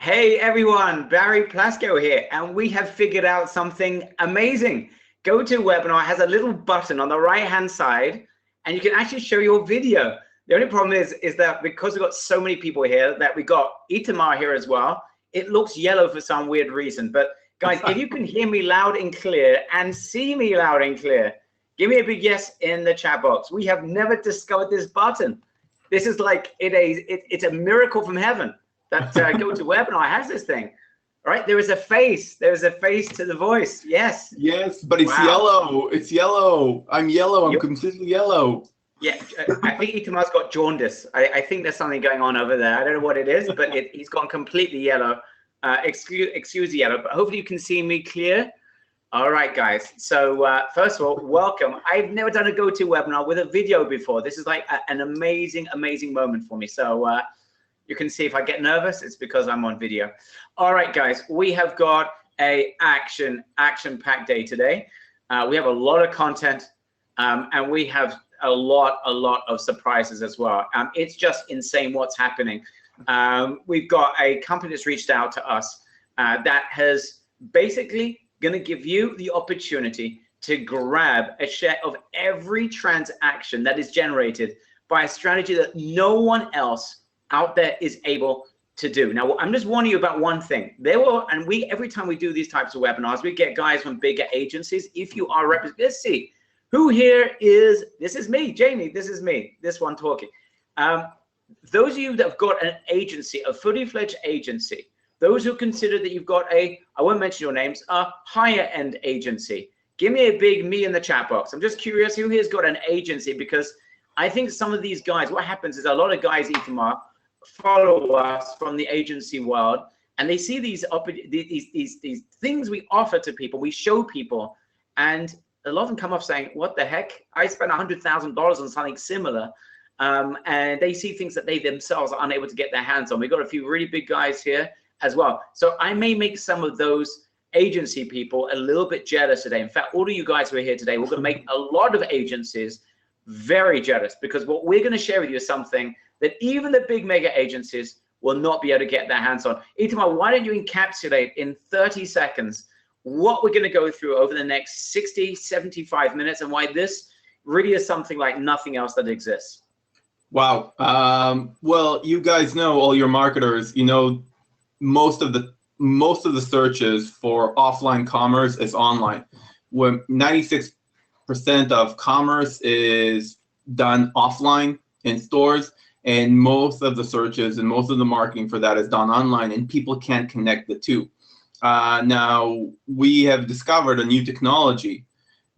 Hey everyone, Barry Plasko here, and we have figured out something amazing. GoToWebinar has a little button on the right-hand side, and you can actually show your video. The only problem is that because we've got so many people here, that we got Itamar here as well, it looks yellow for some weird reason. But guys, if you can hear me loud and clear and see me loud and clear, give me a big yes in the chat box. We have never discovered this button. This is like it's a miracle from heaven that GoToWebinar has this thing. All right, there is a face. There is a face to the voice. Yes. Yes, but it's yellow. It's yellow. I'm yellow. I'm completely yellow. Yeah, I think Itamar's got jaundice. I think there's something going on over there. I don't know what it is, but he's gone completely yellow. Excuse the yellow, but hopefully you can see me clear. All right, guys. So first of all, welcome. I've never done a GoToWebinar with a video before. This is like an amazing, amazing moment for me. So you can see if I get nervous, it's because I'm on video. All right, guys, we have got a action-packed day today. We have a lot of content, and we have a lot of surprises as well. It's just insane what's happening. We've got a company that's reached out to us that has basically going to give you the opportunity to grab a share of every transaction that is generated by a strategy that no one else out there is able to do. Now, I'm just warning you about one thing. Every time we do these types of webinars, we get guys from bigger agencies. If you are let's see, who here is, this is me, Jamie, this is me, this one talking. Those of you that have got an agency, a fully fledged agency, those who consider that you've got I won't mention your names, a higher end agency, give me a big me in the chat box. I'm just curious who here's got an agency, because I think some of these guys, what happens is a lot of guys, Itamar, follow us from the agency world, and they see these things we offer to people, we show people, and a lot of them come off saying, what the heck, I spent $100,000 on something similar, and they see things that they themselves are unable to get their hands on. We've got a few really big guys here as well, so I may make some of those agency people a little bit jealous today. In fact, all of you guys who are here today, we're going to make a lot of agencies very jealous, because what we're going to share with you is something that even the big mega agencies will not be able to get their hands on. Itamar, why don't you encapsulate in 30 seconds what we're going to go through over the next 60, 75 minutes, and why this really is something like nothing else that exists? Wow. Well, you guys know, all your marketers, you know, most of the searches for offline commerce is online. When 96% of commerce is done offline in stores, and most of the searches and most of the marketing for that is done online, and people can't connect the two. Now, we have discovered a new technology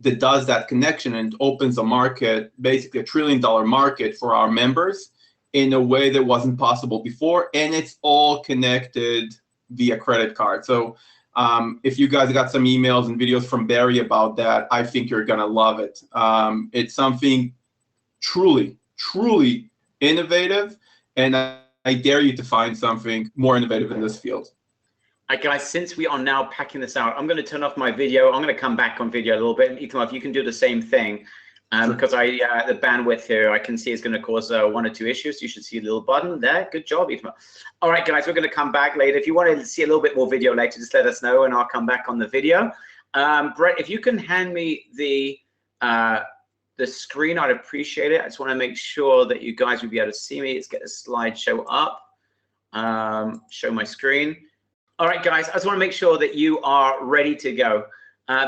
that does that connection and opens a market, basically $1 trillion market for our members in a way that wasn't possible before, and it's all connected via credit card. So if you guys got some emails and videos from Barry about that, I think you're gonna love it. It's something truly innovative, and I dare you to find something more innovative in this field. All right, guys, since we are now packing this out, I'm going to turn off my video. I'm going to come back on video a little bit. And Itamar, if you can do the same thing, because the bandwidth here I can see is going to cause 1 or 2 issues. You should see a little button there. Good job, Itamar. All right, guys, we're going to come back later. If you want to see a little bit more video later, just let us know, and I'll come back on the video. Brett, if you can hand me the screen, I'd appreciate it. I just want to make sure that you guys will be able to see me. Let's get the slideshow up. Show my screen. All right, guys, I just want to make sure that you are ready to go,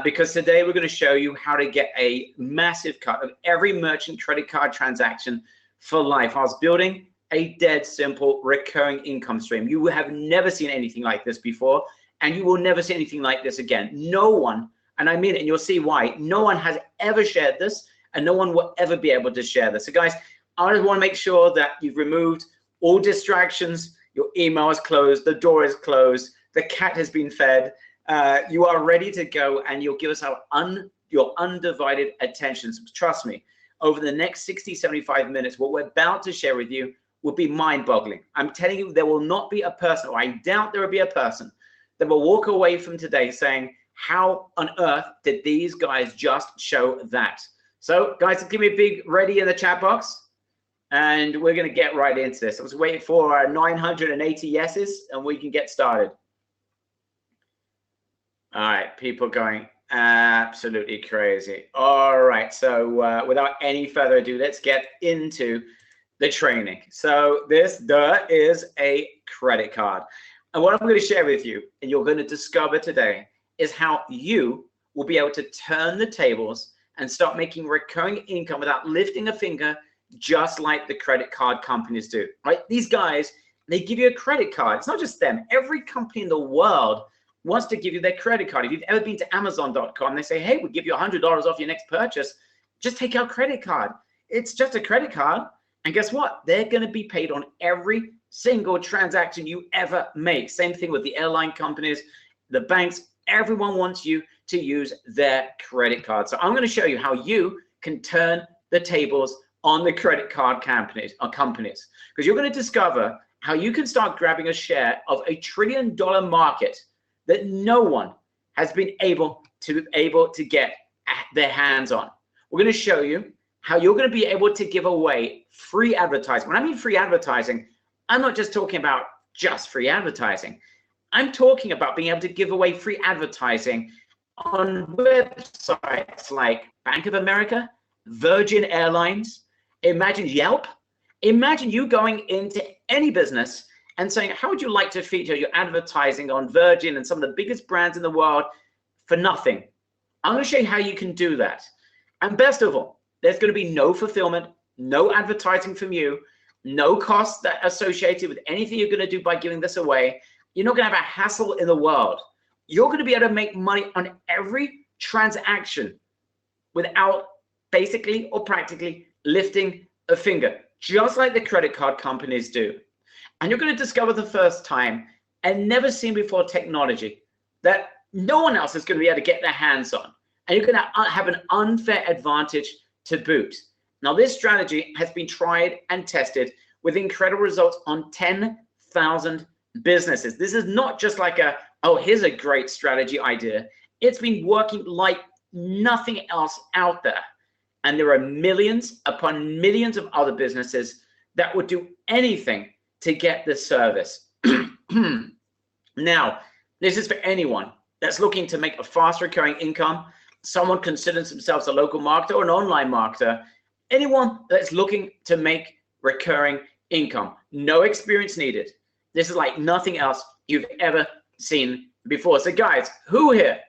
because today we're going to show you how to get a massive cut of every merchant credit card transaction for life. I was building a dead simple recurring income stream. You have never seen anything like this before, and you will never see anything like this again. No one, and I mean it, and you'll see why, no one has ever shared this, and no one will ever be able to share this. So guys, I just want to make sure that you've removed all distractions, your email is closed, the door is closed, the cat has been fed, you are ready to go, and you'll give us your undivided attention. So trust me, over the next 60, 75 minutes, what we're about to share with you will be mind-boggling. I'm telling you, there will not be a person, or I doubt there will be a person, that will walk away from today saying, how on earth did these guys just show that? So guys, give me a big ready in the chat box. and we're going to get right into this. I was waiting for 980 yeses, and we can get started. All right, people going absolutely crazy. All right, so without any further ado, let's get into the training. So this is a credit card. And what I'm going to share with you, and you're going to discover today, is how you will be able to turn the tables and start making recurring income without lifting a finger, just like the credit card companies do, right? These guys, they give you a credit card. It's not just them. Every company in the world wants to give you their credit card. If you've ever been to Amazon.com, they say, hey, we'll give you $100 off your next purchase. Just take our credit card. It's just a credit card. And guess what? They're going to be paid on every single transaction you ever make. Same thing with the airline companies, the banks. Everyone wants you to use their credit card. So I'm going to show you how you can turn the tables on the credit card companies, because you're going to discover how you can start grabbing a share of $1 trillion market that no one has been able to get their hands on. We're going to show you how you're going to be able to give away free advertising. When I mean free advertising, I'm not just talking about just free advertising. I'm talking about being able to give away free advertising on websites like Bank of America, Virgin Airlines. Imagine Yelp. Imagine you going into any business and saying, how would you like to feature your advertising on Virgin and some of the biggest brands in the world for nothing? I'm going to show you how you can do that. And best of all, there's going to be no fulfillment, no advertising from you, no costs that are associated with anything you're going to do by giving this away. You're not going to have a hassle in the world. You're going to be able to make money on every transaction without basically or practically lifting a finger, just like the credit card companies do. And you're going to discover the first time and never seen before technology that no one else is going to be able to get their hands on. And you're going to have an unfair advantage to boot. Now, this strategy has been tried and tested with incredible results on 10,000 businesses. This is not just like oh, here's a great strategy idea. It's been working like nothing else out there. And there are millions upon millions of other businesses that would do anything to get this service. Now, this is for anyone that's looking to make a fast recurring income, someone considers themselves a local marketer or an online marketer, anyone that's looking to make recurring income. No experience needed. This is like nothing else you've ever seen before. So guys, who here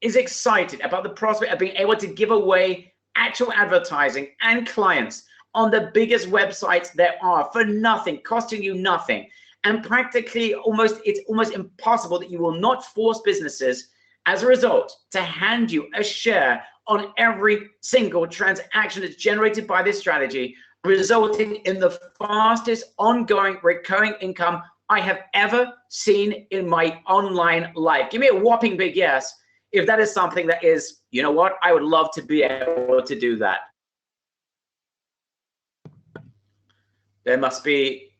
is excited about the prospect of being able to give away actual advertising and clients on the biggest websites there are for nothing, costing you nothing, and practically it's almost impossible that you will not force businesses as a result to hand you a share on every single transaction that's generated by this strategy, resulting in the fastest ongoing recurring income I have ever seen in my online life. Give me a whopping big yes if that is something that is, you know what, I would love to be able to do that. There must be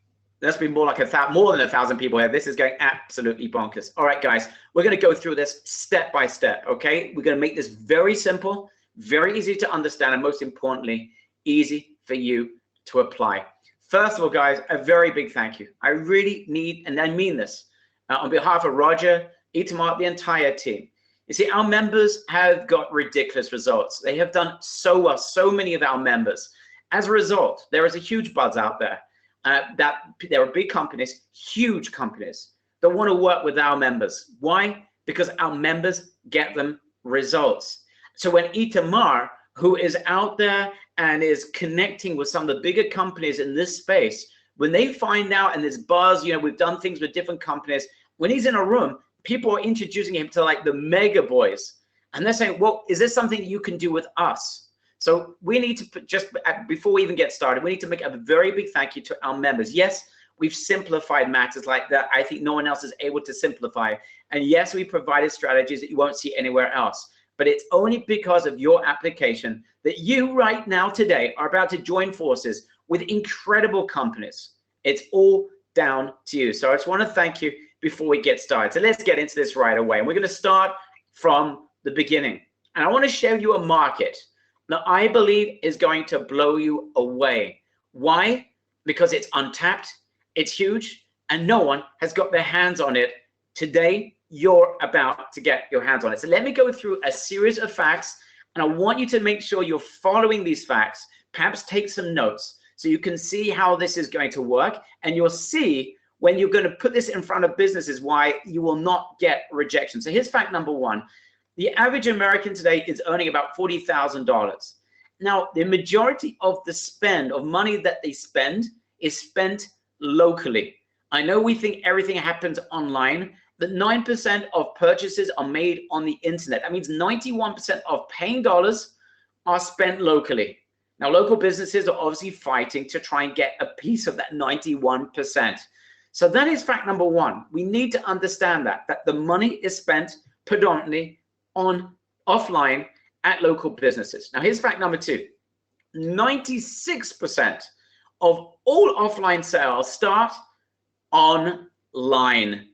more like more than 1,000 people here. This is going absolutely bonkers. All right, guys, we're going to go through this step by step, okay? We're going to make this very simple, very easy to understand, and most importantly, easy for you to apply. First of all, guys, a very big thank you. I really need, and I mean this, on behalf of Roger, Itamar, the entire team. You see, our members have got ridiculous results. They have done so well, so many of our members. As a result, there is a huge buzz out there that there are big companies, huge companies, that want to work with our members. Why? Because our members get them results. So when Itamar, who is out there and is connecting with some of the bigger companies in this space, when they find out and this buzz, you know, we've done things with different companies, when he's in a room, people are introducing him to like the mega boys. And they're saying, well, is this something you can do with us? So we need to just, before we even get started, we need to make a very big thank you to our members. Yes, we've simplified matters like that. I think no one else is able to simplify. And yes, we provided strategies that you won't see anywhere else. But it's only because of your application that you right now today are about to join forces with incredible companies. It's all down to you. So I just want to thank you before we get started. So let's get into this right away. And we're going to start from the beginning. And I want to show you a market that I believe is going to blow you away. Why? Because it's untapped, it's huge, and no one has got their hands on it. Today, you're about to get your hands on it. So let me go through a series of facts, and I want you to make sure you're following these facts. Perhaps take some notes so you can see how this is going to work, and you'll see when you're going to put this in front of businesses why you will not get rejection. So here's fact number one. The average American today is earning about $40,000. Now, the majority of the spend of money that they spend is spent locally. I know we think everything happens online, but 9% of purchases are made on the internet. That means 91% of paying dollars are spent locally. Now, local businesses are obviously fighting to try and get a piece of that 91%. So that is fact number one. We need to understand that the money is spent predominantly on offline at local businesses. Now, here's fact number two. 96% of all offline sales start online.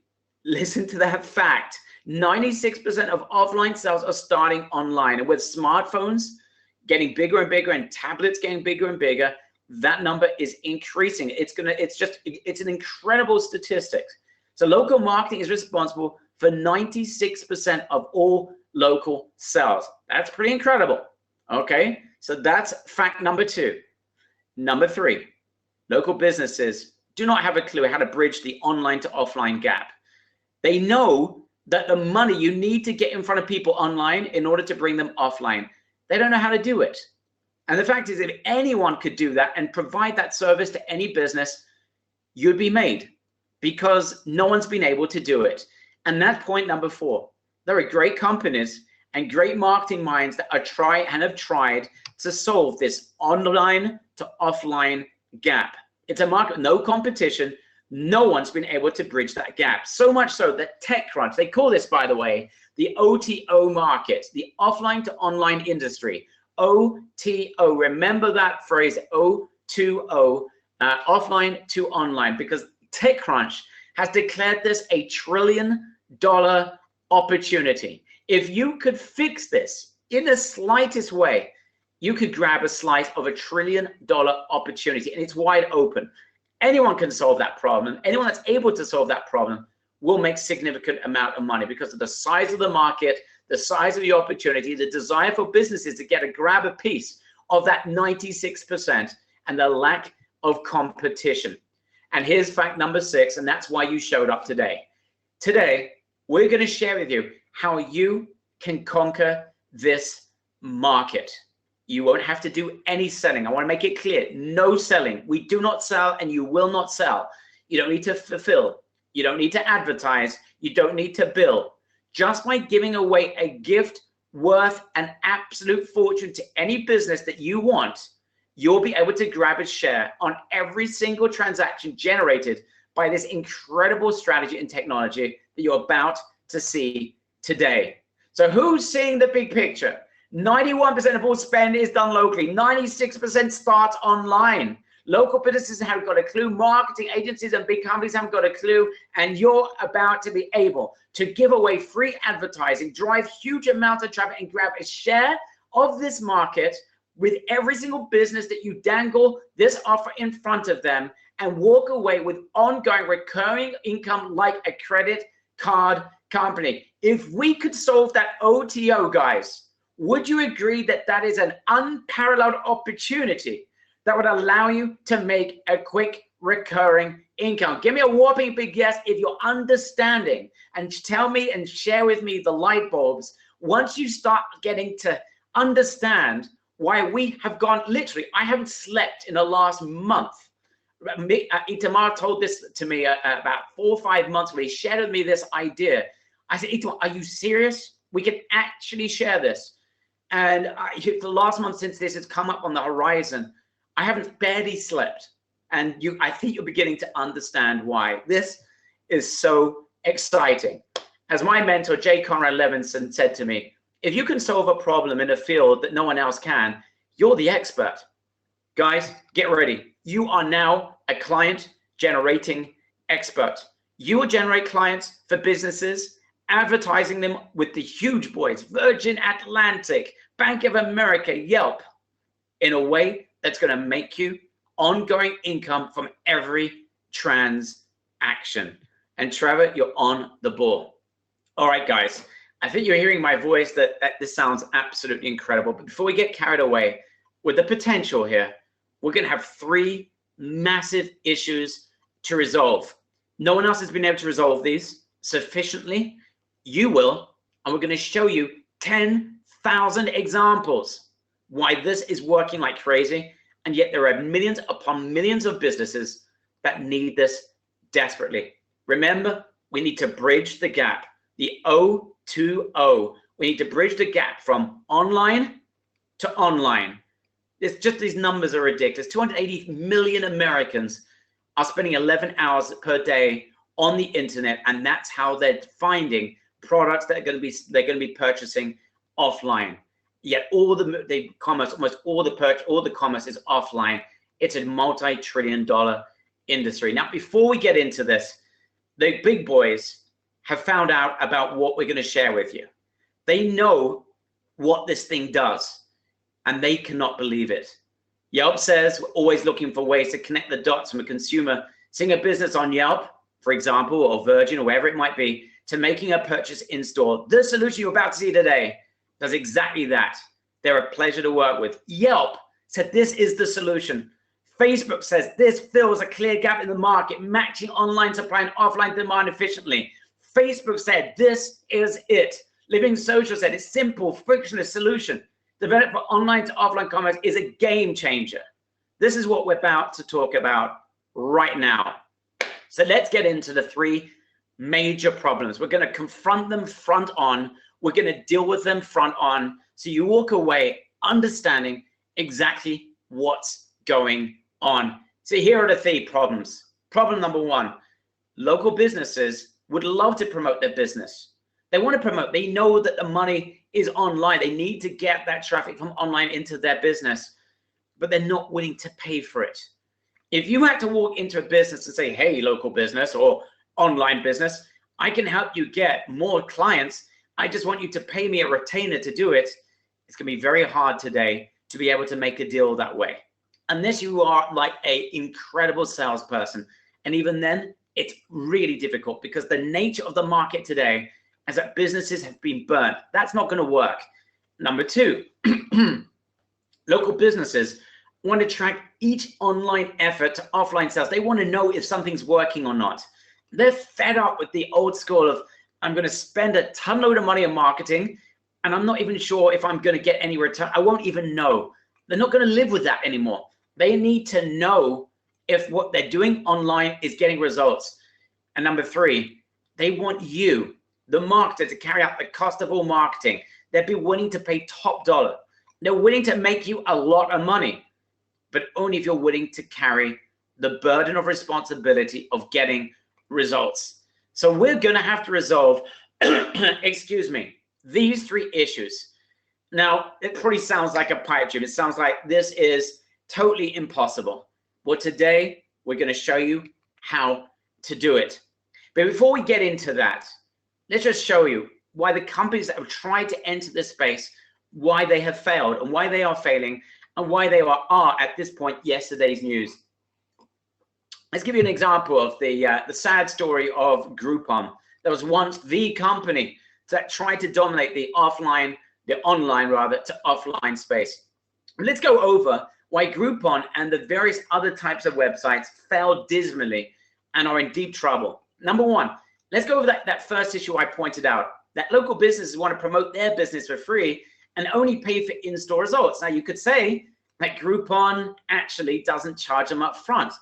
Listen to that fact. 96% of offline sales are starting online. And with smartphones getting bigger and bigger and tablets getting bigger and bigger, that number is increasing. It's an incredible statistic. So local marketing is responsible for 96% of all local sales. That's pretty incredible. Okay, so that's fact number two. Number three, local businesses do not have a clue how to bridge the online to offline gap. They know that the money you need to get in front of people online in order to bring them offline, they don't know how to do it. And the fact is, if anyone could do that and provide that service to any business, you'd be made, because no one's been able to do it. And that's point number four. There are great companies and great marketing minds that have tried to solve this online to offline gap. It's a market, no competition. No one's been able to bridge that gap. So much so that TechCrunch, they call this, by the way, the OTO market, the offline to online industry. OTO, remember that phrase, O2O, offline to online, because TechCrunch has declared this $1 trillion opportunity. If you could fix this in the slightest way, you could grab a slice of $1 trillion opportunity, and it's wide open. Anyone can solve that problem. Anyone that's able to solve that problem will make significant amount of money because of the size of the market, the size of the opportunity, the desire for businesses to grab a piece of that 96%, and the lack of competition. And here's fact number six, and that's why you showed up today. Today, we're going to share with you how you can conquer this market. You won't have to do any selling. I want to make it clear, no selling. We do not sell, and you will not sell. You don't need to fulfill. You don't need to advertise. You don't need to bill. Just by giving away a gift worth an absolute fortune to any business that you want, you'll be able to grab a share on every single transaction generated by this incredible strategy and technology that you're about to see today. So who's seeing the big picture? 91% of all spend is done locally. 96% starts online. Local businesses haven't got a clue. Marketing agencies and big companies haven't got a clue. And you're about to be able to give away free advertising, drive huge amounts of traffic, and grab a share of this market with every single business that you dangle this offer in front of them, and walk away with ongoing recurring income like a credit card company. If we could solve that OTO, guys, would you agree that that is an unparalleled opportunity that would allow you to make a quick recurring income? Give me a whopping big yes if you're understanding, and tell me and share with me the light bulbs once you start getting to understand why we have gone, literally, I haven't slept in the last month. Itamar told this to me about 4 or 5 months ago. He shared with me this idea. I said, Itamar, are you serious? We can actually share this. And the last month since this has come up on the horizon, I haven't barely slept. And I think you're beginning to understand why. This is so exciting. As my mentor, J. Conrad Levinson, said to me, if you can solve a problem in a field that no one else can, you're the expert. Guys, get ready. You are now a client generating expert. You will generate clients for businesses, advertising them with the huge boys, Virgin Atlantic, Bank of America, Yelp, in a way that's going to make you ongoing income from every transaction. And Trevor, you're on the ball. All right, guys, I think you're hearing my voice that this sounds absolutely incredible. But before we get carried away with the potential here, we're going to have 3 massive issues to resolve. No one else has been able to resolve these sufficiently. You will, and we're going to show you 10,000 examples why this is working like crazy. And yet there are millions upon millions of businesses that need this desperately. Remember, we need to bridge the gap, the O to O. We need to bridge the gap from online to online. It's just these numbers are ridiculous. 280 million Americans are spending 11 hours per day on the internet, and that's how they're finding products that are going to be purchasing offline. Yet all the commerce, almost all the commerce is offline. It's a multi-trillion-dollar industry. Now, before we get into this, the big boys have found out about what we're going to share with you. They know what this thing does, and they cannot believe it. Yelp says we're always looking for ways to connect the dots from a consumer seeing a business on Yelp, for example, or Virgin, or wherever it might be, to making a purchase in store. The solution you're about to see today does exactly that. They're a pleasure to work with. Yelp said this is the solution. Facebook says this fills a clear gap in the market, matching online supply and offline demand efficiently. Facebook said this is it. Living Social said it's simple, frictionless solution. Developed for online to offline commerce is a game changer. This is what we're about to talk about right now. So let's get into the 3 major problems. We're going to confront them front on. We're going to deal with them front on. So you walk away understanding exactly what's going on. So here are the 3 problems. Problem number 1, local businesses would love to promote their business. They want to promote. They know that the money is online. They need to get that traffic from online into their business, but they're not willing to pay for it. If you had to walk into a business and say, hey, local business or online business, I can help you get more clients. I just want you to pay me a retainer to do it. It's going to be very hard today to be able to make a deal that way. Unless you are like an incredible salesperson. And even then, it's really difficult because the nature of the market today is that businesses have been burnt. That's not going to work. Number 2, local businesses want to track each online effort to offline sales. They want to know if something's working or not. They're fed up with the old school of, I'm going to spend a ton load of money on marketing, and I'm not even sure if I'm going to get any return. I won't even know. They're not going to live with that anymore. They need to know if what they're doing online is getting results. And number 3, they want you, the marketer, to carry out the cost of all marketing. They'd be willing to pay top dollar. They're willing to make you a lot of money, but only if you're willing to carry the burden of responsibility of getting results. So we're going to have to resolve, excuse me, these 3 issues. Now, it probably sounds like a pipe dream. It sounds like this is totally impossible. Well, today we're going to show you how to do it. But before we get into that, let's just show you why the companies that have tried to enter this space, why they have failed and why they are failing and why they are at this point yesterday's news. Let's give you an example of the sad story of Groupon. There was once the company that tried to dominate the online to offline space. Let's go over why Groupon and the various other types of websites failed dismally and are in deep trouble. Number 1, let's go over that first issue I pointed out, that local businesses want to promote their business for free and only pay for in-store results. Now, you could say that Groupon actually doesn't charge them up front.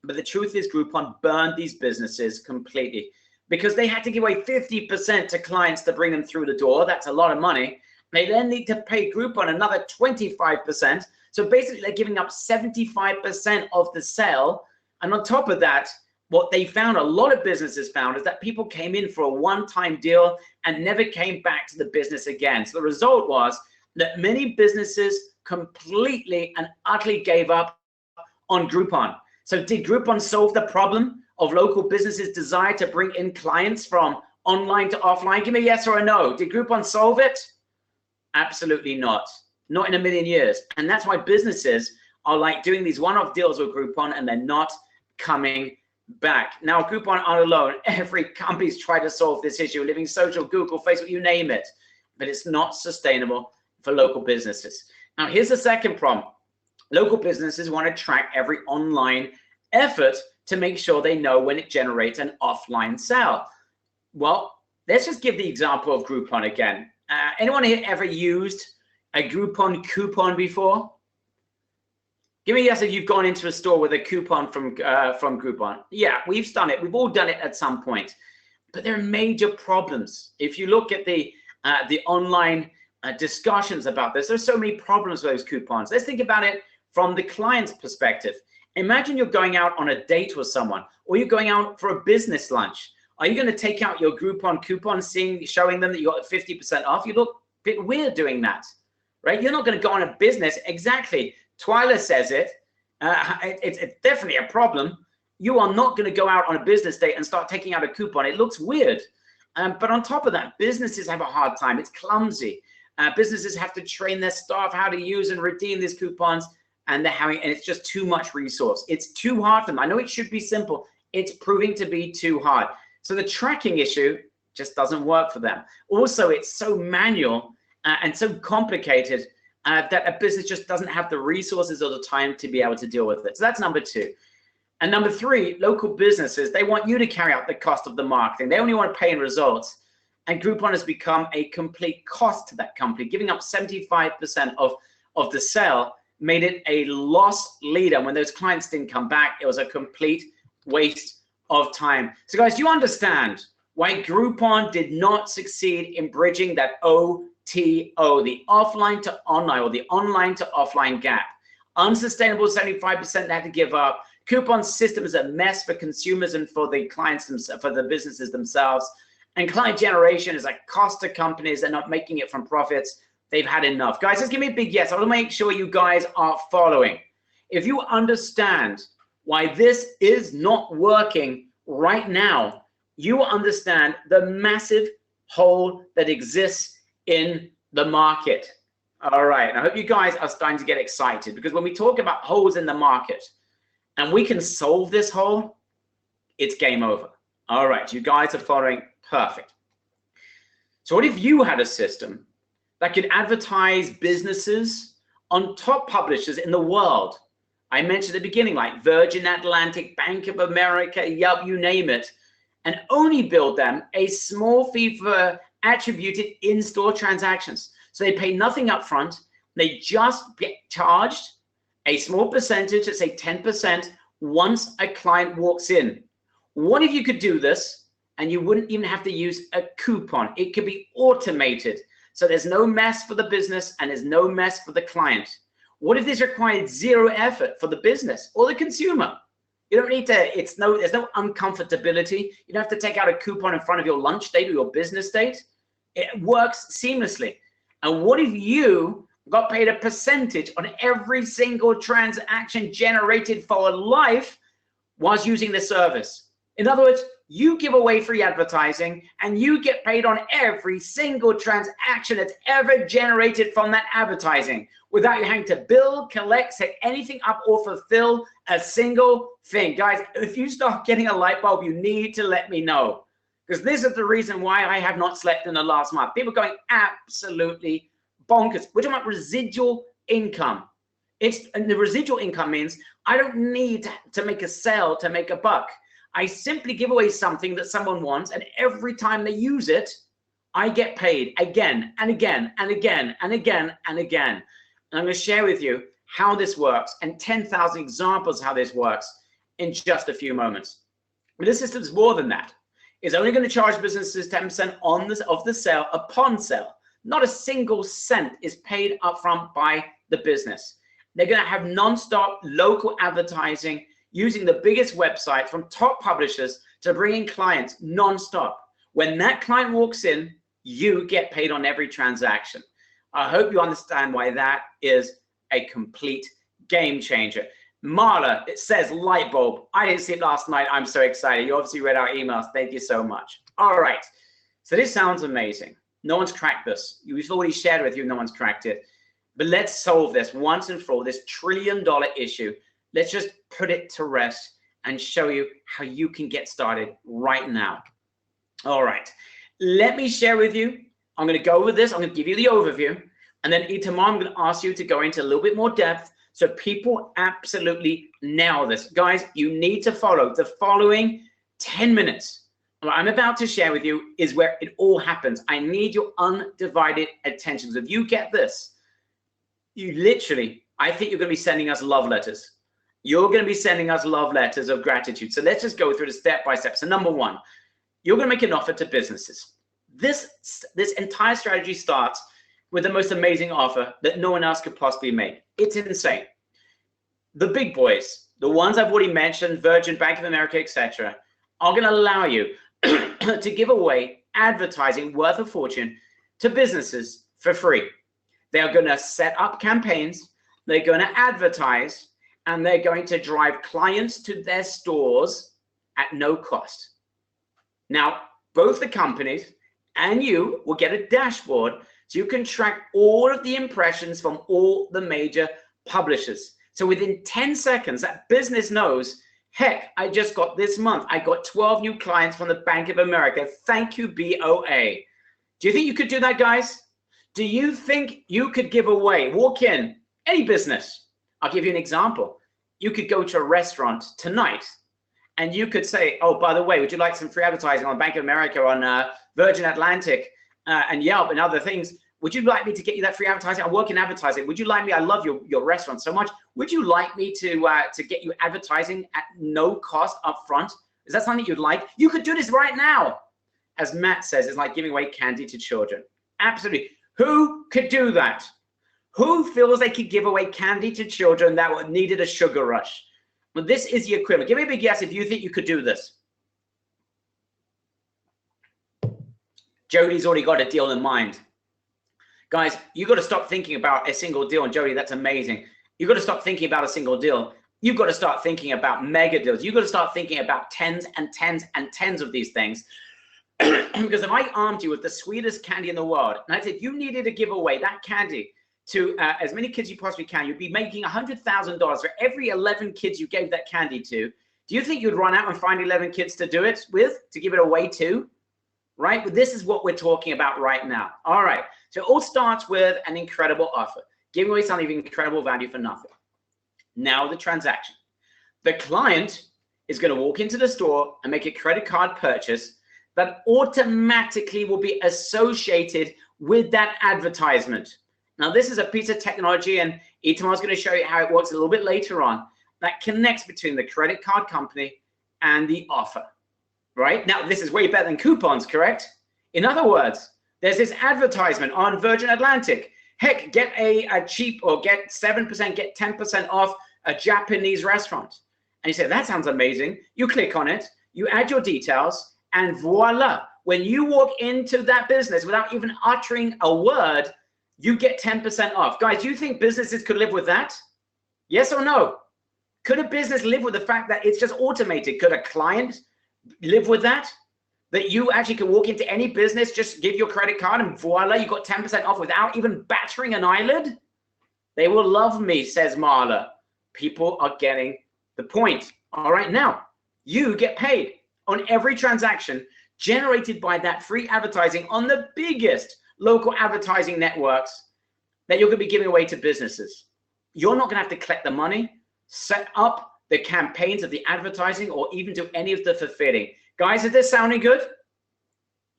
But the truth is Groupon burned these businesses completely because they had to give away 50% to clients to bring them through the door. That's a lot of money. They then need to pay Groupon another 25%. So basically they're giving up 75% of the sale. And on top of that, what they found, a lot of businesses found, is that people came in for a one-time deal and never came back to the business again. So the result was that many businesses completely and utterly gave up on Groupon. So did Groupon solve the problem of local businesses' desire to bring in clients from online to offline? Give me a yes or a no. Did Groupon solve it? Absolutely not. Not in a million years. And that's why businesses are like doing these one-off deals with Groupon and they're not coming back. Now, Groupon aren't alone. Every company's tried to solve this issue, Living Social, Google, Facebook, you name it, but it's not sustainable for local businesses. Now, here's the second problem. Local businesses want to track every online effort to make sure they know when it generates an offline sale. Well, let's just give the example of Groupon again. Anyone here ever used a Groupon coupon before? Give me a yes if you've gone into a store with a coupon from Groupon. Yeah, we've done it. We've all done it at some point. But there are major problems. If you look at the online discussions about this, there's so many problems with those coupons. Let's think about it from the client's perspective. Imagine you're going out on a date with someone, or you're going out for a business lunch. Are you going to take out your Groupon coupon, showing them that you got 50% off? You look a bit weird doing that, right? You're not going to go on a business. Exactly. Twyla says it. It's definitely a problem. You are not going to go out on a business date and start taking out a coupon. It looks weird. But on top of that, businesses have a hard time. It's clumsy. Businesses have to train their staff how to use and redeem these coupons, and it's just too much resource. It's too hard for them. I know it should be simple. It's proving to be too hard. So the tracking issue just doesn't work for them. Also, it's so manual and so complicated that a business just doesn't have the resources or the time to be able to deal with it. So that's number two. And number three, local businesses, they want you to carry out the cost of the marketing. They only want to pay in results. And Groupon has become a complete cost to that company. Giving up 75% of the sale made it a loss leader. When those clients didn't come back, it was a complete waste of time. So guys, do you understand why Groupon did not succeed in bridging that OTO, the offline to online, or the online to offline gap? Unsustainable 75% they had to give up. Coupon system is a mess for consumers and for the clients themselves, for the businesses themselves. And client generation is a cost to companies. They're not making it from profits. They've had enough. Guys, just give me a big yes. I want to make sure you guys are following. If you understand why this is not working right now, you will understand the massive hole that exists in the market. All right. And I hope you guys are starting to get excited, because when we talk about holes in the market and we can solve this hole, it's game over. All right. You guys are following. Perfect. So what if you had a system that could advertise businesses on top publishers in the world? I mentioned at the beginning, like Virgin Atlantic, Bank of America, Yelp, you name it, and only bill them a small fee for attributed in-store transactions. So they pay nothing up front. They just get charged a small percentage, let's say 10%, once a client walks in. What if you could do this and you wouldn't even have to use a coupon? It could be automated. So there's no mess for the business and there's no mess for the client. What if this required zero effort for the business or the consumer? You don't need to, there's no uncomfortability. You don't have to take out a coupon in front of your lunch date or your business date. It works seamlessly. And what if you got paid a percentage on every single transaction generated for life whilst using the service? In other words, you give away free advertising and you get paid on every single transaction that's ever generated from that advertising without you having to bill, collect, set anything up, or fulfill a single thing. Guys, if you start getting a light bulb, you need to let me know, because this is the reason why I have not slept in the last month. People are going absolutely bonkers. We're talking about residual income. And the residual income means I don't need to make a sale to make a buck. I simply give away something that someone wants, and every time they use it, I get paid again and again and again and again and again. And I'm going to share with you how this works and 10,000 examples of how this works in just a few moments. But this system is more than that. It's only going to charge businesses 10% of the sale upon sale. Not a single cent is paid upfront by the business. They're going to have non-stop local advertising using the biggest website from top publishers to bring in clients non-stop. When that client walks in, you get paid on every transaction. I hope you understand why that is a complete game changer. Marla, it says light bulb. I didn't see it last night. I'm so excited. You obviously read our emails. Thank you so much. All right. So this sounds amazing. No one's cracked this. We've already shared with you. No one's cracked it. But let's solve this once and for all, this $1 trillion issue. Let's just put it to rest and show you how you can get started right now. All right, let me share with you. I'm going to go over this. I'm going to give you the overview. And then Itamar, I'm going to ask you to go into a little bit more depth so people absolutely nail this. Guys, you need to follow the following 10 minutes. What I'm about to share with you is where it all happens. I need your undivided attention. So if you get this, you literally, I think you're going to be sending us love letters. You're going to be sending us love letters of gratitude. So let's just go through the step by step. So number one, you're going to make an offer to businesses. This entire strategy starts with the most amazing offer that no one else could possibly make. It's insane. The big boys, the ones I've already mentioned, Virgin, Bank of America, etc., are going to allow you to give away advertising worth a fortune to businesses for free. They are going to set up campaigns, they're going to advertise, and they're going to drive clients to their stores at no cost. Now, both the companies and you will get a dashboard so you can track all of the impressions from all the major publishers. So within 10 seconds, that business knows, heck, I just got this month, I got 12 new clients from the Bank of America. Thank you, BOA. Do you think you could do that, guys? Do you think you could give away, walk in, any business? I'll give you an example. You could go to a restaurant tonight and you could say, oh, by the way, would you like some free advertising on Bank of America, on Virgin Atlantic, and Yelp and other things? Would you like me to get you that free advertising? I work in advertising. Would you like me? I love your restaurant so much. Would you like me to get you advertising at no cost up front? Is that something you'd like? You could do this right now. As Matt says, it's like giving away candy to children. Absolutely. Who could do that? Who feels they could give away candy to children that needed a sugar rush? Well, this is the equivalent. Give me a big yes if you think you could do this. Jody's already got a deal in mind. Guys, you got to stop thinking about a single deal. And Jody, that's amazing. You got to stop thinking about a single deal. You've got to start thinking about mega deals. You've got to start thinking about tens and tens and tens of these things. Because if I armed you with the sweetest candy in the world, and I said you needed to give away that candy to as many kids you possibly can, you'd be making $100,000 for every 11 kids you gave that candy to. Do you think you'd run out and find 11 kids to do it with, to give it away to? Right? But this is what we're talking about right now. All right. So it all starts with an incredible offer, giving away something of incredible value for nothing. Now the transaction. The client is going to walk into the store and make a credit card purchase that automatically will be associated with that advertisement. Now, this is a piece of technology, and Itamar is going to show you how it works a little bit later on, that connects between the credit card company and the offer, right? Now, this is way better than coupons, correct? In other words, there's this advertisement on Virgin Atlantic. Heck, get a cheap, or get 7%, get 10% off a Japanese restaurant. And you say, that sounds amazing. You click on it, you add your details, and voila. When you walk into that business without even uttering a word, you get 10% off. Guys, do you think businesses could live with that? Yes or no? Could a business live with the fact that it's just automated? Could a client live with that? That you actually can walk into any business, just give your credit card, and voila, you got 10% off without even battering an eyelid? They will love me, says Marla. People are getting the point. All right, now, you get paid on every transaction generated by that free advertising on the biggest local advertising networks that you're going to be giving away to businesses. You're not going to have to collect the money, set up the campaigns of the advertising, or even do any of the fulfilling. Guys, is this sounding good?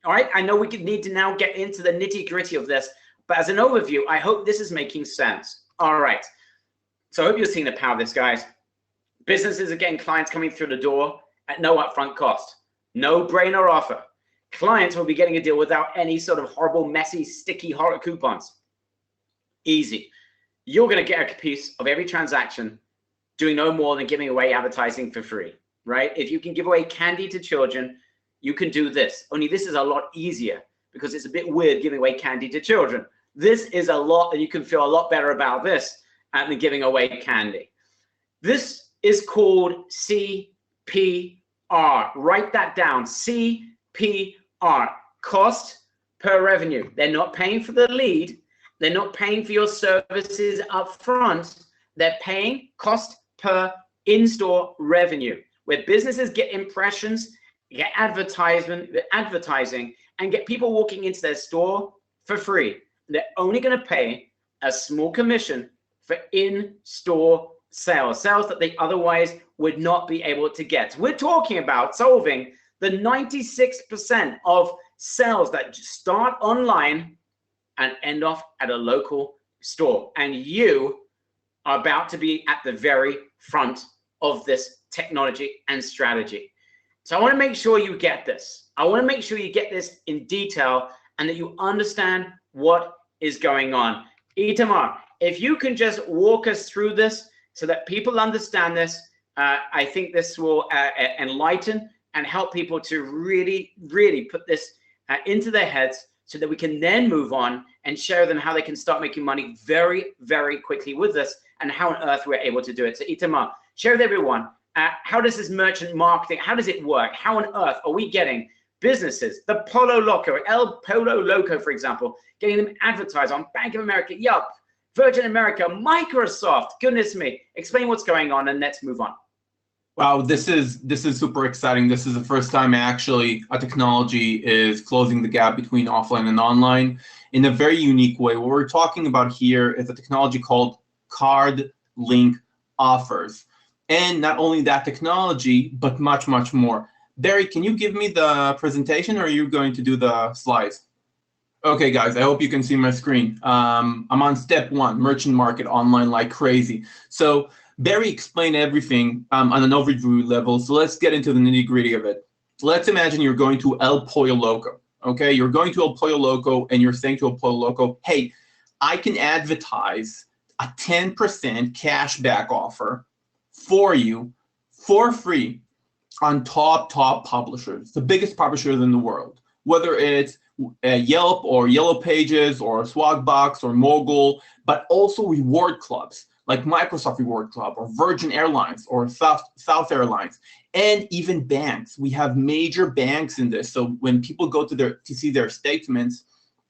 All right, I know we could need to now get into the nitty-gritty of this, but as an overview, I hope this is making sense. All right, so I hope you're seeing the power of this, guys. Businesses are getting clients coming through the door at no upfront cost. No-brainer offer. Clients will be getting a deal without any sort of horrible, messy, sticky horror coupons. Easy. You're going to get a piece of every transaction, doing no more than giving away advertising for free, right? If you can give away candy to children, you can do this. Only this is a lot easier because it's a bit weird giving away candy to children. This is a lot, and you can feel a lot better about this than giving away candy. This is called CPR. Write that down. CPR, cost per revenue. They're not paying for the lead. They're not paying for your services up front. They're paying cost per in-store revenue, where businesses get impressions, get advertising, and get people walking into their store for free. They're only going to pay a small commission for in-store sales that they otherwise would not be able to get. We're talking about solving the 96% of sales that start online and end off at a local store. And you are about to be at the very front of this technology and strategy. So I want to make sure you get this. I want to make sure you get this in detail and that you understand what is going on. Itamar, if you can just walk us through this so that people understand this, I think this will enlighten and help people to really, really put this into their heads so that we can then move on and show them how they can start making money very, very quickly with this and how on earth we're able to do it. So Itamar, share with everyone, how does this merchant marketing, how does it work? How on earth are we getting businesses, the Polo Loco, El Polo Loco, for example, getting them advertised on Bank of America, Yelp, Virgin America, Microsoft? Goodness me. Explain what's going on and let's move on. Wow, this is super exciting. This is the first time actually a technology is closing the gap between offline and online in a very unique way. What we're talking about here is a technology called card link offers. And not only that technology, but much, much more. Barry, can you give me the presentation or are you going to do the slides? Okay, guys, I hope you can see my screen. I'm on step 1, merchant market online like crazy. So Barry explained everything on an overview level. So let's get into the nitty gritty of it. Let's imagine you're going to El Pollo Loco. Okay, you're going to El Pollo Loco and you're saying to El Pollo Loco, hey, I can advertise a 10% cashback offer for you for free on top publishers, the biggest publishers in the world, whether it's Yelp or Yellow Pages or Swagbox or Mogul, but also reward clubs like Microsoft Reward Club or Virgin Airlines or South Airlines, and even banks. We have major banks in this. So when people go to see their statements,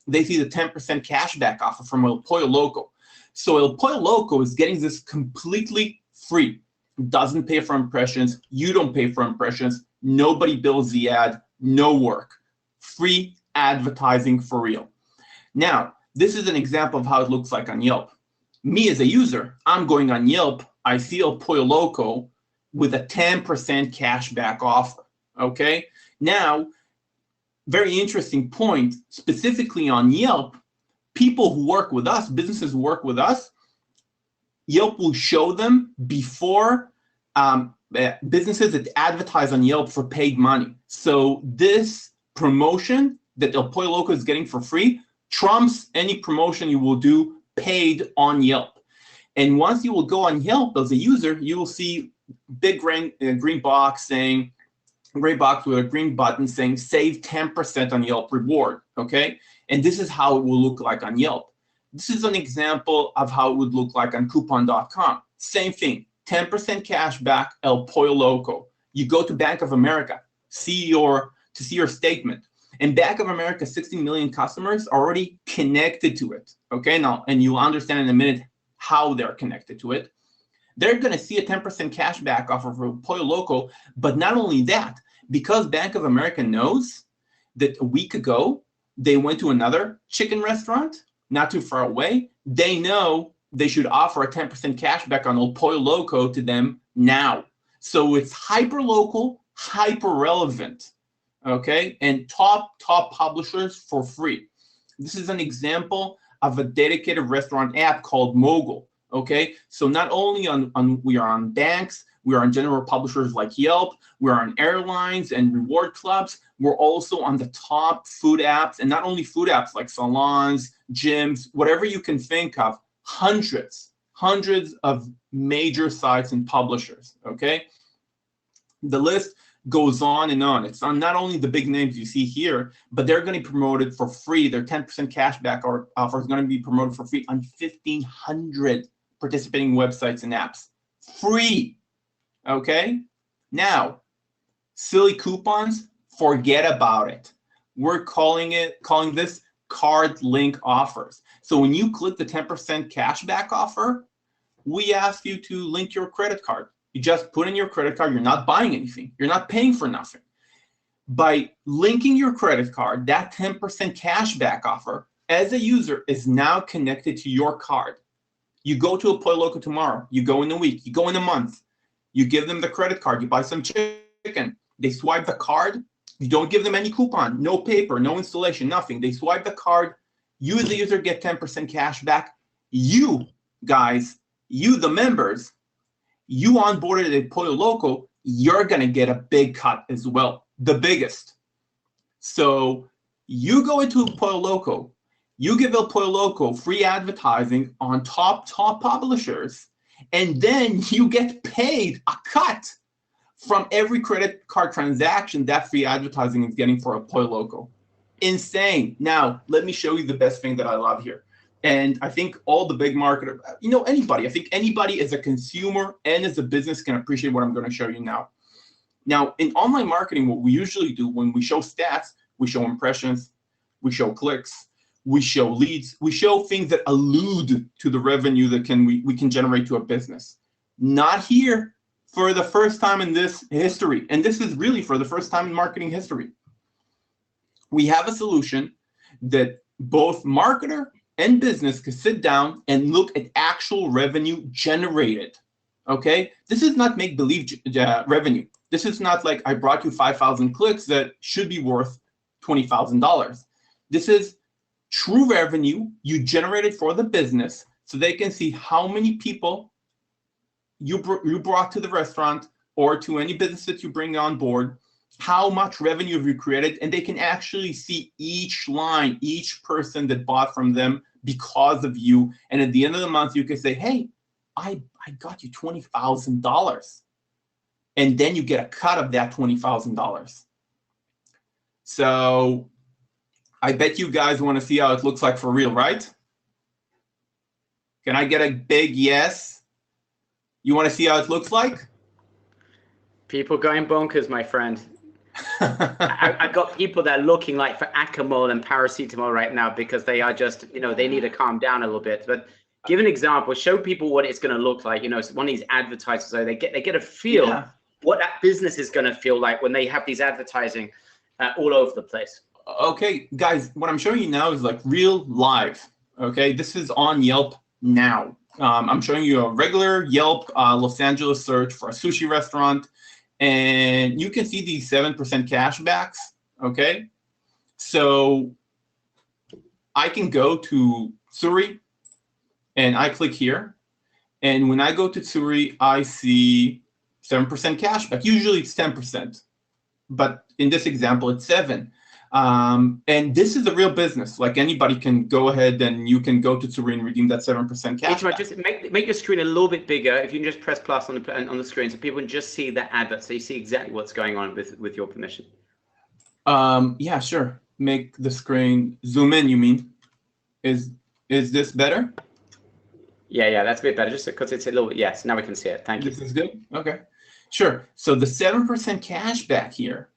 they see the 10% cashback offer from El Pollo Loco. So El Pollo Loco is getting this completely free. Doesn't pay for impressions. You don't pay for impressions. Nobody bills the ad. No work. Free advertising for real. Now, this is an example of how it looks like on Yelp. Me as a user, I'm going on Yelp. I see El Pollo Loco with a 10% cashback offer. Okay. Now, very interesting point, specifically on Yelp, people who work with us, businesses who work with us, Yelp will show them before businesses that advertise on Yelp for paid money. So this promotion that El Pollo Loco is getting for free trumps any promotion you will do paid on Yelp. And once you will go on Yelp as a user, you will see big green box saying, gray box with a green button saying save 10% on Yelp reward. Okay, and this is how it will look like on Yelp. This is an example of how it would look like on coupon.com. Same thing, 10% cash back, El Pollo Loco. You go to Bank of America, see your statement. And Bank of America, 60 million customers are already connected to it. Okay, now, and you'll understand in a minute how they're connected to it. They're going to see a 10% cash back offer for Pollo Loco. But not only that, because Bank of America knows that a week ago, they went to another chicken restaurant not too far away, they know they should offer a 10% cash back on El Pollo Loco to them now. So it's hyper local, hyper relevant. Okay, and top publishers for free. This is an example of a dedicated restaurant app called Mogul. Okay, so not only we are on banks, we are on general publishers like Yelp, we're on airlines and reward clubs. We're also on the top food apps, and not only food apps like salons, gyms, whatever you can think of, hundreds of major sites and publishers. Okay, the list goes on and on. It's on not only the big names you see here, but they're going to be promoted for free. Their 10% cashback offer is going to be promoted for free on 1,500 participating websites and apps. Free. Okay? Now, silly coupons, forget about it. We're calling this card link offers. So when you click the 10% cashback offer, we ask you to link your credit card. You just put in your credit card. You're not buying anything. You're not paying for nothing. By linking your credit card, that 10% cashback offer as a user is now connected to your card. You go to a Pollo Loco tomorrow. You go in a week. You go in a month. You give them the credit card. You buy some chicken. They swipe the card. You don't give them any coupon, no paper, no installation, nothing. They swipe the card. You as a user get 10% cash back. You guys, you the members, you onboarded a Pollo Loco, you're going to get a big cut as well, the biggest. So you go into Pollo Loco, you give El Pollo Loco free advertising on top publishers, and then you get paid a cut from every credit card transaction that free advertising is getting for a Pollo Loco. Insane. Now, let me show you the best thing that I love here. And I think all the big marketers, anybody, I think anybody as a consumer and as a business can appreciate what I'm going to show you now. Now, in online marketing, what we usually do when we show stats, we show impressions, we show clicks, we show leads, we show things that allude to the revenue that we can generate to a business. Not here. For the first time in this history, and this is really for the first time in marketing history, we have a solution that both marketer and business can sit down and look at actual revenue generated. Okay, this is not make-believe revenue. This is not like I brought you 5,000 clicks that should be worth $20,000. This is true revenue you generated for the business, so they can see how many people you brought to the restaurant or to any business that you bring on board, how much revenue have you created, and they can actually see each line, each person that bought from them because of you. And at the end of the month, you can say, hey, I got you $20,000. And then you get a cut of that $20,000. So I bet you guys want to see how it looks like for real, right? Can I get a big yes? You want to see how it looks like? People going bonkers, my friend. I've got people that are looking like for Acamol and paracetamol right now because they are just, they need to calm down a little bit. But give an example, show people what it's going to look like. One of these advertisers, so they get a feel what that business is going to feel like when they have these advertising all over the place. Okay, guys, what I'm showing you now is like real live. Okay, this is on Yelp now. I'm showing you a regular Yelp Los Angeles search for a sushi restaurant, and you can see these 7% cashbacks, okay? So I can go to Tsuri, and I click here, and when I go to Tsuri, I see 7% cashback. Usually it's 10%, but in this example, it's 7%. And this is a real business. Like anybody can go ahead and you can go to Tsuri and redeem that 7% cash. Just make your screen a little bit bigger. If you can just press plus on the screen so people can just see the advert, so you see exactly what's going on with your permission. Yeah, sure. Make the screen zoom in. You mean? Is this better? Yeah, that's a bit better. Just because it's a little bit. Yes, now we can see it. Thank you. This is good. Okay, sure. So the 7% cash back here.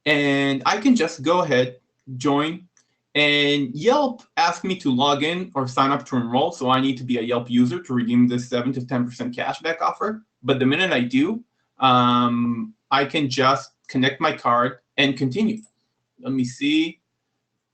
And I can just go ahead, join, and Yelp asked me to log in or sign up to enroll. So I need to be a Yelp user to redeem this 7 to 10% cashback offer. But the minute I do, I can just connect my card and continue. Let me see.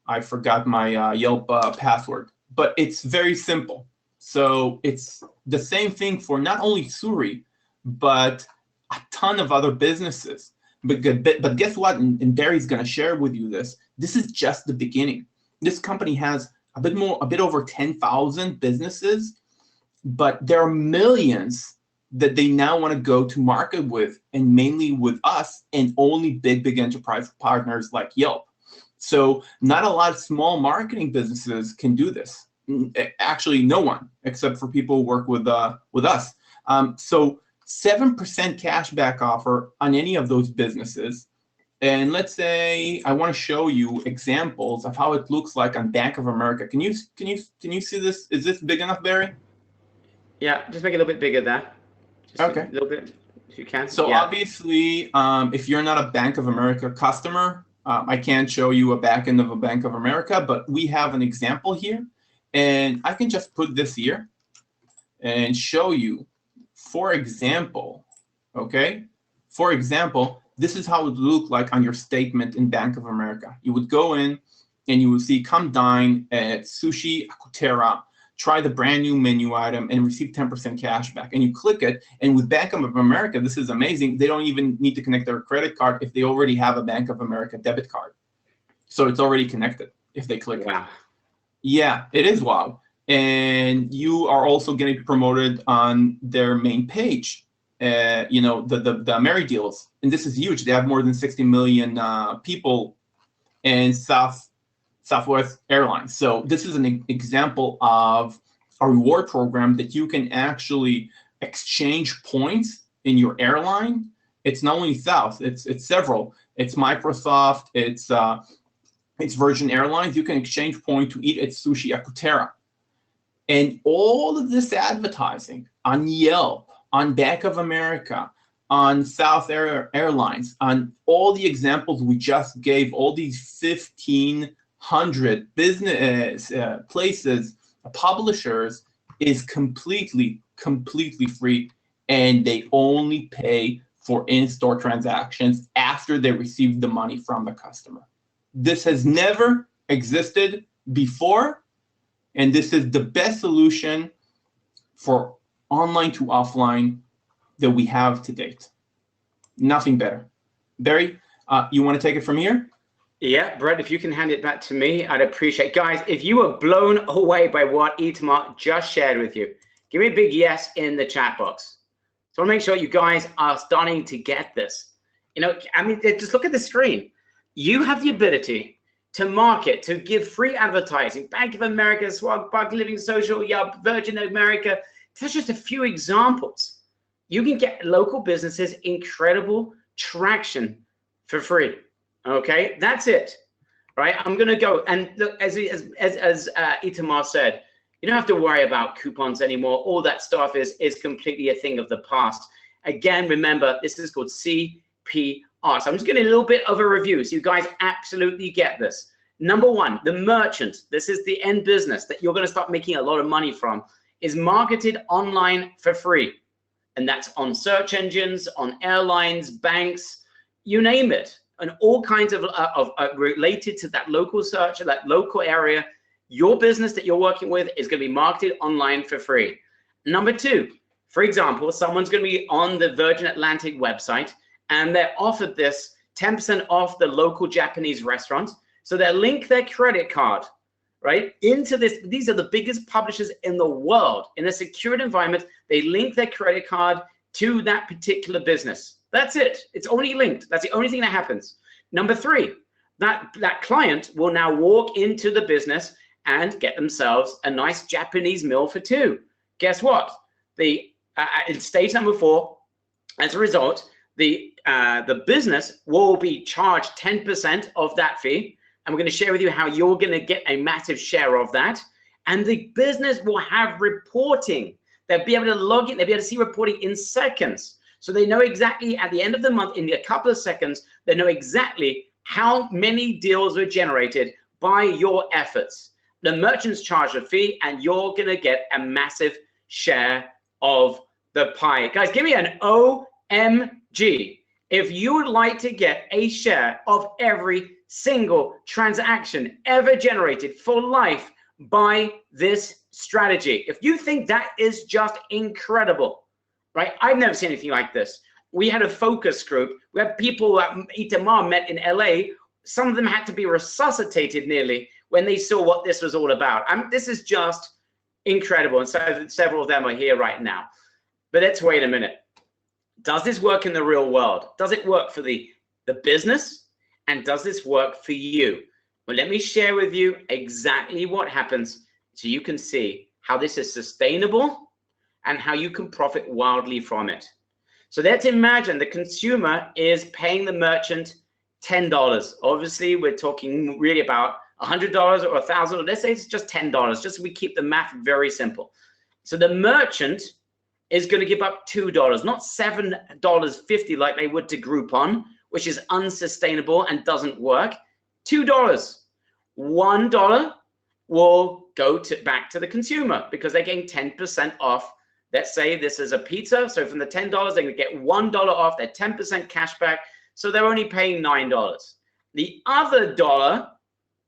I forgot my Yelp password, but it's very simple. So it's the same thing for not only Tsuri, but a ton of other businesses. But guess what? And Barry's going to share with you this. This is just the beginning. This company has a bit over 10,000 businesses, but there are millions that they now want to go to market with, and mainly with us and only big enterprise partners like Yelp. So not a lot of small marketing businesses can do this. Actually, no one except for people who work with us. So 7% cashback offer on any of those businesses. And let's say I want to show you examples of how it looks like on Bank of America. Can you see this? Is this big enough, Barry? Yeah, just make it a little bit bigger there. Just okay. A little bit, if you can. So obviously, if you're not a Bank of America customer, I can't show you a backend of a Bank of America, but we have an example here. And I can just put this here and show you, for example, okay? For example, this is how it would look like on your statement in Bank of America. You would go in and you would see, come dine at Sushi Akutera, try the brand new menu item and receive 10% cash back. And you click it, and with Bank of America, this is amazing. They don't even need to connect their credit card if they already have a Bank of America debit card. So it's already connected if they click wow. it. Yeah, it is wow. And you are also getting promoted on their main page. You know, the AmeriDeals, and this is huge. They have more than 60 million people in Southwest Airlines. So this is an example of a reward program that you can actually exchange points in your airline. It's not only South, it's several. It's Microsoft, it's Virgin Airlines. You can exchange points to eat at Sushi Akutera. And all of this advertising on Yelp, on Bank of America, on South Airlines, on all the examples we just gave, all these 1,500 business places, publishers, is completely free, and they only pay for in-store transactions after they receive the money from the customer. This has never existed before, and this is the best solution for online to offline that we have to date. Nothing better. Barry, you want to take it from here? Yeah, Brett, if you can hand it back to me, I'd appreciate it. Guys, if you were blown away by what Itamar just shared with you, give me a big yes in the chat box. So I want to make sure you guys are starting to get this. You know, I mean, just look at the screen. You have the ability to market, to give free advertising. Bank of America, Swag, Buck, Living Social, Yelp, Virgin America. That's just a few examples. You can get local businesses incredible traction for free. Okay, that's it. Right? I'm gonna go and look, as Itamar said, you don't have to worry about coupons anymore. All that stuff is completely a thing of the past. Again, remember, this is called CPR. So I'm just getting a little bit of a review so you guys absolutely get this. Number one, the merchant, this is the end business that you're going to start making a lot of money from, is marketed online for free. And that's on search engines, on airlines, banks, you name it. And all kinds of related to that local search, that local area. Your business that you're working with is going to be marketed online for free. Number two, for example, someone's going to be on the Virgin Atlantic website and they're offered this 10% off the local Japanese restaurant. So they link their credit card, right, into this. These are the biggest publishers in the world. In a secured environment, they link their credit card to that particular business. That's it. It's only linked. That's the only thing that happens. Number three, that client will now walk into the business and get themselves a nice Japanese meal for two. Guess what? In stage number 4, as a result, the business will be charged 10% of that fee. And we're going to share with you how you're going to get a massive share of that. And the business will have reporting. They'll be able to log in. They'll be able to see reporting in seconds. So they know exactly at the end of the month, in a couple of seconds, they know exactly how many deals were generated by your efforts. The merchants charge a fee, and you're going to get a massive share of the pie. Guys, give me an OMG if you would like to get a share of every single transaction ever generated for life by this strategy. If you think that is just incredible, right? I've never seen anything like this. We had a focus group. We had people that Itamar met in LA. Some of them had to be resuscitated nearly when they saw what this was all about. This is just incredible. And so several of them are here right now. But let's wait a minute. Does this work in the real world? Does it work for the business? And does this work for you? Well, let me share with you exactly what happens so you can see how this is sustainable and how you can profit wildly from it. So let's imagine the consumer is paying the merchant $10. Obviously, we're talking really about $100 or $1,000. Let's say it's just $10, just so we keep the math very simple. So the merchant is going to give up $2, not $7.50 like they would to Groupon, which is unsustainable and doesn't work, $2. $1 will go back to the consumer because they're getting 10% off. Let's say this is a pizza. So from the $10, they're going to get $1 off. They're 10% cash back. So they're only paying $9. The other dollar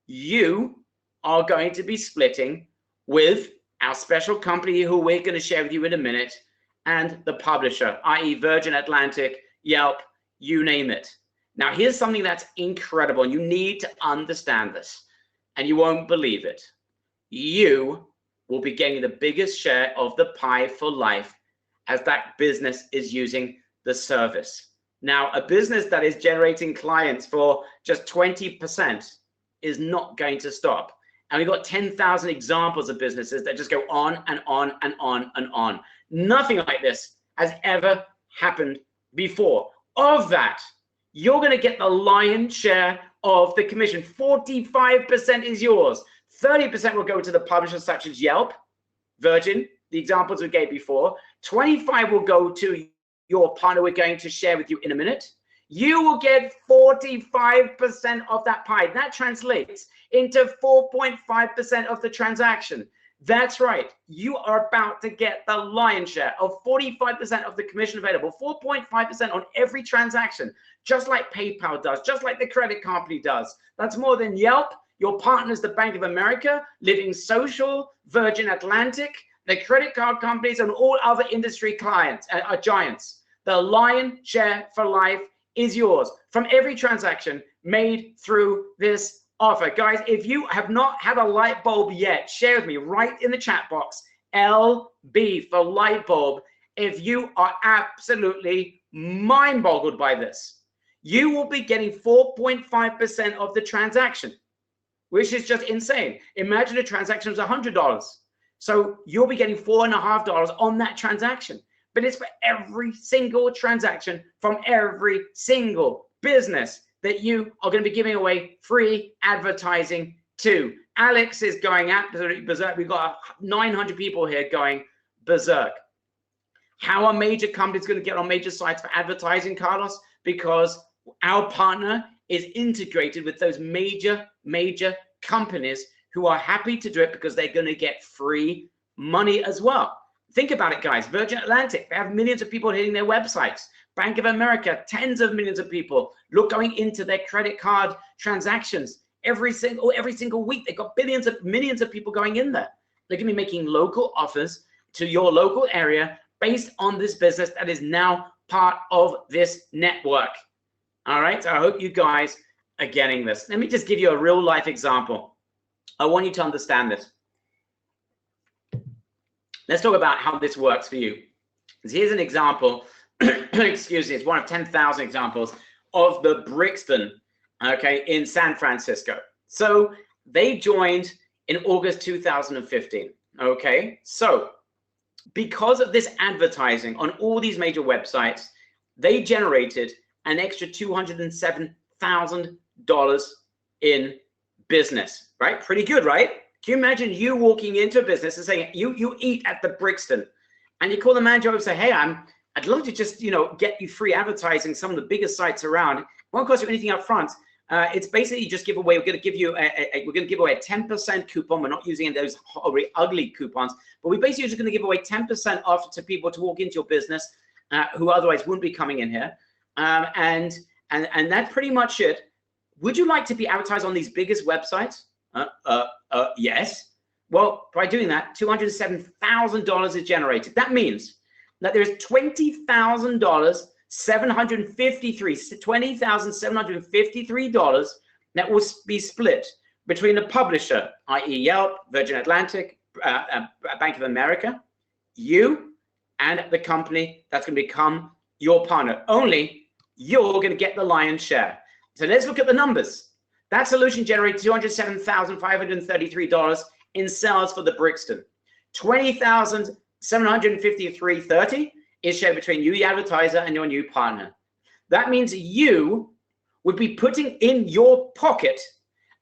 you are going to be splitting with our special company who we're going to share with you in a minute, and the publisher, i.e. Virgin Atlantic, Yelp, you name it. Now, here's something that's incredible, and you need to understand this, and you won't believe it. You will be getting the biggest share of the pie for life as that business is using the service. Now, a business that is generating clients for just 20% is not going to stop. And we've got 10,000 examples of businesses that just go on and on and on and on. Nothing like this has ever happened before. Of that, you're going to get the lion's share of the commission. 45% is yours. 30% will go to the publishers such as Yelp, Virgin, the examples we gave before. 25% will go to your partner we're going to share with you in a minute. You will get 45% of that pie. That translates into 4.5% of the transaction. That's right. You are about to get the lion's share of 45% of the commission available, 4.5% on every transaction, just like PayPal does, just like the credit company does. That's more than Yelp, your partners, the Bank of America, Living Social, Virgin Atlantic, the credit card companies, and all other industry clients, giants. The lion's share for life is yours from every transaction made through this offer. Guys, if you have not had a light bulb yet, share with me right in the chat box, LB for light bulb. If you are absolutely mind boggled by this, you will be getting 4.5% of the transaction, which is just insane. Imagine a transaction was $100. So you'll be getting $4.50 on that transaction. But it's for every single transaction from every single business that you are going to be giving away free advertising to. Alex is going absolutely berserk. We've got 900 people here going berserk. How are major companies going to get on major sites for advertising, Carlos? Because our partner is integrated with those major companies who are happy to do it because they're going to get free money as well. Think about it, guys. Virgin Atlantic, they have millions of people hitting their websites. Bank of America, tens of millions of people going into their credit card transactions every single week. They've got millions of people going in there. They're going to be making local offers to your local area based on this business that is now part of this network. All right, so I hope you guys are getting this. Let me just give you a real life example. I want you to understand this. Let's talk about how this works for you. So here's an example, excuse me, it's one of 10,000 examples of the Brixton, okay, in San Francisco. So they joined in August 2015, okay? So because of this advertising on all these major websites, they generated an extra $207,000 in business, right? Pretty good, right? Can you imagine you walking into a business and saying, you eat at the Brixton, and you call the manager over and say, hey, I'd love to just, get you free advertising some of the biggest sites around. It won't cost you anything up front. It's basically just give away. We're going to give you we're going to give away a 10% coupon. We're not using those ugly coupons, but we're basically just going to give away 10% off to people to walk into your business who otherwise wouldn't be coming in here. And that's pretty much it. Would you like to be advertised on these biggest websites? Yes. Well, by doing that, $207,000 is generated. That means that there's $20,753 that will be split between the publisher, i.e. Yelp, Virgin Atlantic, Bank of America, you, and the company that's going to become your partner. Only you're going to get the lion's share. So let's look at the numbers. That solution generated $207,533 in sales for the Brixton. $20,753.30 is shared between you, the advertiser, and your new partner. That means you would be putting in your pocket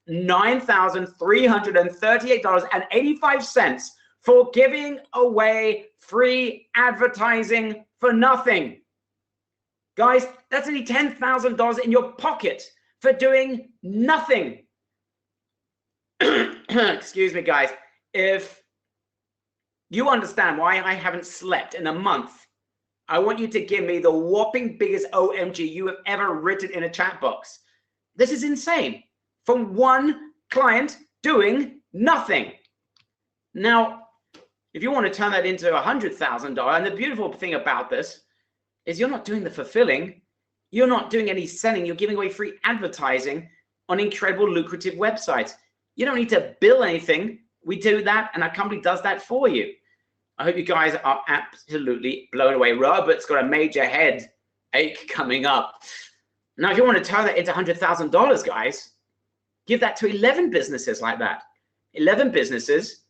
$9,338.85 for giving away free advertising for nothing. Guys, that's only $10,000 in your pocket for doing nothing. Excuse me, guys. If you understand why I haven't slept in a month, I want you to give me the whopping biggest OMG you have ever written in a chat box. This is insane. From one client doing nothing. Now, if you want to turn that into $100,000, and the beautiful thing about this is you're not doing the fulfilling, you're not doing any selling, you're giving away free advertising on incredible lucrative websites. You don't need to bill anything. We do that, and our company does that for you. I hope you guys are absolutely blown away. Robert's got a major headache coming up. Now, if you want to turn that into $100,000, guys, give that to 11 businesses like that. 11 businesses.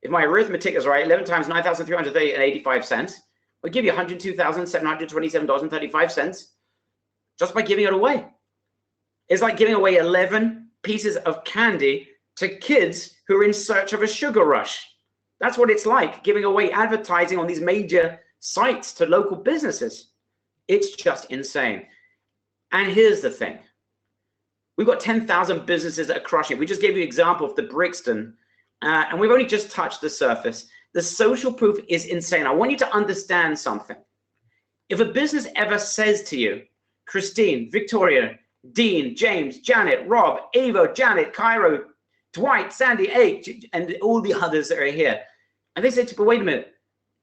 If my arithmetic is right, 11 times 9,385 cents will give you $102,727.35 just by giving it away. It's like giving away 11 pieces of candy to kids who are in search of a sugar rush. That's what it's like, giving away advertising on these major sites to local businesses. It's just insane. And here's the thing. We've got 10,000 businesses that are crushing it. We just gave you an example of the Brixton, and we've only just touched the surface. The social proof is insane. I want you to understand something. If a business ever says to you, Christine, Victoria, Dean, James, Janet, Rob, Avo, Janet, Cairo, Dwight, Sandy, H, and all the others that are here, and they say to me, wait a minute,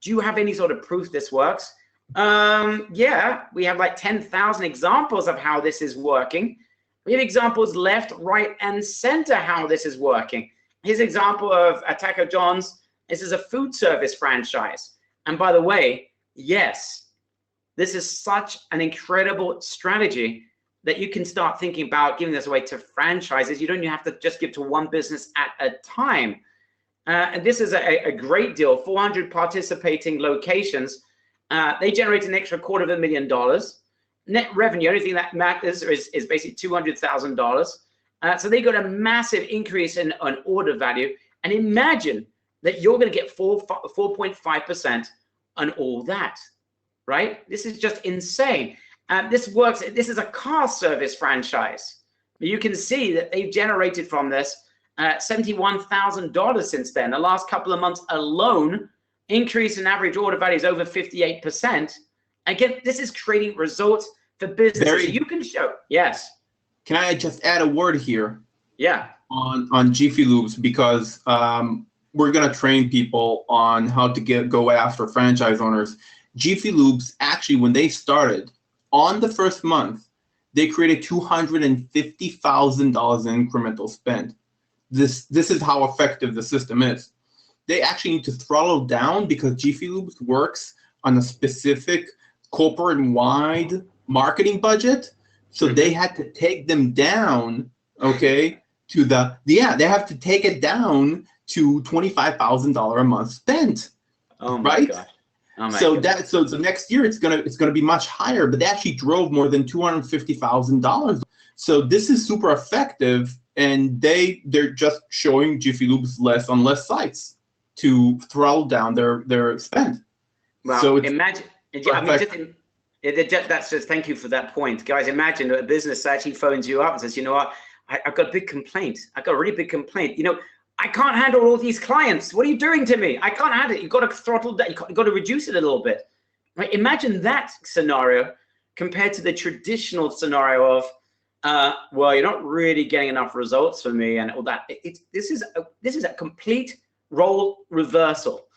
do you have any sort of proof this works? Yeah, we have like 10,000 examples of how this is working. We have examples left, right, and center how this is working. His example of Taco John's, this is a food service franchise. And by the way, yes, this is such an incredible strategy that you can start thinking about giving this away to franchises. You don't have to just give to one business at a time. And this is a great deal, 400 participating locations. They generate an extra $250,000. Net revenue, only thing that matters is basically $200,000. So they got a massive increase in order value. And imagine that you're going to get 4.5% on all that, right? This is just insane. This works. This is a car service franchise. You can see that they've generated from this $71,000 since then. The last couple of months alone, increase in average order value is over 58%. Again, this is creating results for businesses. You can show. Yes. Can I just add a word here? Yeah. On Jiffy Lubes, because we're gonna train people on how to go after franchise owners. Jiffy Lubes, actually, when they started, on the first month, they created $250,000 in incremental spend. This is how effective the system is. They actually need to throttle down because Jiffy Lubes works on a specific corporate-wide marketing budget. So they had to take them down, okay, to they have to take it down to $25,000 a month spent. Oh my right? God. Oh my so goodness. so next year it's gonna be much higher, but they actually drove more than $250,000. So this is super effective, and they're just showing Jiffy Lubes less on less sites to throttle down their spend. Well, so imagine. That's just, thank you for that point, guys. Imagine that a business actually phones you up and says, you know what, I've got a big complaint. I've got a really big complaint. You know, I can't handle all these clients. What are you doing to me? I can't handle it. You've got to throttle that. You've got to reduce it a little bit. Right? Imagine that scenario compared to the traditional scenario of, well, you're not really getting enough results for me and all that. This is a complete role reversal.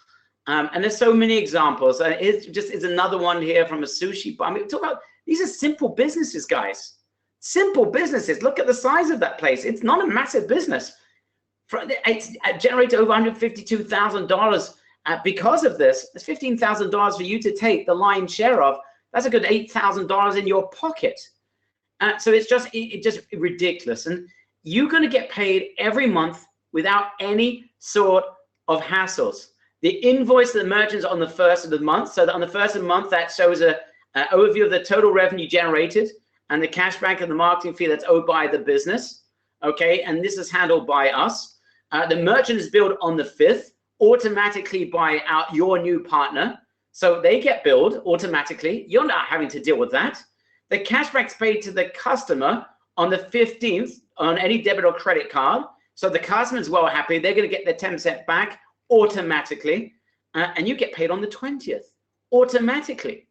And there's so many examples. It's another one here from a sushi bar. I mean, talk about, these are simple businesses, guys. Simple businesses. Look at the size of that place. It's not a massive business. It's generated over $152,000 because of this. It's $15,000 for you to take the lion's share of. That's a good $8,000 in your pocket. So it's just ridiculous. And you're going to get paid every month without any sort of hassles. The invoice to the merchants on the first of the month. So that on the first of the month, that shows an overview of the total revenue generated and the cashback and the marketing fee that's owed by the business. Okay, and this is handled by us. The merchant is billed on the 5th, automatically by your new partner. So they get billed automatically. You're not having to deal with that. The cashback's paid to the customer on the 15th on any debit or credit card. So the customer's well happy. They're going to get their 10% back automatically. And you get paid on the 20th automatically,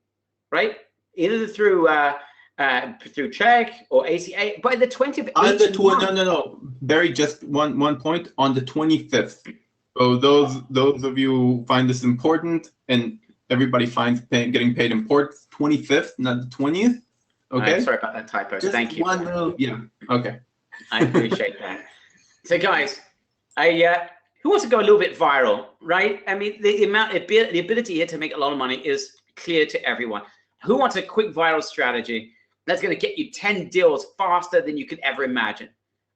right? Either through check or ACA by the 20th. No. Barry, just one point on the 25th. So those of you who find this important, and everybody finds getting paid important, 25th, not the 20th. Okay. Sorry about that typo. Just Thank you. One little, yeah. Okay. I appreciate that. So guys, who wants to go a little bit viral, right? I mean, the ability here to make a lot of money is clear to everyone. Who wants a quick viral strategy that's going to get you 10 deals faster than you could ever imagine?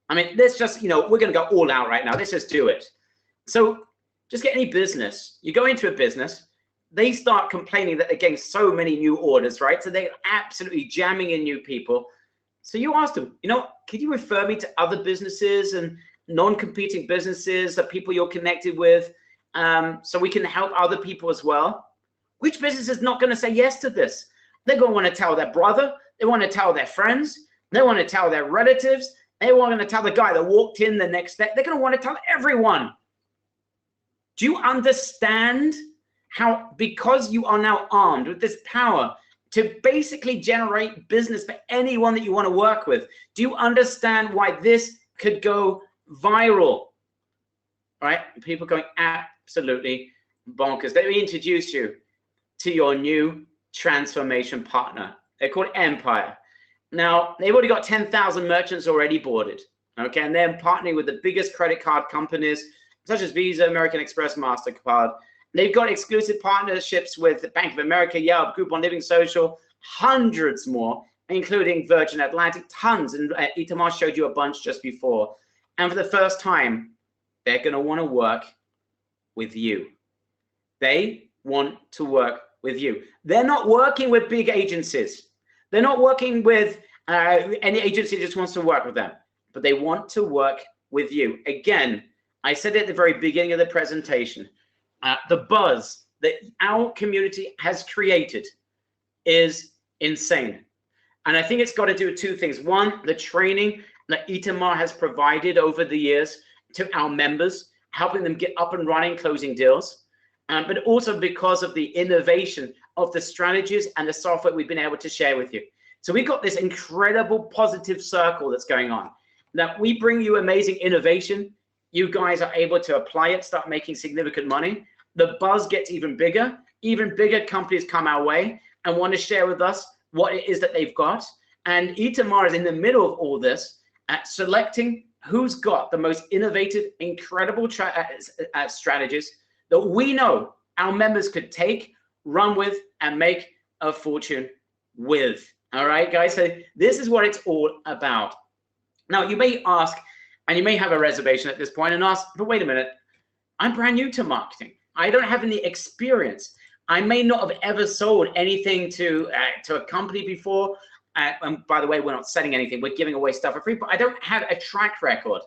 I mean, let's just, we're going to go all out right now. Let's just do it. So just get any business. You go into a business, they start complaining that they're getting so many new orders, right? So they're absolutely jamming in new people. So you ask them, could you refer me to other businesses and non-competing businesses, the people you're connected with, so we can help other people as well? Which business is not going to say yes to this? They're going to want to tell their brother. They want to tell their friends. They want to tell their relatives. They want to tell the guy that walked in the next day. They're going to want to tell everyone. Do you understand how, because you are now armed with this power to basically generate business for anyone that you want to work with, do you understand why this could go viral? All right? People going absolutely bonkers. Let me introduce you to your new transformation partner. They're called Empire. Now, they've already got 10,000 merchants already boarded, okay? And they're partnering with the biggest credit card companies, such as Visa, American Express, MasterCard. They've got exclusive partnerships with Bank of America, Yelp, Groupon Living Social, hundreds more, including Virgin Atlantic, tons. And Itamar showed you a bunch just before. And for the first time, they're going to want to work with you. They want to work with you. They're not working with big agencies. They're not working with any agency that just wants to work with them, but they want to work with you. Again, I said at the very beginning of the presentation, the buzz that our community has created is insane. And I think it's got to do with two things. One, the training that Itamar has provided over the years to our members, helping them get up and running, closing deals. But also because of the innovation of the strategies and the software we've been able to share with you. So we've got this incredible positive circle that's going on. Now, we bring you amazing innovation. You guys are able to apply it, start making significant money. The buzz gets even bigger. Even bigger companies come our way and want to share with us what it is that they've got. And Itamar is in the middle of all this, selecting who's got the most innovative, incredible strategies that we know our members could take, run with, and make a fortune with. All right, guys, so this is what it's all about. Now, you may ask, and you may have a reservation at this point and ask, but wait a minute, I'm brand new to marketing. I don't have any experience. I may not have ever sold anything to a company before. And by the way, we're not selling anything. We're giving away stuff for free, but I don't have a track record.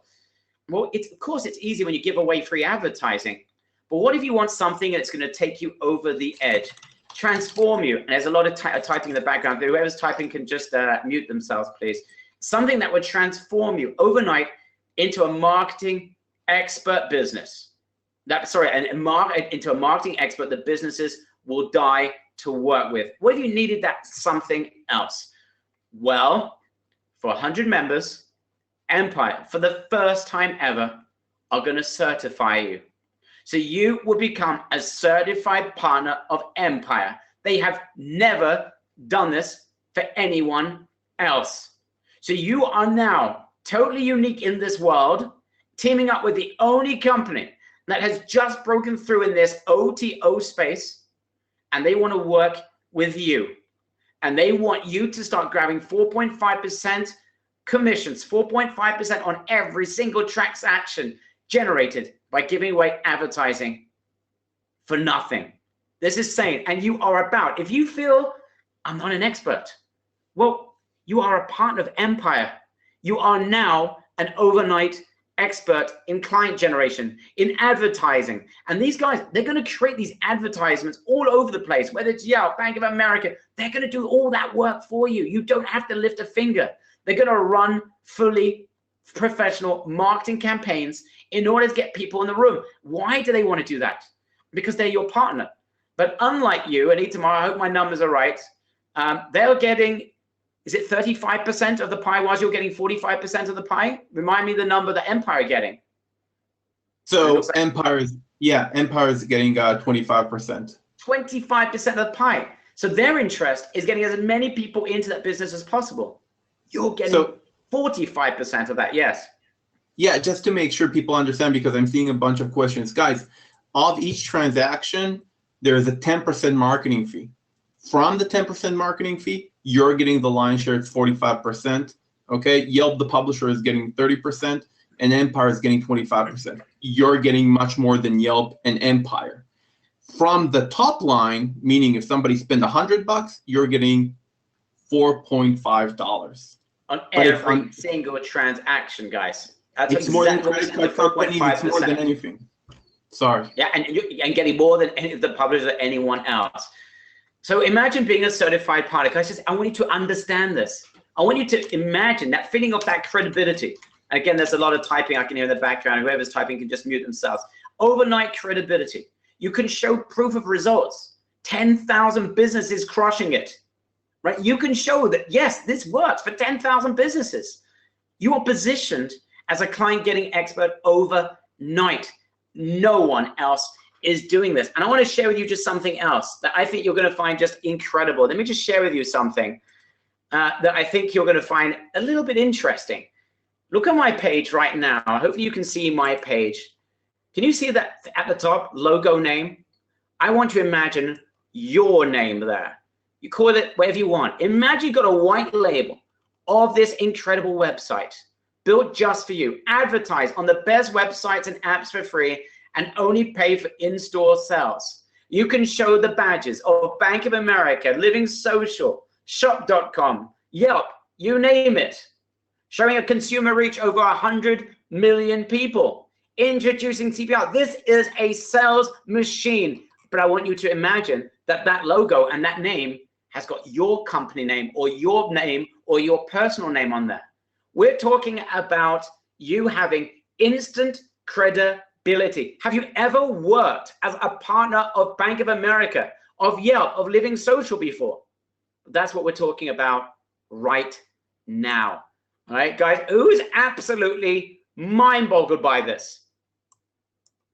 Well, of course, it's easy when you give away free advertising. But what if you want something that's going to take you over the edge, transform you? And there's a lot of typing in the background. Whoever's typing can just mute themselves, please. Something that would transform you overnight into a marketing expert business. Into a marketing expert that businesses will die to work with. What if you needed that something else? Well, for 100 members, Empire, for the first time ever, are going to certify you. So you will become a certified partner of Empire. They have never done this for anyone else. So you are now totally unique in this world, teaming up with the only company that has just broken through in this OTO space, and they want to work with you. And they want you to start grabbing 4.5% commissions, 4.5% on every single transaction generated by giving away advertising for nothing. This is sane. And you are about, if you feel I'm not an expert, well, you are a partner of Empire. You are now an overnight expert in client generation, in advertising. And these guys, they're going to create these advertisements all over the place, whether it's Yelp, Bank of America, they're going to do all that work for you. You don't have to lift a finger. They're going to run fully professional marketing campaigns in order to get people in the room. Why do they want to do that? Because they're your partner. But unlike you, and Itamar, I hope my numbers are right, they're getting, is it 35% of the pie while you're getting 45% of the pie? Remind me the number that Empire are getting. So Empire is getting 25%. 25% of the pie. So their interest is getting as many people into that business as possible. You're getting 45% of that, yes. Yeah, just to make sure people understand, because I'm seeing a bunch of questions. Guys, of each transaction, there's a 10% marketing fee. From the 10% marketing fee, you're getting the lion's share, it's 45%. Okay, Yelp, the publisher, is getting 30%, and Empire is getting 25%. You're getting much more than Yelp and Empire. From the top line, meaning if somebody spent $100, you're getting $4.5 on every single transaction, guys. That's it's more than credit card companies. It's more than anything. Sorry. Yeah, and getting more than any of the publishers or anyone else. So imagine being a certified partner. Guys, I want you to understand this. I want you to imagine that feeling of that credibility. And again, there's a lot of typing I can hear in the background. Whoever's typing can just mute themselves. Overnight credibility. You can show proof of results. 10,000 businesses crushing it, right? You can show that, yes, this works for 10,000 businesses. You are positioned as a client getting expert overnight. No one else is doing this. And I want to share with you just something else that I think you're going to find just incredible. Let me just share with you something that I think you're going to find a little bit interesting. Look at my page right now. Hopefully you can see my page. Can you see that at the top, logo name? I want to imagine your name there. You call it whatever you want. Imagine you've got a white label of this incredible website built just for you. Advertise on the best websites and apps for free and only pay for in-store sales. You can show the badges of Bank of America, Living Social, Shop.com, Yelp, you name it. Showing a consumer reach over 100 million people. Introducing CPR. This is a sales machine. But I want you to imagine that that logo and that name has got your company name or your personal name on there. We're talking about you having instant credibility. Have you ever worked as a partner of Bank of America, of Yelp, of Living Social before? That's what we're talking about right now. All right, guys, who's absolutely mind-boggled by this?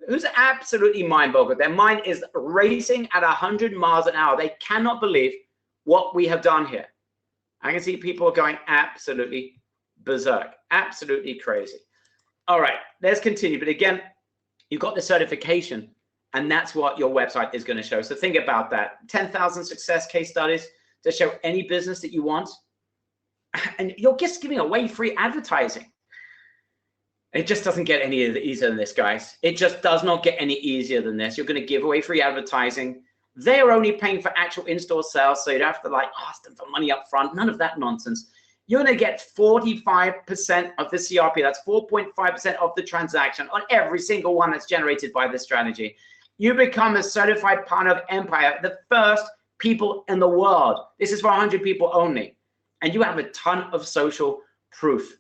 Who's absolutely mind-boggled? Their mind is racing at 100 miles an hour. They cannot believe what we have done here. I can see people going absolutely berserk, absolutely crazy. All right, let's continue. But again, you've got the certification, and that's what your website is going to show. So think about that. 10,000 success case studies to show any business that you want. And you're just giving away free advertising. It just doesn't get any easier than this, guys. It just does not get any easier than this. You're going to give away free advertising. They're only paying for actual in-store sales, so you don't have to like ask them for money up front. None of that nonsense. You're going to get 45% of the CRP. That's 4.5% of the transaction on every single one that's generated by this strategy. You become a certified partner of Empire, the first people in the world. This is for 100 people only. And you have a ton of social proof.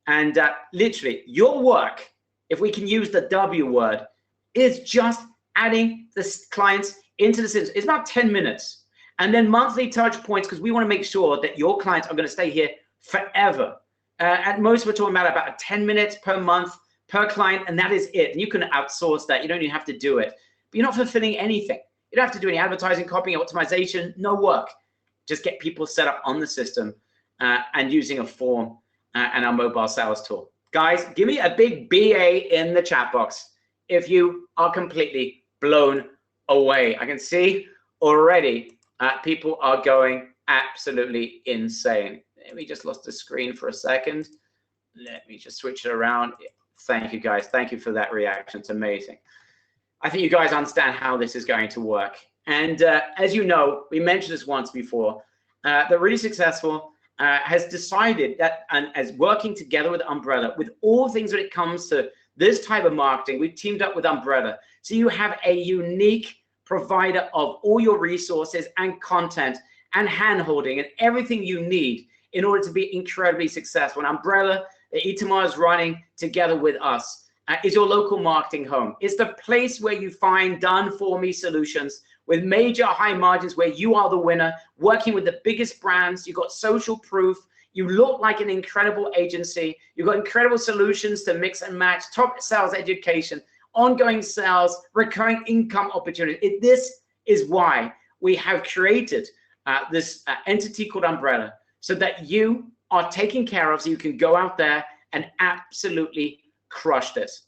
And literally, your work, if we can use the W word, is just adding the clients into the system. It's about 10 minutes. And then monthly touch points, because we want to make sure that your clients are going to stay here forever. At most, we're talking about 10 minutes per month per client, and that is it. And you can outsource that. You don't even have to do it. But you're not fulfilling anything. You don't have to do any advertising, copying, optimization, no work. Just get people set up on the system and using a form and our mobile sales tool. Guys, give me a big BA in the chat box if you are completely blown away. I can see already people are going absolutely insane. Let me just lost the screen for a second. Let me just switch it around. Thank you, guys. Thank you for that reaction. It's amazing. I think you guys understand how this is going to work. And as you know, we mentioned this once before, the really successful has decided that, and as working together with Umbrella, with all things when it comes to this type of marketing, we've teamed up with Umbrella. So you have a unique provider of all your resources and content and hand-holding and everything you need in order to be incredibly successful. And Umbrella, that Itamar is running together with us, is your local marketing home. It's the place where you find done-for-me solutions with major high margins, where you are the winner, working with the biggest brands. You've got social proof. You look like an incredible agency. You've got incredible solutions to mix and match, top sales education, ongoing sales, recurring income opportunity. This is why we have created this entity called Umbrella, so that you are taken care of, so you can go out there and absolutely crush this.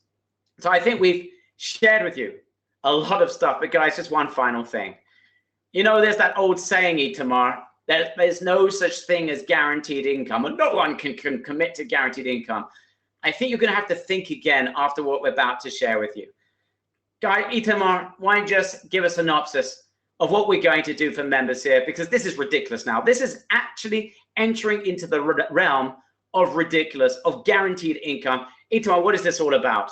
So I think we've shared with you a lot of stuff, but guys, just one final thing. You know, there's that old saying, Itamar, that there's no such thing as guaranteed income, and no one can commit to guaranteed income. I think you're going to have to think again after what we're about to share with you. Guy, Itamar, why don't you just give a synopsis of what we're going to do for members here, because this is ridiculous now. This is actually entering into the realm of ridiculous, of guaranteed income. Itamar, what is this all about?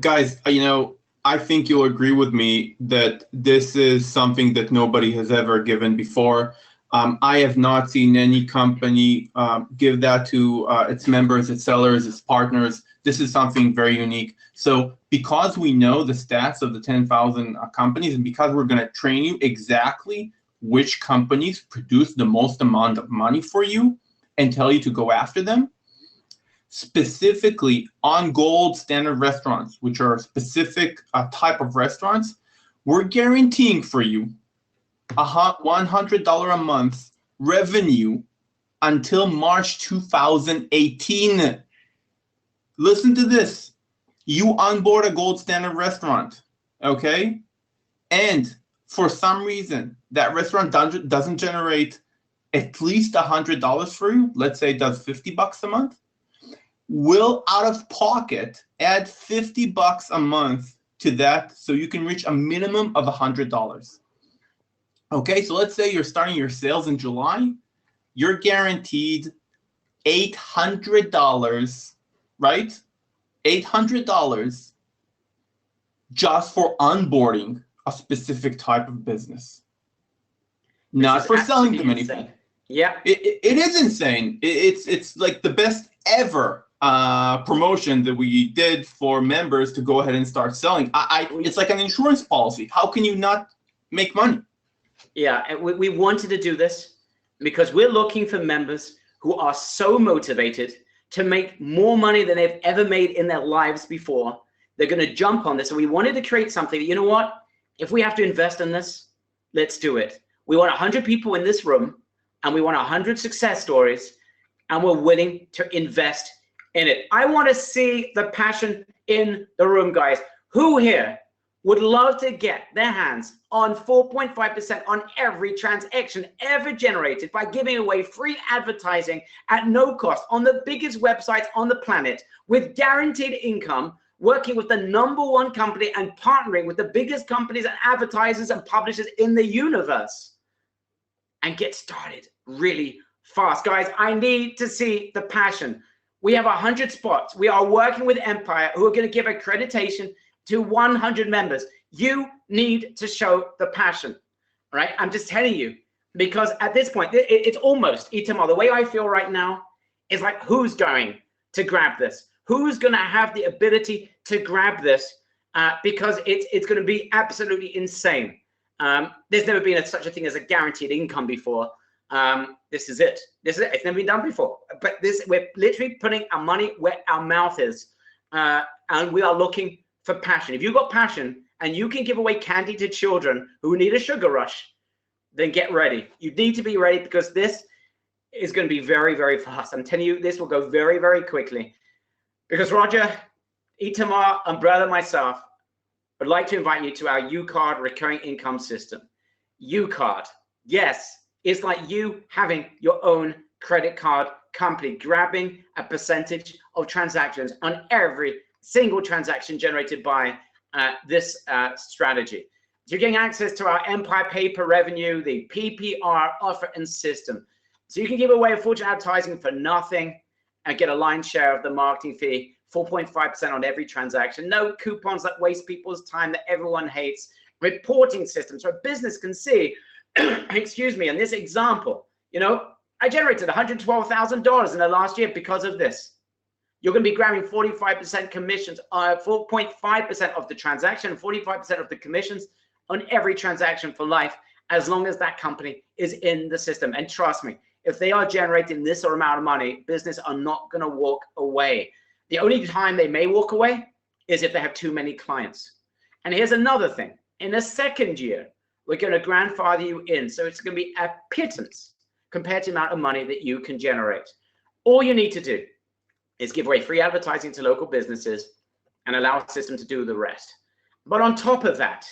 Guys, you know, I think you'll agree with me that this is something that nobody has ever given before. I have not seen any company give that to its members, its sellers, its partners. This is something very unique. So because we know the stats of the 10,000 companies, and because we're going to train you exactly which companies produce the most amount of money for you and tell you to go after them, specifically on gold standard restaurants, which are a specific type of restaurants, we're guaranteeing for you $100 a month revenue until March 2018. Listen to this. You onboard a gold standard restaurant, okay? And for some reason, that restaurant doesn't generate at least $100 for you. Let's say it does $50 a month. Will out of pocket add $50 a month to that, so you can reach a minimum of $100. Okay, so let's say you're starting your sales in July. You're guaranteed $800, right? $800 just for onboarding a specific type of business. Not for selling them anything. Yeah, it is insane. It's like the best ever promotion that we did for members to go ahead and start selling. It's like an insurance policy. How can you not make money? Yeah, and we wanted to do this because we're looking for members who are so motivated to make more money than they've ever made in their lives before. They're going to jump on this. So we wanted to create something that, you know what, if we have to invest in this, let's do it. We want 100 people in this room, and we want 100 success stories, and we're willing to invest in it. I want to see the passion in the room, guys. Who here would love to get their hands on 4.5% on every transaction ever generated by giving away free advertising at no cost on the biggest websites on the planet, with guaranteed income, working with the #1 company and partnering with the biggest companies and advertisers and publishers in the universe, and get started really fast? Guys, I need to see the passion. We have 100 spots. We are working with Empire, who are going to give accreditation to 100 members. You need to show the passion, right? I'm just telling you, because at this point, it's almost, Itamar, the way I feel right now is like, who's going to grab this? Who's going to have the ability to grab this? Because it's going to be absolutely insane. There's never been such a thing as a guaranteed income before. This is it. This is it. It's never been done before. But we're literally putting our money where our mouth is, and we are looking for passion. If you've got passion and you can give away candy to children who need a sugar rush, then get ready. You need to be ready, because this is going to be very, very fast. I'm telling you, this will go very, very quickly. Because Roger, Itamar, Umbrella, myself would like to invite you to our UCard recurring income system. UCard, yes, it's like you having your own credit card company, grabbing a percentage of transactions on every single transaction generated by this strategy. You're getting access to our Empire pay per revenue, the PPR offer and system. So you can give away a fortune advertising for nothing and get a lion's share of the marketing fee, 4.5% on every transaction. No coupons that waste people's time that everyone hates. Reporting systems so a business can see, excuse me, in this example, you know, I generated $112,000 in the last year because of this. You're going to be grabbing 45% commissions, 4.5% of the transaction, 45% of the commissions on every transaction for life, as long as that company is in the system. And trust me, if they are generating this amount of money, business are not going to walk away. The only time they may walk away is if they have too many clients. And here's another thing. In the second year, we're going to grandfather you in. So it's going to be a pittance compared to the amount of money that you can generate. All you need to do is give away free advertising to local businesses and allow a system to do the rest. But on top of that,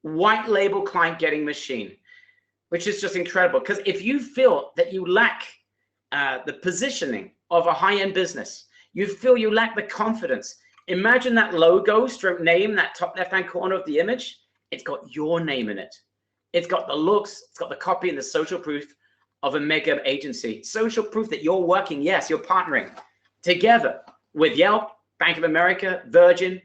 white label client getting machine, which is just incredible. Because if you feel that you lack the positioning of a high-end business, you feel you lack the confidence, imagine that logo stroke name, that top left-hand corner of the image, it's got your name in it. It's got the looks, it's got the copy and the social proof of a mega agency. Social proof that you're working, yes, you're partnering together with Yelp, Bank of America, Virgin,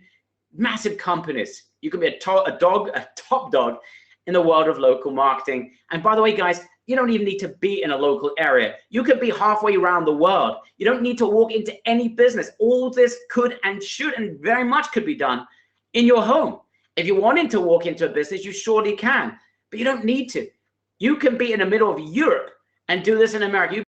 massive companies. You can be a top dog in the world of local marketing. And by the way, guys, you don't even need to be in a local area. You could be halfway around the world. You don't need to walk into any business. All this could and should and very much could be done in your home. If you wanted to walk into a business, you surely can, but you don't need to. You can be in the middle of Europe and do this in America.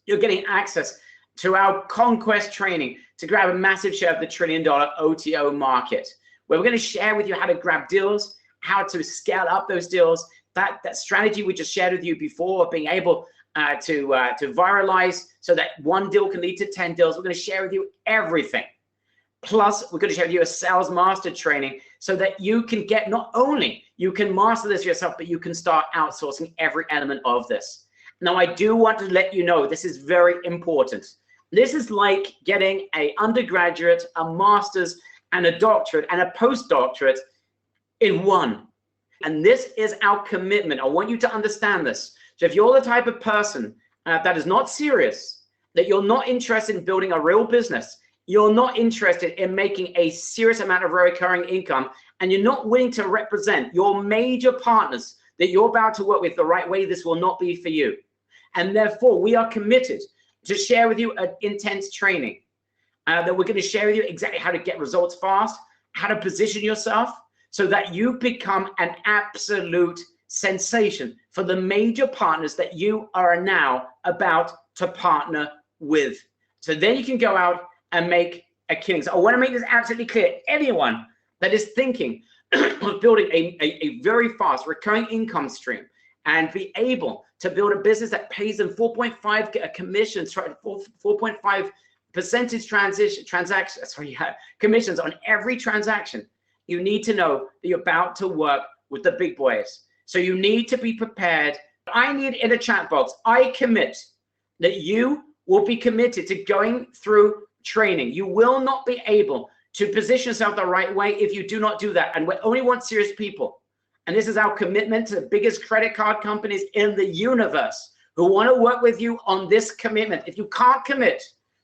You're getting access to our conquest training to grab a massive share of the $1 trillion OTO market, where we're going to share with you how to grab deals, how to scale up those deals, that strategy we just shared with you before of being able to viralize so that one deal can lead to 10 deals. We're going to share with you everything. Plus, we're going to share with you a sales master training so that you can get, not only you can master this yourself, but you can start outsourcing every element of this. Now, I do want to let you know, this is very important. This is like getting an undergraduate, a master's, and a doctorate, and a postdoctorate in one. And this is our commitment. I want you to understand this. So if you're the type of person that is not serious, that you're not interested in building a real business, you're not interested in making a serious amount of recurring income, and you're not willing to represent your major partners that you're about to work with the right way, this will not be for you. And therefore, we are committed to share with you an intense training that we're going to share with you exactly how to get results fast, how to position yourself so that you become an absolute sensation for the major partners that you are now about to partner with. So then you can go out and make a killing. So I want to make this absolutely clear. Anyone that is thinking of building a very fast recurring income stream and be able to build a business that pays them 4.5 commissions, 4.5 percentage commissions on every transaction, you need to know that you're about to work with the big boys. So you need to be prepared. I need in a chat box, I commit that you will be committed to going through training. You will not be able to position yourself the right way if you do not do that. And we only want serious people. And this is our commitment to the biggest credit card companies in the universe who want to work with you on this commitment. If you can't commit,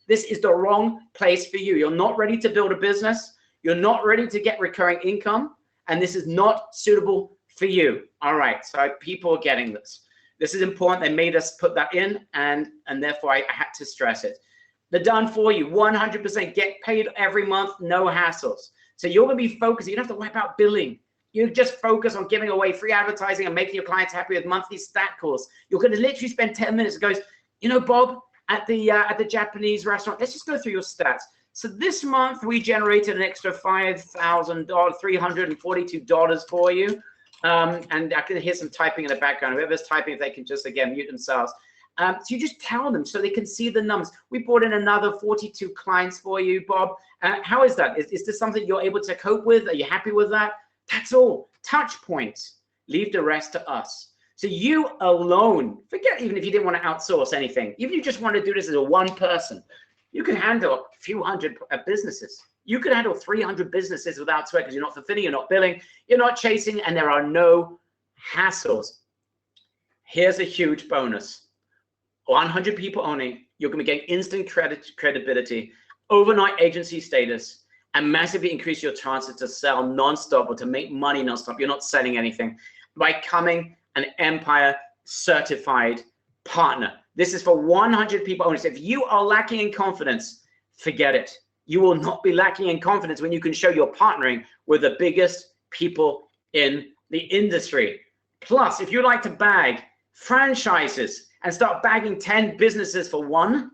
this is the wrong place for you. You're not ready to build a business. You're not ready to get recurring income. And this is not suitable for you. All right, so people are getting this. This is important. They made us put that in, and therefore I had to stress it. They're done for you, 100%. Get paid every month, no hassles. So you're going to be focused. You don't have to wipe out billing. You just focus on giving away free advertising and making your clients happy with monthly stat calls. You're going to literally spend 10 minutes. It goes, you know, Bob, at the Japanese restaurant, let's just go through your stats. So this month we generated an extra $5,000, $342 for you. And I can hear some typing in the background. Whoever's typing, if they can just, again, mute themselves. So you just tell them so they can see the numbers. We brought in another 42 clients for you, Bob. How is that? Is this something you're able to cope with? Are you happy with that? That's all. Touch points. Leave the rest to us. So you alone, forget even if you didn't want to outsource anything. Even if you just want to do this as a one person, you can handle a few hundred businesses. You could handle 300 businesses without sweat because you're not fulfilling, you're not billing, you're not chasing, and there are no hassles. Here's a huge bonus. 100 people only. You're going to get instant credibility, overnight agency status, and massively increase your chances to sell nonstop or to make money nonstop. You're not selling anything by becoming an Empire certified partner. This is for 100 people only. So if you are lacking in confidence, forget it. You will not be lacking in confidence when you can show you're partnering with the biggest people in the industry. Plus, if you like to bag franchises and start bagging 10 businesses for one,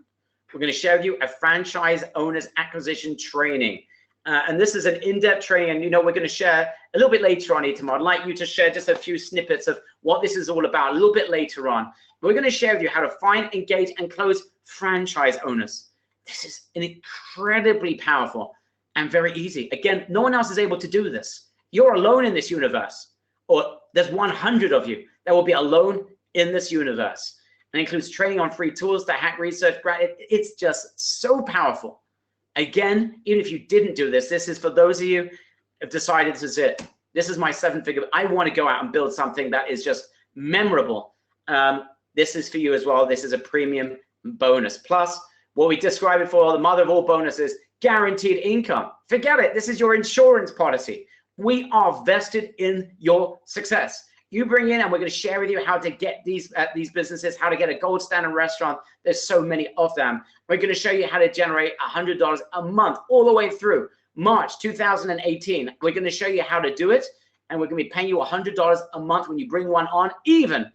we're going to share with you a franchise owners acquisition training. And this is an in-depth training, and we're going to share a little bit later on, Itamar. I'd like you to share just a few snippets of what this is all about a little bit later on. We're going to share with you how to find, engage, and close franchise owners. This is an incredibly powerful and very easy. Again, no one else is able to do this. You're alone in this universe, or there's 100 of you that will be alone in this universe. And includes training on free tools to hack research. It's just so powerful. Again, even if you didn't do this, this is for those of you who have decided this is it. This is my 7-figure. I want to go out and build something that is just memorable. This is for you as well. This is a premium bonus. Plus, what we described before, the mother of all bonuses, guaranteed income. Forget it. This is your insurance policy. We are vested in your success. You bring in, and we're going to share with you how to get these businesses, how to get a gold standard restaurant. There's so many of them. We're going to show you how to generate $100 a month all the way through March 2018. We're going to show you how to do it, and we're going to be paying you $100 a month when you bring one on, even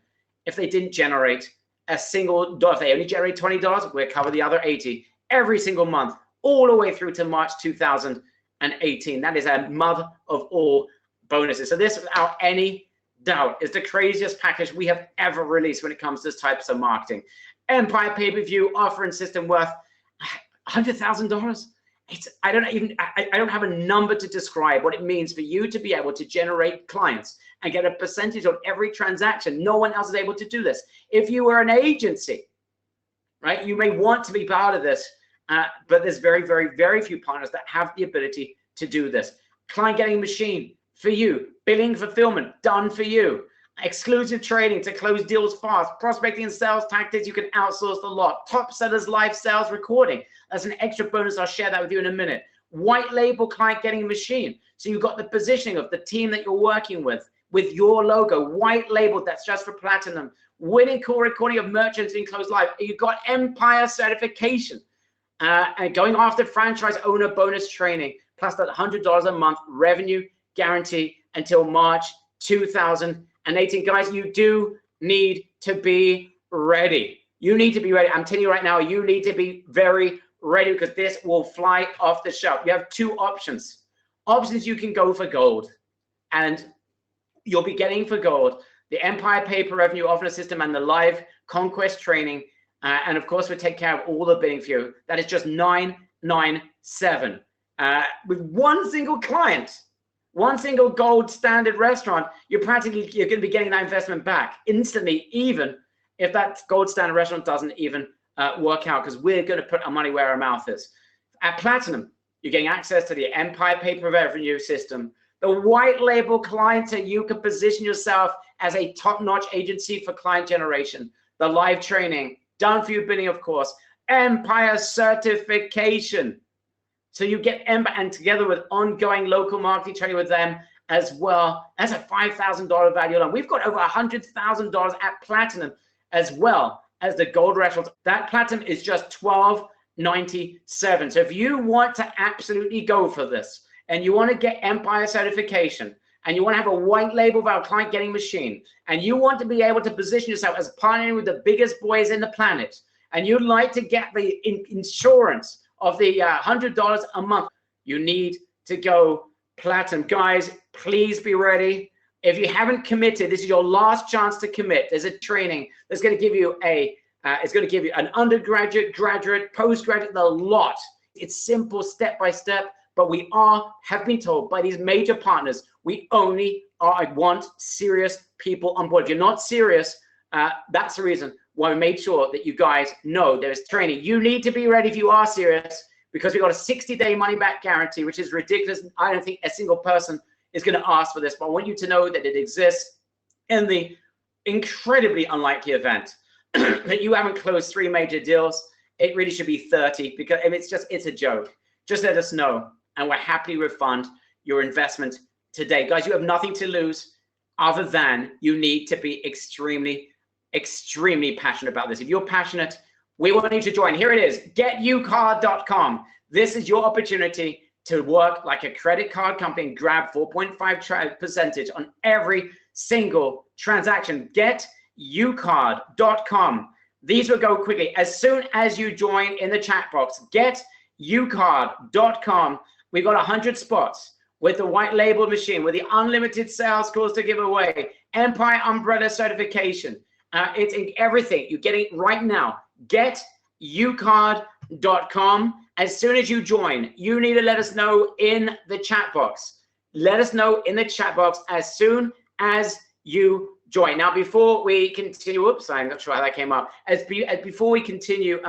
if they didn't generate a single dollar. If they only generate $20, we'll cover the other 80 every single month, all the way through to March 2018. That is a mother of all bonuses. So this, without any doubt, is the craziest package we have ever released when it comes to this types of marketing. Empire pay-per-view offer and system worth $100,000. I don't have a number to describe what it means for you to be able to generate clients and get a percentage on every transaction. No one else is able to do this. If you were an agency, right, you may want to be part of this, but there's very, very, very few partners that have the ability to do this. Client getting machine for you, billing fulfillment done for you, exclusive trading to close deals fast, prospecting and sales tactics, you can outsource a lot, top sellers live sales recording. That's an extra bonus. I'll share that with you in a minute. White label client getting machine. So you've got the positioning of the team that you're working with your logo, white label, that's just for platinum, winning call recording of merchants in closed live. You've got Empire certification and going after franchise owner bonus training, plus that $100 a month revenue guarantee until March 2018. Guys, you do need to be ready. You need to be ready. I'm telling you right now, you need to be very ready, because this will fly off the shelf. You have two options. You can go for gold, and you'll be getting for gold the Empire pay-per-revenue offer system and the live conquest training. And of course, we take care of all the bidding for you. That is just $997 with one single client. One single gold standard restaurant, you're going to be getting that investment back instantly, even if that gold standard restaurant doesn't even work out, because we're going to put our money where our mouth is. At Platinum, you're getting access to the Empire pay-per-revenue system, the white label client, so you can position yourself as a top-notch agency for client generation, the live training, done for you bidding, of course, Empire certification. So you get Empire, and together with ongoing local marketing training with them as well. That's a $5,000 value alone. We've got over $100,000 at Platinum, as well as the gold restaurants. That Platinum is just $1297. So if you want to absolutely go for this, and you want to get Empire certification, and you want to have a white label of our client getting machine, and you want to be able to position yourself as partnering with the biggest boys in the planet, and you'd like to get the insurance of the $100 a month, you need to go Platinum. Guys, please be ready. If you haven't committed, this is your last chance to commit. There's a training that's going to give you an undergraduate, graduate, postgraduate, the lot. It's simple, step by step, but we have been told by these major partners, we only want serious people on board. If you're not serious, that's the reason why we made sure that you guys know there is training. You need to be ready if you are serious, because we've got a 60-day money-back guarantee, which is ridiculous. I don't think a single person is going to ask for this, but I want you to know that it exists in the incredibly unlikely event that you haven't closed 3 major deals, it really should be 30, because if it's a joke. Just let us know, and we'll happily refund your investment today. Guys, you have nothing to lose other than you need to be extremely, extremely passionate about this. If you're passionate, we want you to join. Here it is, getucard.com. This is your opportunity to work like a credit card company and grab 4.5% on every single transaction. Getucard.com. These will go quickly. As soon as you join in the chat box, getucard.com. We've got 100 spots with the white label machine, with the unlimited sales calls to give away, Empire Umbrella certification. It's in everything. You're getting it right now. Getucard.com. As soon as you join, you need to let us know in the chat box. Let us know in the chat box as soon as you join. Now, before we continue, oops, I'm not sure how that came up. Before we continue,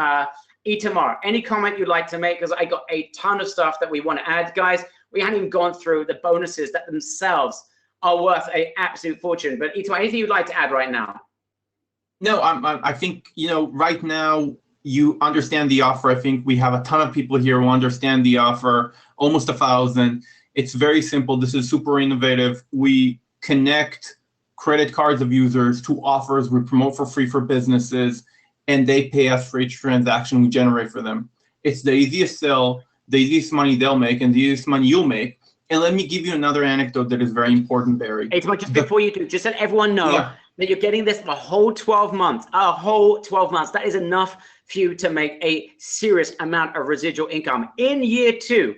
Itamar, any comment you'd like to make? Because I got a ton of stuff that we want to add, guys. We haven't even gone through the bonuses that themselves are worth an absolute fortune. But Itamar, anything you'd like to add right now? No, I think, right now you understand the offer. I think we have a ton of people here who understand the offer, almost 1,000. It's very simple. This is super innovative. We connect credit cards of users to offers we promote for free for businesses, and they pay us for each transaction we generate for them. It's the easiest sell, the easiest money they'll make, and the easiest money you'll make. And let me give you another anecdote that is very important, Barry. Hey, just before you do, just let everyone know that you're getting this for a whole 12 months. A whole 12 months. That is enough for you to make a serious amount of residual income. In year 2,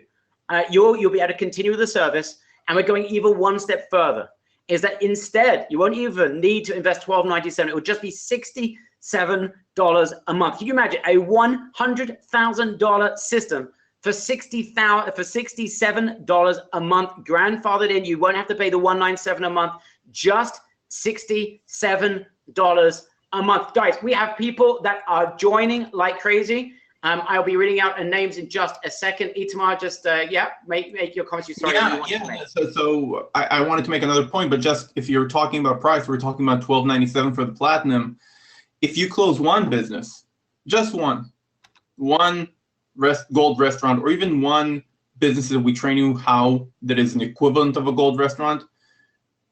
you'll be able to continue the service, and we're going even one step further. Is that instead, you won't even need to invest $12.97. It will just be $67 a month. Can you imagine a $100,000 system for $67 a month, grandfathered in? You won't have to pay the $197 a month, just $67 a month. Guys, we have people that are joining like crazy. I'll be reading out names in just a second. Itamar, just make your comments. So I wanted to make another point, but just if you're talking about price, we're talking about $12.97 for the platinum. If you close one business, just one gold restaurant, or even one business that we train you how that is an equivalent of a gold restaurant,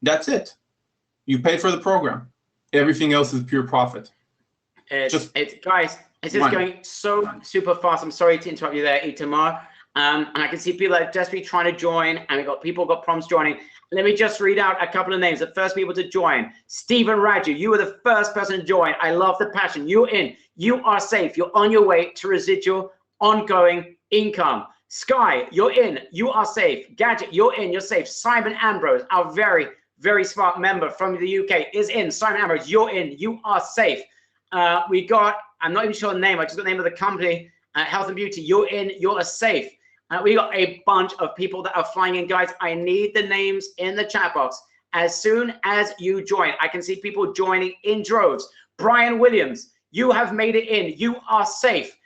that's it. You pay for the program. Everything else is pure profit. Guys, it's just going so super fast. I'm sorry to interrupt you there, Itamar. And I can see people that just be trying to join, and we've got people who got problems joining. Let me just read out a couple of names. The first people to join: Stephen Raju. You were the first person to join. I love the passion. You're in. You are safe. You're on your way to residual ongoing income. Sky, you're in. You are safe. Gadget, you're in. You're safe. Simon Ambrose, our very, very smart member from the UK, is in. Simon Ambrose, you're in. You are safe. We got, I'm not even sure the name. I just got the name of the company. Health and Beauty, you're in. You're safe. We got a bunch of people that are flying in, guys. I need the names in the chat box as soon as you join. I can see people joining in droves. Brian Williams, you have made it in. You are safe.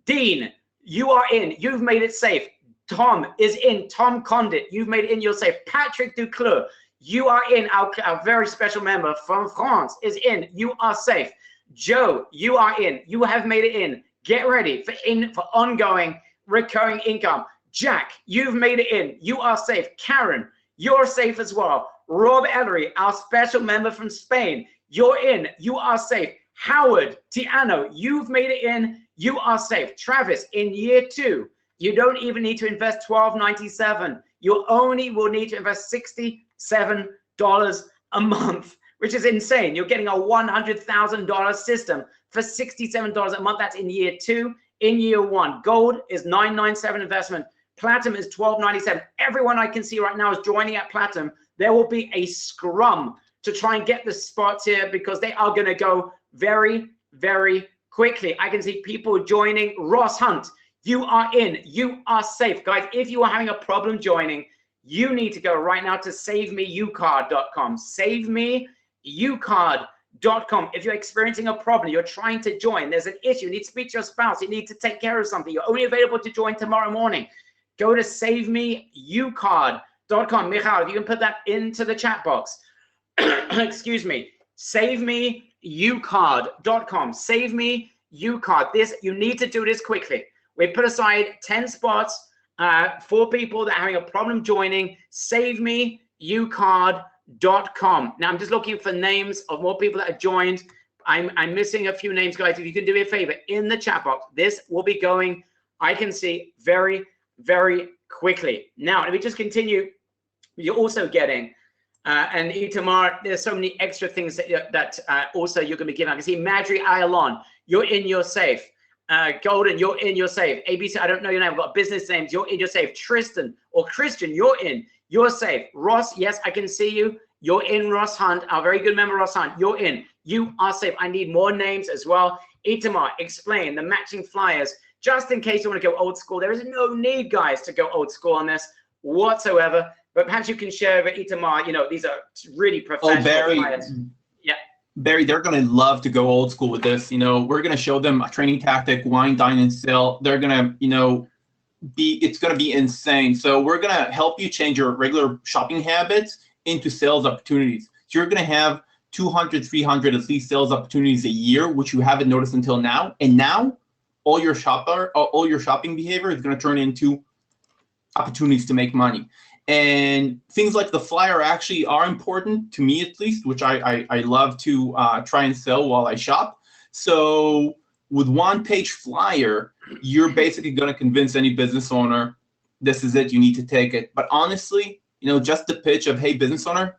Dean, you are in. You've made it safe. Tom is in. Tom Condit, you've made it in. You're safe. Patrick Duclos, you are in. Our very special member from France is in. You are safe. Joe, you are in. You have made it in. Get ready for ongoing recurring income. Jack, you've made it in. You are safe. Karen, you're safe as well. Rob Ellery, our special member from Spain, you're in. You are safe. Howard Tiano, you've made it in. You are safe. Travis, in year 2, you don't even need to invest $12.97. You only will need to invest $67 a month, which is insane. You're getting a $100,000 system for $67 a month. That's in year 2. In year 1, gold is $9.97 investment. Platinum is $12.97. Everyone I can see right now is joining at Platinum. There will be a scrum to try and get the spots here because they are going to go very, very quickly. I can see people joining. Ross Hunt, you are in. You are safe. Guys, if you are having a problem joining, you need to go right now to SaveMeUcard.com. SaveMeUcard.com. If you're experiencing a problem, you're trying to join, there's an issue, you need to speak to your spouse, you need to take care of something, you're only available to join tomorrow morning, go to SaveMeUcard.com. Michal, if you can put that into the chat box. Excuse me. SaveMeUcard.com. Save Me UCard. This, you need to do this quickly. We put aside 10 spots for people that are having a problem joining. SaveMeUcard.com. Now I'm just looking for names of more people that have joined. I'm missing a few names, guys. If you can do me a favor in the chat box, this will be going, I can see, very, very quickly. Now, let me just continue. You're also getting, and Itamar, there's so many extra things that also you're going to be giving. I can see Madri Ayalon, you're in your safe. Golden, you're in your safe. ABC, I don't know your name. I've got business names. You're in your safe. Tristan or Christian, you're in your safe. Ross, yes, I can see you. You're in, Ross Hunt. Our very good member, Ross Hunt. You're in. You are safe. I need more names as well. Itamar, explain the matching flyers. Just in case you want to go old school, there is no need, guys, to go old school on this whatsoever. But perhaps you can share with Itamar, you know, these are really professional flyers. Yeah. Barry, they're going to love to go old school with this. You know, we're going to show them a training tactic, wine, dine, and sell. They're going to, you know, it's going to be insane. So we're going to help you change your regular shopping habits into sales opportunities. So you're going to have 200, 300 at least sales opportunities a year, which you haven't noticed until now. And now all your shopping behavior is going to turn into opportunities to make money. And things like the flyer actually are important to me, at least, which I love to try and sell while I shop. So with one-page flyer, you're basically going to convince any business owner, this is it, you need to take it. But honestly, you know, just the pitch of, hey, business owner,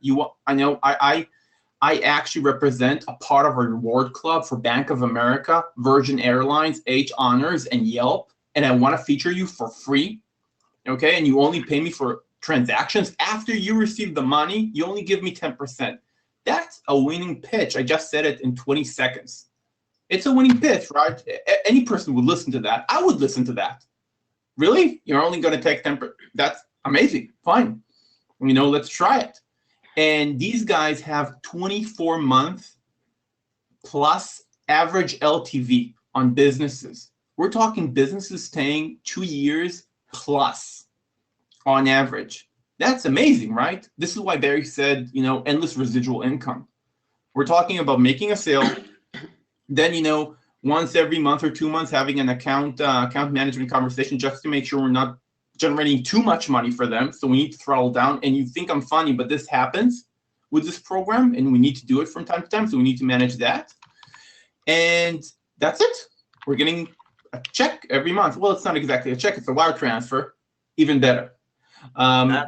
I actually represent a part of a reward club for Bank of America, Virgin Airlines, H Honors, and Yelp, and I want to feature you for free, okay? And you only pay me for transactions. After you receive the money, you only give me 10%. That's a winning pitch. I just said it in 20 seconds. It's a winning pitch, right? Any person would listen to that. I would listen to that. Really? You're only going to take 10%? That's amazing. Fine. You know, let's try it. And these guys have 24-month plus average LTV on businesses. We're talking businesses staying 2 years plus on average. That's amazing, right? This is why Barry said, you know, endless residual income. We're talking about making a sale, then, you know, once every month or 2 months having an account management conversation just to make sure we're not generating too much money for them. So we need to throttle down. And you think I'm funny, but this happens with this program, and we need to do it from time to time. So we need to manage that. And that's it. We're getting a check every month. Well, it's not exactly a check. It's a wire transfer. Even better.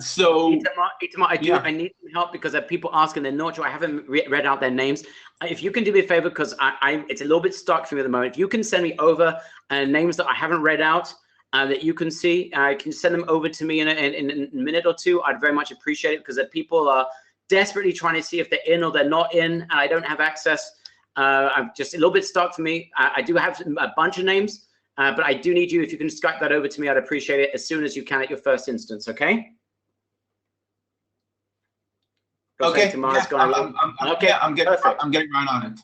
So Itamar, I need some help because people asking, they're not sure. I haven't read out their names. If you can do me a favor, because it's a little bit stuck for me at the moment. If you can send me over names that I haven't read out, that you can see, can send them over to me in a minute or two. I'd very much appreciate it, because people are desperately trying to see if they're in or they're not in, and I don't have access. I'm just a little bit stuck for me. I do have a bunch of names. But I do need you, if you can Skype that over to me, I'd appreciate it as soon as you can at your first instance, okay? Okay. Yeah, I'm getting right on it.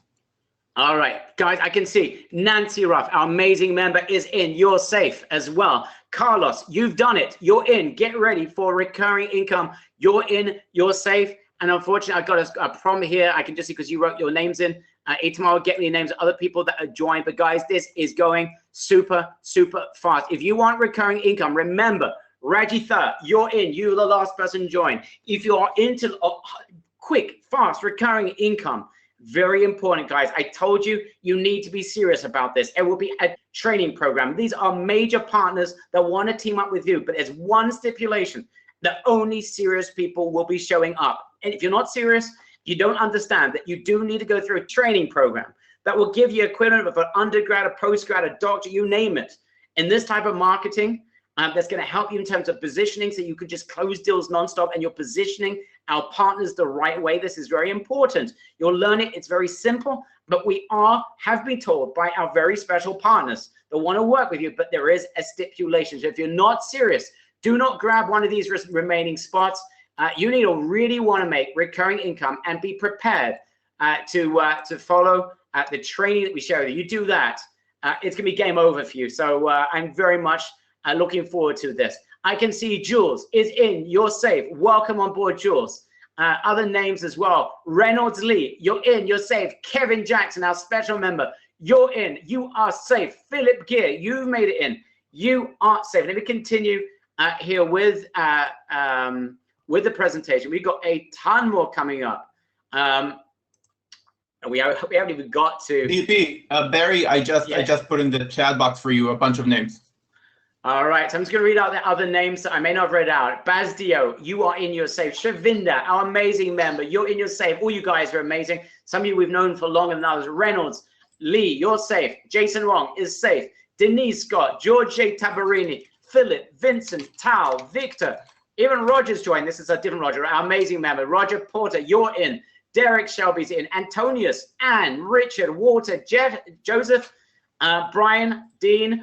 All right, guys, I can see Nancy Ruff, our amazing member, is in. You're safe as well. Carlos, you've done it. You're in. Get ready for recurring income. You're in. You're safe. And unfortunately, I've got a problem here. I can just see because you wrote your names in. Itamar will get me the names of other people that are joined. But guys, this is going super, super fast. If you want recurring income, remember, Rajitha, you're in. You're the last person joined. If you are into quick, fast, recurring income, very important, guys. I told you, you need to be serious about this. It will be a training program. These are major partners that want to team up with you. But there's one stipulation, that only serious people will be showing up. And if you're not serious, you don't understand that you do need to go through a training program that will give you equivalent of an undergrad, a postgrad, a doctor, you name it. In this type of marketing, that's going to help you in terms of positioning, so you could just close deals nonstop, and you're positioning our partners the right way. This is very important. You'll learn it. It's very simple, but we have been told by our very special partners that want to work with you, but there is a stipulation. So if you're not serious, do not grab one of these remaining spots. You need to really want to make recurring income and be prepared to follow the training that we share with you. You do that, it's going to be game over for you. So I'm very much looking forward to this. I can see Jules is in. You're safe. Welcome on board, Jules. Other names as well. Reynolds Lee, you're in, you're safe. Kevin Jackson, our special member, you're in, you are safe. Philip Gear, you made it in, you are safe. Let me continue here with the presentation. We've got a ton more coming up. We haven't even got to. BP, Barry, I just put in the chat box for you a bunch of names. All right, so I'm just going to read out the other names that I may not have read out. Bazdio, you are in your safe. Shavinda, our amazing member, you're in your safe. All you guys are amazing. Some of you we've known for longer than others. Reynolds, Lee, you're safe. Jason Wong is safe. Denise Scott, George J. Tabarini, Philip, Vincent, Tao, Victor, even Roger's joined. This is a different Roger, our amazing member. Roger Porter, you're in. Derek Shelby's in. Antonius, Anne, Richard, Walter, Jeff, Joseph, Brian, Dean,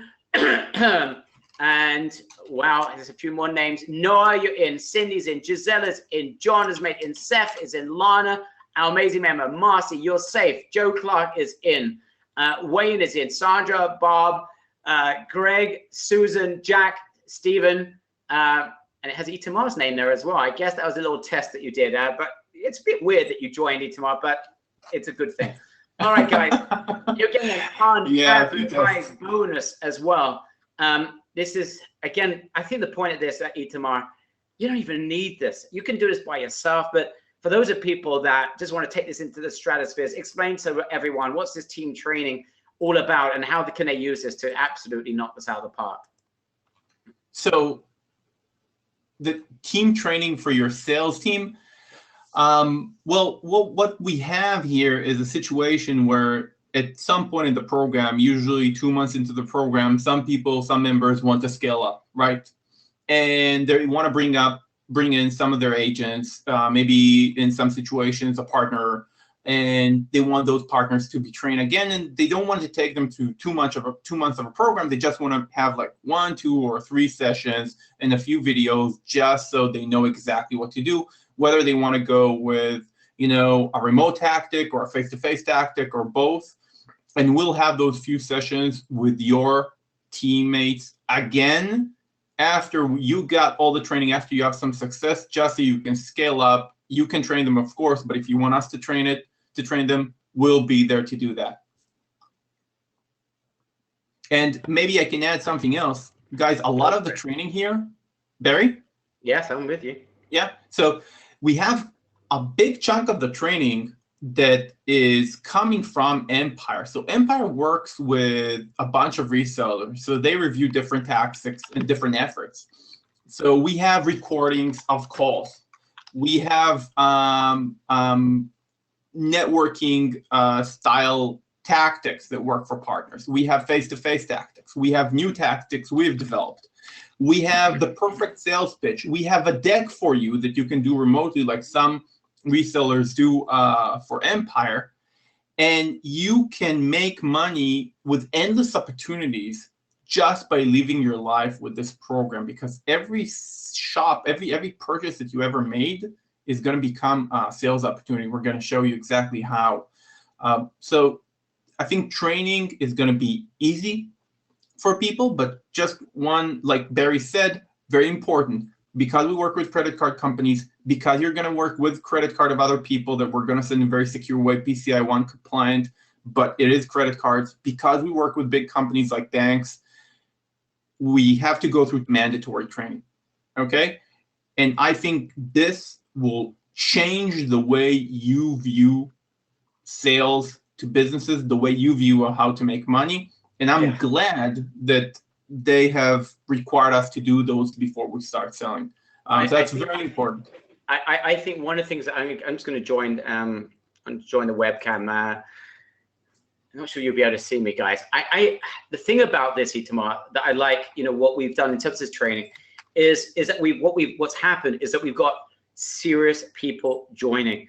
and wow, there's a few more names. Noah, you're in. Cindy's in. Gisella's in. John is made in. Seth is in. Lana, our amazing member. Marcy, you're safe. Joe Clark is in. Wayne is in. Sandra, Bob, Greg, Susan, Jack, Stephen, and it has Itamar's name there as well. I guess that was a little test that you did, but it's a bit weird that you joined Itamar, but it's a good thing. All right, guys, you're getting a unadvertised bonus as well. This is, again, I think the point of this at Itamar, you don't even need this. You can do this by yourself, but for those of people that just want to take this into the stratosphere, explain to everyone what's this team training all about and how can they use this to absolutely knock this out of the park. So the team training for your sales team, well, what we have here is a situation where at some point in the program, usually 2 months into the program, some members want to scale up, right? And they want to bring in some of their agents, maybe in some situations a partner, and they want those partners to be trained again, and they don't want to take them to 2 months of a program. They just want to have like 1, 2, or 3 sessions and a few videos just so they know exactly what to do, whether they want to go with, a remote tactic or a face-to-face tactic or both. And we'll have those few sessions with your teammates again after you got all the training, after you have some success, just so you can scale up. You can train them, of course, but if you want us to train them, we'll be there to do that. And maybe I can add something else. Guys, a lot of the training here, Barry? Yes, I'm with you. Yeah, so we have a big chunk of the training that is coming from Empire. So Empire works with a bunch of resellers. So they review different tactics and different efforts. So we have recordings of calls. We have networking style tactics that work for partners. We have face-to-face tactics. We have new tactics we've developed. We have the perfect sales pitch. We have a deck for you that you can do remotely, like some resellers do for Empire, and you can make money with endless opportunities just by living your life with this program, because every shop, every purchase that you ever made is going to become a sales opportunity. We're going to show you exactly how. So I think training is going to be easy for people, but just one, like Barry said, very important. Because we work with credit card companies, because you're going to work with credit card of other people that we're going to send in a very secure way, PCI 1 compliant, but it is credit cards. Because we work with big companies like banks, we have to go through mandatory training, okay? And I think this will change the way you view sales to businesses, the way you view how to make money. And I'm glad that they have required us to do those before we start selling. So that's very important. I think one of the things that I'm just going to join the webcam. I'm not sure you'll be able to see me, guys. The thing about this, Itamar, that I like, what we've done in terms of this training is that what's happened is that we've got serious people joining.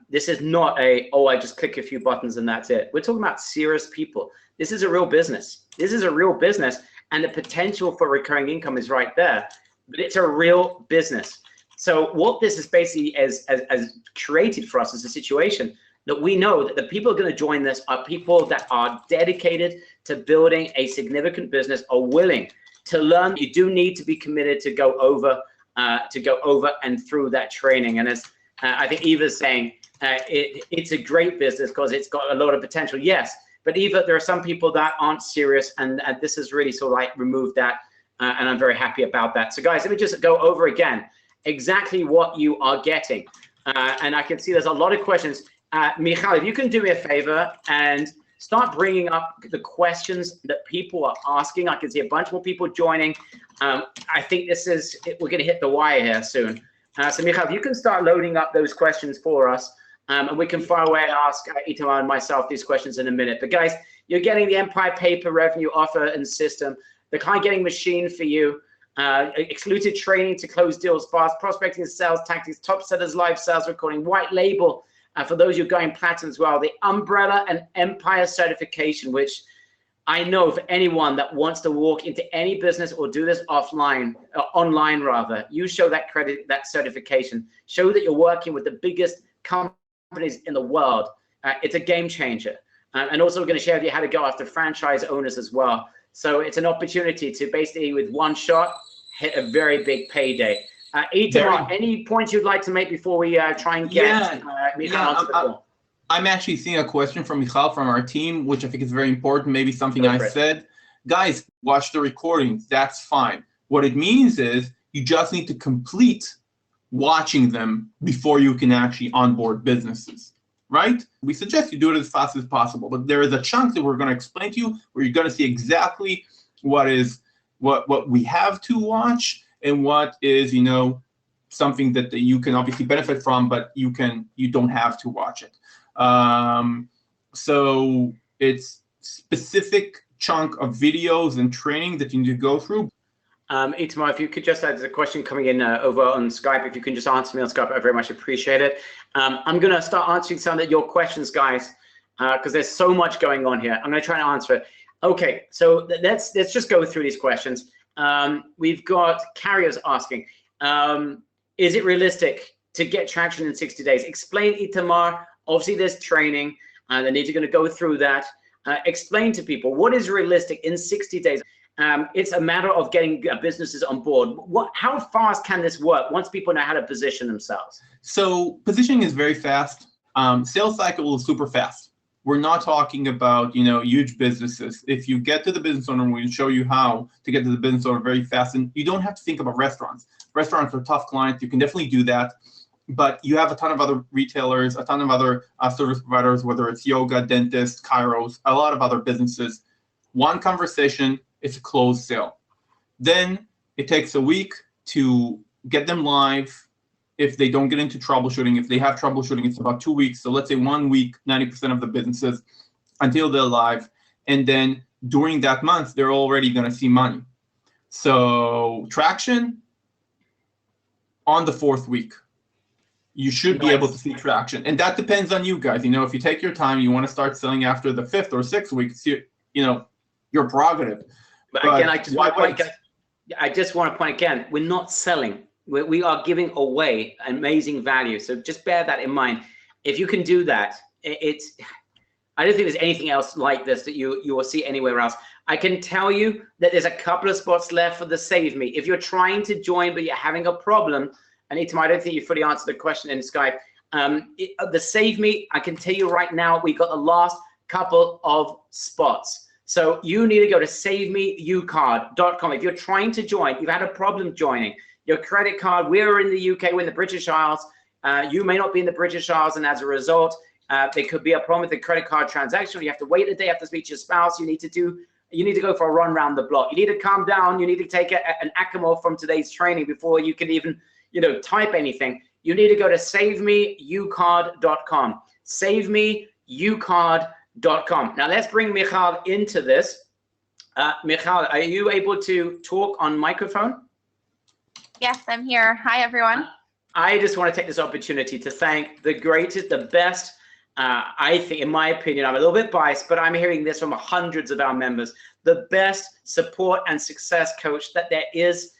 This is not I just click a few buttons and that's it. We're talking about serious people. This is a real business. This is a real business, and the potential for recurring income is right there, but it's a real business. So what this is basically as created for us is a situation that we know that the people who are going to join this are people that are dedicated to building a significant business, are willing to learn. You do need to be committed to go over and through that training. And I think Eva's saying it's a great business because it's got a lot of potential. Yes, but Eva, there are some people that aren't serious, and this has really sort of like removed that, and I'm very happy about that. So guys, let me just go over again exactly what you are getting. And I can see there's a lot of questions. Michal, if you can do me a favor and start bringing up the questions that people are asking. I can see a bunch more people joining. I think we're going to hit the wire here soon. So Michal, if you can start loading up those questions for us, and we can fire away and ask Itamar and myself these questions in a minute. But guys, you're getting the Empire Paper revenue offer and system, the client getting machine for you, exclusive training to close deals fast, prospecting and sales tactics, top sellers, live sales recording, white label for those who are going platinum as well, the Umbrella and Empire certification, which I know for anyone that wants to walk into any business or do this offline, online rather, you show that credit, that certification, show that you're working with the biggest companies in the world. It's a game changer. And also we're going to share with you how to go after franchise owners as well. So it's an opportunity to basically, with one shot, hit a very big payday. Itamar, any points you'd like to make before we try and get Michal onto the call? I'm actually seeing a question from Michal from our team, which I think is very important, maybe something I said. Guys, watch the recordings. That's fine. What it means is you just need to complete watching them before you can actually onboard businesses, right? We suggest you do it as fast as possible, but there is a chunk that we're going to explain to you where you're going to see exactly what we have to watch and what is, something that you can obviously benefit from, but you don't have to watch it. So it's specific chunk of videos and training that you need to go through. Itamar, if you could just, there's a question coming in over on Skype. If you can just answer me on Skype, I very much appreciate it. I'm going to start answering some of your questions, guys, because there's so much going on here. I'm going to try and answer it. Okay, so let's just go through these questions. We've got carriers asking, is it realistic to get traction in 60 days? Explain, Itamar. Obviously, there's training, and they need to go through that. Explain to people what is realistic in 60 days. It's a matter of getting businesses on board. How fast can this work once people know how to position themselves? So positioning is very fast. Sales cycle is super fast. We're not talking about huge businesses. If you get to the business owner, we'll show you how to get to the business owner very fast. And you don't have to think about restaurants. Restaurants are tough clients. You can definitely do that. But you have a ton of other retailers, a ton of other service providers, whether it's yoga, dentists, chiros, a lot of other businesses. One conversation, it's a closed sale. Then it takes a week to get them live. If they don't get into troubleshooting, if they have troubleshooting, it's about 2 weeks. So let's say 1 week, 90% of the businesses until they're live. And then during that month, they're already going to see money. So traction on the 4th week. You should be able to see traction. And that depends on you guys. If you take your time, you want to start selling after the 5th or 6th week, your prerogative. But again, I just want to point again, we're not selling. We are giving away amazing value. So just bear that in mind. If you can do that, I don't think there's anything else like this that you will see anywhere else. I can tell you that there's a couple of spots left for the Save Me. If you're trying to join, but you're having a problem, and Itamar, I don't think you fully answered the question in Skype. The Save Me, I can tell you right now, we got the last couple of spots. So you need to go to savemeucard.com. If you're trying to join, you've had a problem joining, your credit card, we're in the UK, we're in the British Isles. You may not be in the British Isles, and as a result, there could be a problem with the credit card transaction. You have to wait a day, you have to speak to your spouse. You need to go for a run around the block. You need to calm down. You need to take an Acamol from today's training before you can even type anything. You need to go to savemeucard.com. Savemeucard.com. Now let's bring Michal into this. Michal, are you able to talk on microphone? Yes, I'm here. Hi, everyone. I just want to take this opportunity to thank the greatest, the best, I think, in my opinion, I'm a little bit biased, but I'm hearing this from hundreds of our members, the best support and success coach that there is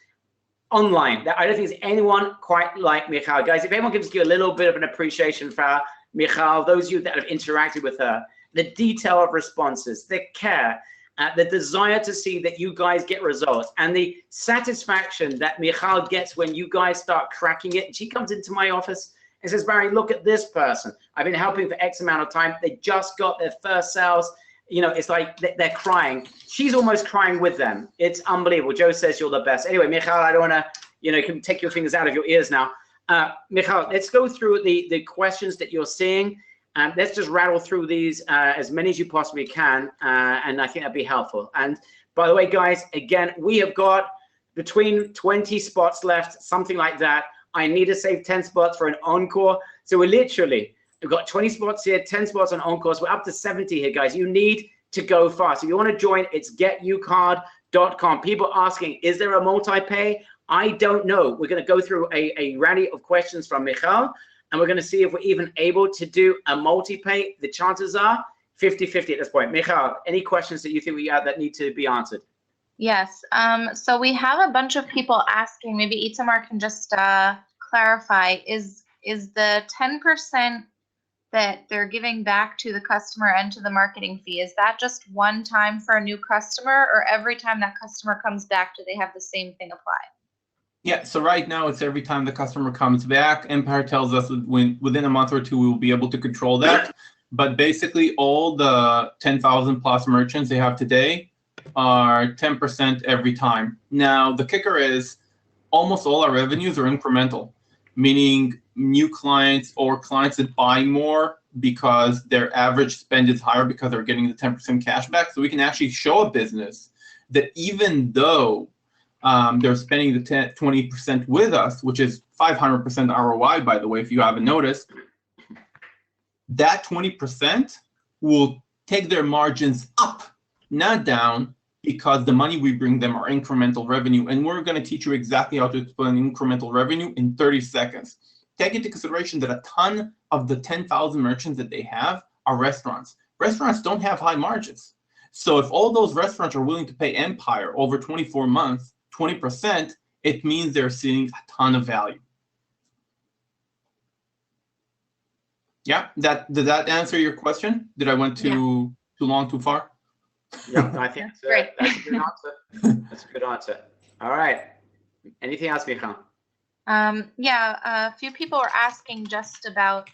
online. I don't think there's anyone quite like Michal. Guys, if anyone gives you a little bit of an appreciation for Michal, those of you that have interacted with her, the detail of responses, the care, the desire to see that you guys get results, and the satisfaction that Michal gets when you guys start cracking it. She comes into my office and says, Barry, look at this person. I've been helping for X amount of time. They just got their first sales. You know, it's like they're crying. She's almost crying with them. It's unbelievable. Joe says you're the best. Anyway, Michal, I don't want to, you know, you can take your fingers out of your ears now. Michal, let's go through the questions that you're seeing. Let's just rattle through these as many as you possibly can. And I think that'd be helpful. And by the way, guys, again, we have got between 20 spots left, something like that. I need to save 10 spots for an encore. So we've got 20 spots here, 10 spots on encores. We're up to 70 here, guys. You need to go fast. If you want to join, it's getucard.com. People asking, is there a multi-pay? I don't know. We're going to go through a rally of questions from Michal, and we're going to see if we're even able to do a multi-pay. The chances are 50-50 at this point. Michal, any questions that you think we have that need to be answered? Yes. So we have a bunch of people asking, maybe Itamar can just clarify, is the 10% that they're giving back to the customer and to the marketing fee, is that just one time for a new customer, or every time that customer comes back, do they have the same thing apply? Yeah, so right now it's every time the customer comes back. Empire tells us that within a month or two, we will be able to control that. But basically all the 10,000 plus merchants they have today are 10% every time. Now, the kicker is almost all our revenues are incremental, meaning new clients or clients that buy more because their average spend is higher because they're getting the 10% cash back. So we can actually show a business that even though they're spending the 20% with us, which is 500% ROI, by the way, if you haven't noticed, that 20% will take their margins up, not down, because the money we bring them are incremental revenue. And we're going to teach you exactly how to explain incremental revenue in 30 seconds. Take into consideration that a ton of the 10,000 merchants that they have are restaurants. Restaurants don't have high margins. So if all those restaurants are willing to pay Empire over 24 months, 20%, it means they're seeing a ton of value. Yeah, did that answer your question? Did I went too long, too far? Yeah, I think that's a good answer. That's a good answer. All right. Anything else, Michal? A few people were asking just about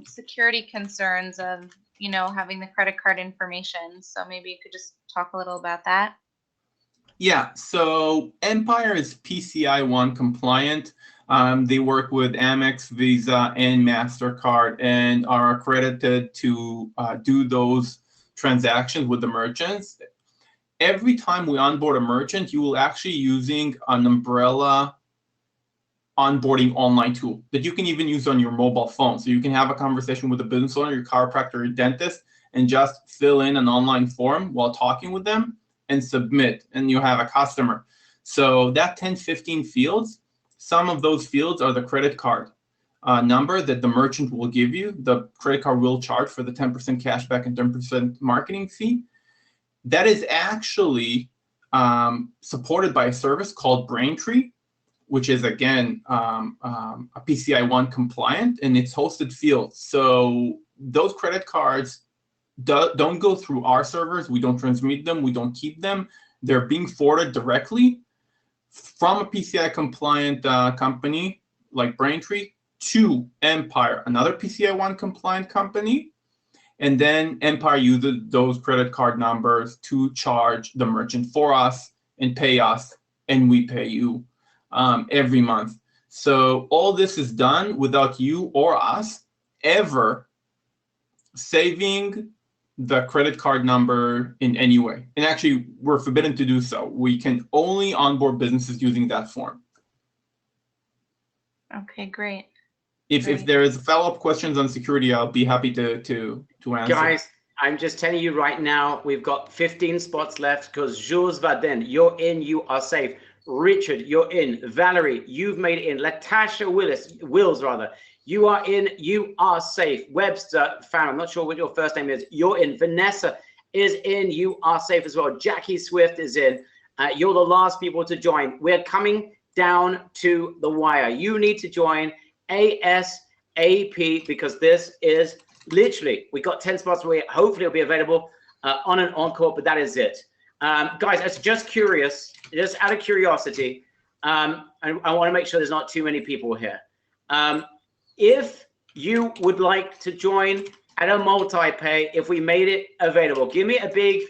security concerns of, you know, having the credit card information. So maybe you could just talk a little about that. Yeah, so Empire is PCI 1 compliant. They work with Amex, Visa, and MasterCard and are accredited to do those transactions with the merchants. Every time we onboard a merchant, you will actually using an umbrella onboarding online tool that you can even use on your mobile phone. So you can have a conversation with a business owner, your chiropractor, your dentist, and just fill in an online form while talking with them and submit, and you have a customer. So that 10, 15 fields, some of those fields are the credit card number that the merchant will give you. The credit card will charge for the 10% cashback and 10% marketing fee. That is actually supported by a service called Braintree, which is, again, a PCI 1 compliant, and it's hosted fields. So those credit cards don't go through our servers. We don't transmit them. We don't keep them. They're being forwarded directly from a PCI compliant company like Braintree to Empire, another PCI 1 compliant company. And then Empire uses those credit card numbers to charge the merchant for us and pay us, and we pay you every month. So all this is done without you or us ever saving the credit card number in any way. And actually, we're forbidden to do so. We can only onboard businesses using that form. Okay, great. If there is follow-up questions on security, I'll be happy to answer. Guys, I'm just telling you right now, we've got 15 spots left because Jules Vaden, you're in, you are safe. Richard, you're in. Valerie, you've made it in. Latasha Wills, you are in, you are safe. Webster, fan, I'm not sure what your first name is. You're in. Vanessa is in, you are safe as well. Jackie Swift is in. You're the last people to join. We're coming down to the wire. You need to join ASAP because this is literally, we got 10 spots where hopefully it'll be available on an encore, but that is it. Guys, it's just curious, just out of curiosity, I want to make sure there's not too many people here. If you would like to join at a multi-pay if we made it available? Give me a big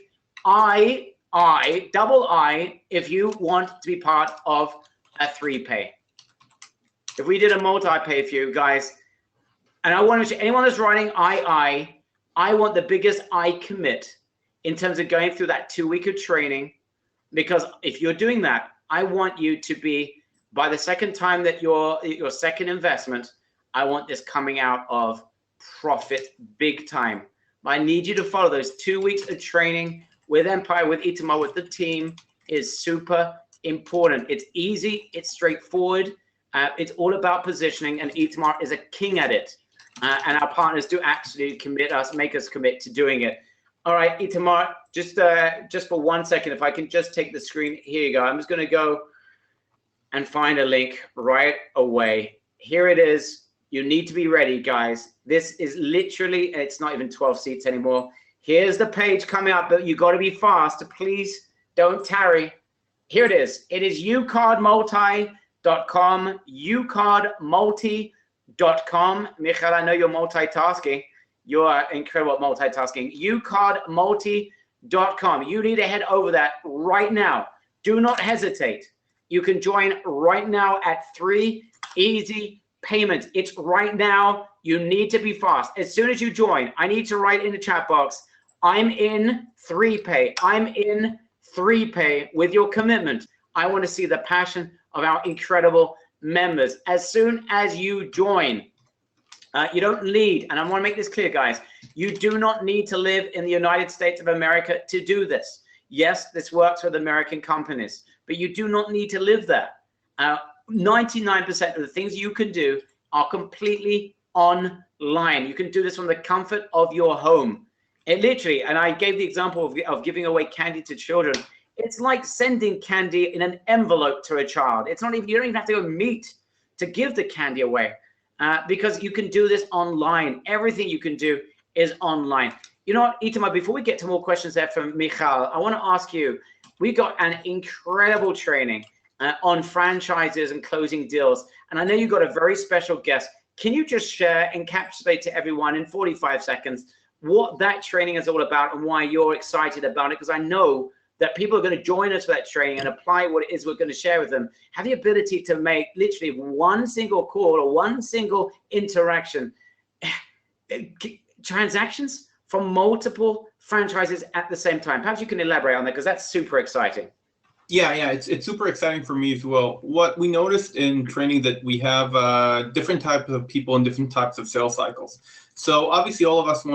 double I, if you want to be part of a 3-pay. If we did a multi-pay for you guys, and I want to, anyone that's writing I want the biggest I commit in terms of going through that 2 week of training, because if you're doing that, I want you to be, by the second time that your second investment, I want this coming out of profit big time. I need you to follow those 2 weeks of training with Empire, with Itamar, with the team is super important. It's easy, it's straightforward, it's all about positioning, and Itamar is a king at it. And our partners do actually make us commit to doing it. All right, Itamar, just for 1 second, if I can just take the screen. Here you go. I'm just going to go and find a link right away. Here it is. You need to be ready, guys. This is literally, it's not even 12 seats anymore. Here's the page coming up, but you got to be fast. Please don't tarry. Here it is. It is ucardmulti.com, ucardmulti.com. Michael, I know you're multitasking. You are incredible at multitasking. ucardmulti.com. You need to head over that right now. Do not hesitate. You can join right now at 3 easy payments. It's right now. You need to be fast. As soon as you join, I need to write in the chat box, I'm in 3-pay. I'm in 3-pay with your commitment. I want to see the passion of our incredible members. As soon as you join, you don't need, and I want to make this clear, guys, you do not need to live in the United States of America to do this. Yes, this works with American companies, but you do not need to live there. 99% of the things you can do are completely online. You can do this from the comfort of your home. It literally, and I gave the example of giving away candy to children. It's like sending candy in an envelope to a child. It's not even, you don't even have to go meet to give the candy away. Because you can do this online. Everything you can do is online. You know what, Itamar, before we get to more questions there from Michal, I want to ask you, we got an incredible training on franchises and closing deals. And I know you got a very special guest. Can you just share, encapsulate to everyone in 45 seconds what that training is all about and why you're excited about it? Because I know that people are going to join us for that training and apply what it is we're going to share with them. Have the ability to make literally one single call or one single interaction, transactions from multiple franchises at the same time. Perhaps you can elaborate on that, because that's super exciting. Yeah, it's super exciting for me as well. What we noticed in training that we have different types of people and different types of sales cycles. So obviously all of us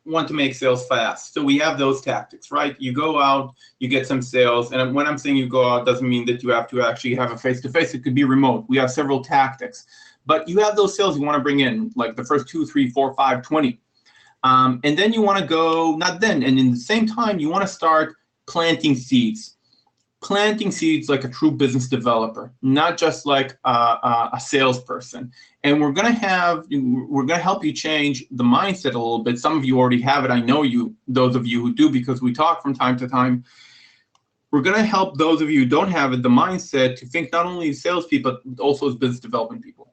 want to make sales fast. So we have those tactics, right? You go out, you get some sales. And when I'm saying you go out, doesn't mean that you have to actually have a face-to-face. It could be remote. We have several tactics. But you have those sales you want to bring in, like the first 2, 3, 4, 5, 20. And then you want to go, and in the same time, you want to start planting seeds. Planting seeds like a true business developer, not just like a salesperson. And we're gonna help you change the mindset a little bit. Some of you already have it. I know you, those of you who do, because we talk from time to time. We're gonna help those of you who don't have it, the mindset to think not only as salespeople, but also as business development people.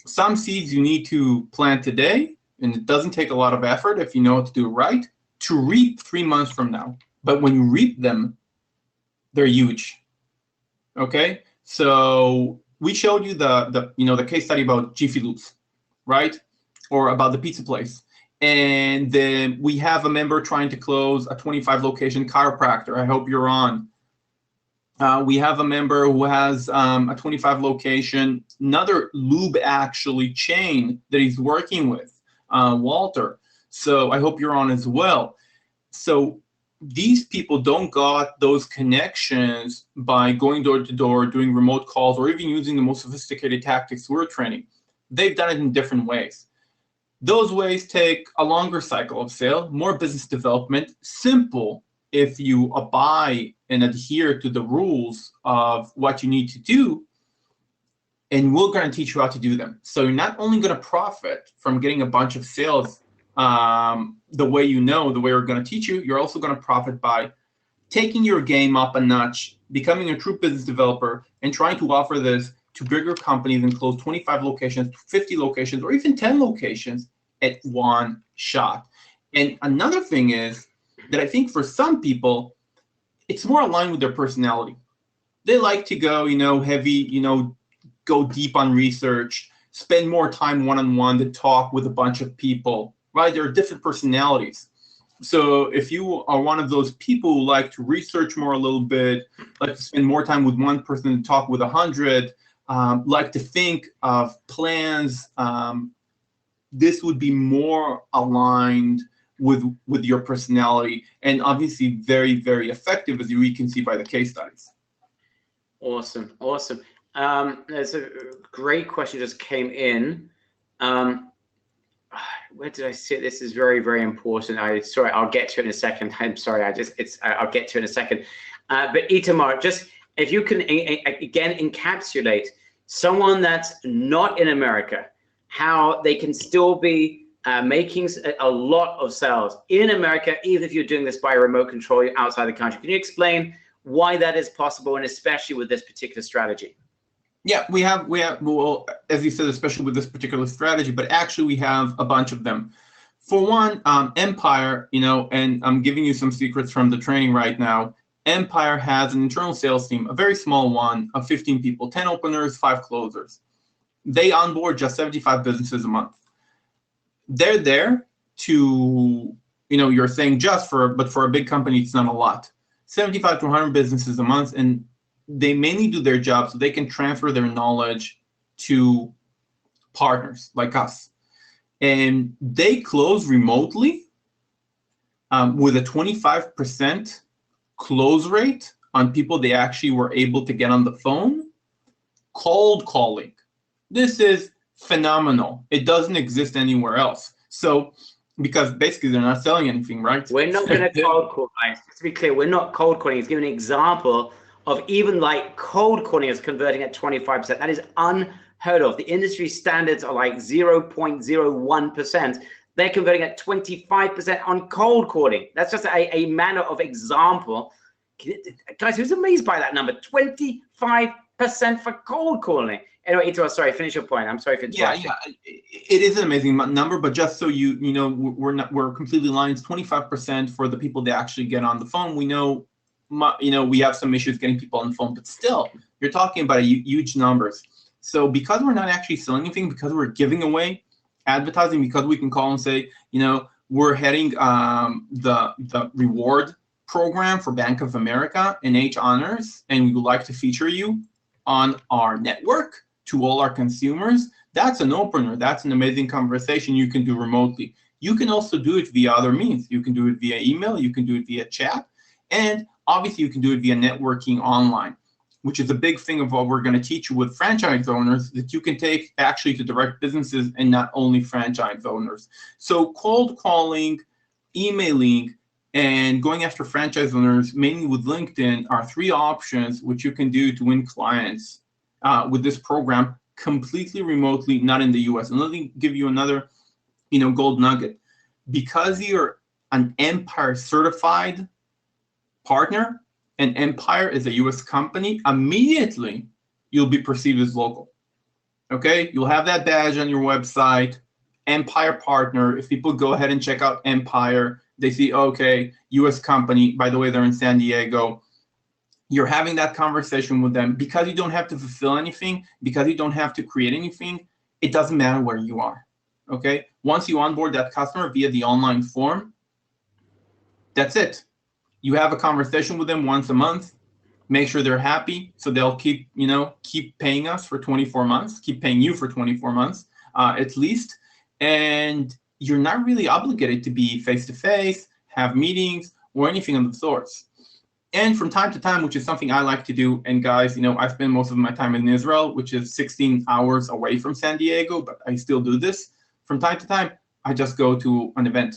Some seeds you need to plant today, and it doesn't take a lot of effort if you know how to do it right, to reap 3 months from now. But when you reap them, they're huge. Okay, so we showed you the case study about Jiffy Lubes, right? Or about the pizza place. And then we have a member trying to close a 25 location chiropractor. I hope you're on. We have a member who has a 25 location, another lube actually chain that he's working with, Walter. So I hope you're on as well. So these people don't got those connections by going door to door, doing remote calls, or even using the most sophisticated tactics we're training. They've done it in different ways. Those ways take a longer cycle of sale, more business development, simple if you abide and adhere to the rules of what you need to do, and we're going to teach you how to do them. So you're not only going to profit from getting a bunch of sales the way the way we're going to teach you, you're also going to profit by taking your game up a notch, becoming a true business developer, and trying to offer this to bigger companies and close 25 locations, 50 locations, or even 10 locations at one shot. And another thing is that I think for some people, it's more aligned with their personality. They like to go, heavy, go deep on research, spend more time one-on-one to talk with a bunch of people, right? There are different personalities. So if you are one of those people who like to research more a little bit, like to spend more time with one person and talk with 100, like to think of plans, this would be more aligned with your personality, and obviously very, very effective, as you can see by the case studies. Awesome. There's a great question just came in. Where did I see it? This is very, very important. I'll get to it in a second. I'm sorry. I'll get to it in a second. But Itamar, just if you can again encapsulate someone that's not in America, how they can still be making a lot of sales in America, even if you're doing this by remote control outside the country. Can you explain why that is possible, and especially with this particular strategy? Yeah, we have, well, as you said, especially with this particular strategy, but actually we have a bunch of them. For one, Empire, and I'm giving you some secrets from the training right now. Empire has an internal sales team, a very small one of 15 people, 10 openers, 5 closers. They onboard just 75 businesses a month. They're there to, you're saying but for a big company, it's not a lot. 75 to 100 businesses a month, and they mainly do their job so they can transfer their knowledge to partners like us. And they close remotely with a 25% close rate on people they actually were able to get on the phone. Cold calling. This is phenomenal. It doesn't exist anywhere else. So, because basically they're not selling anything, right? We're not going to cold call, guys. Just to be clear, we're not cold calling. He's giving an example of even like cold calling is converting at 25%. That is unheard of. The industry standards are like 0.01%. They're converting at 25% on cold calling. That's just a manner of example. Guys, who's amazed by that number? 25% for cold calling. Anyway, Ito, sorry, finish your point. I'm sorry for interrupting. Yeah, it is an amazing number, but just so we're completely aligned. It's 25% for the people that actually get on the phone. We know, we have some issues getting people on the phone, but still, you're talking about huge numbers. So because we're not actually selling anything, because we're giving away advertising, because we can call and say, we're heading the reward program for Bank of America and H Honors, and we would like to feature you on our network to all our consumers. That's an opener. That's an amazing conversation you can do remotely. You can also do it via other means. You can do it via email. You can do it via chat. And obviously, you can do it via networking online, which is a big thing of what we're going to teach you with franchise owners, that you can take actually to direct businesses and not only franchise owners. So cold calling, emailing, and going after franchise owners, mainly with LinkedIn, are 3 options which you can do to win clients with this program completely remotely, not in the US. And let me give you another, gold nugget. Because you're an Empire certified partner, and Empire is a US company, immediately you'll be perceived as local. Okay? You'll have that badge on your website, Empire partner. If people go ahead and check out Empire, they see, okay, US company, by the way, they're in San Diego. You're having that conversation with them because you don't have to fulfill anything, because you don't have to create anything. It doesn't matter where you are. Okay? Once you onboard that customer via the online form, that's it. You have a conversation with them once a month, make sure they're happy, so they'll keep paying us for 24 months, keep paying you for 24 months at least. And you're not really obligated to be face-to-face, have meetings, or anything of the sorts. And from time to time, which is something I like to do, and guys, I spend most of my time in Israel, which is 16 hours away from San Diego, but I still do this. From time to time, I just go to an event.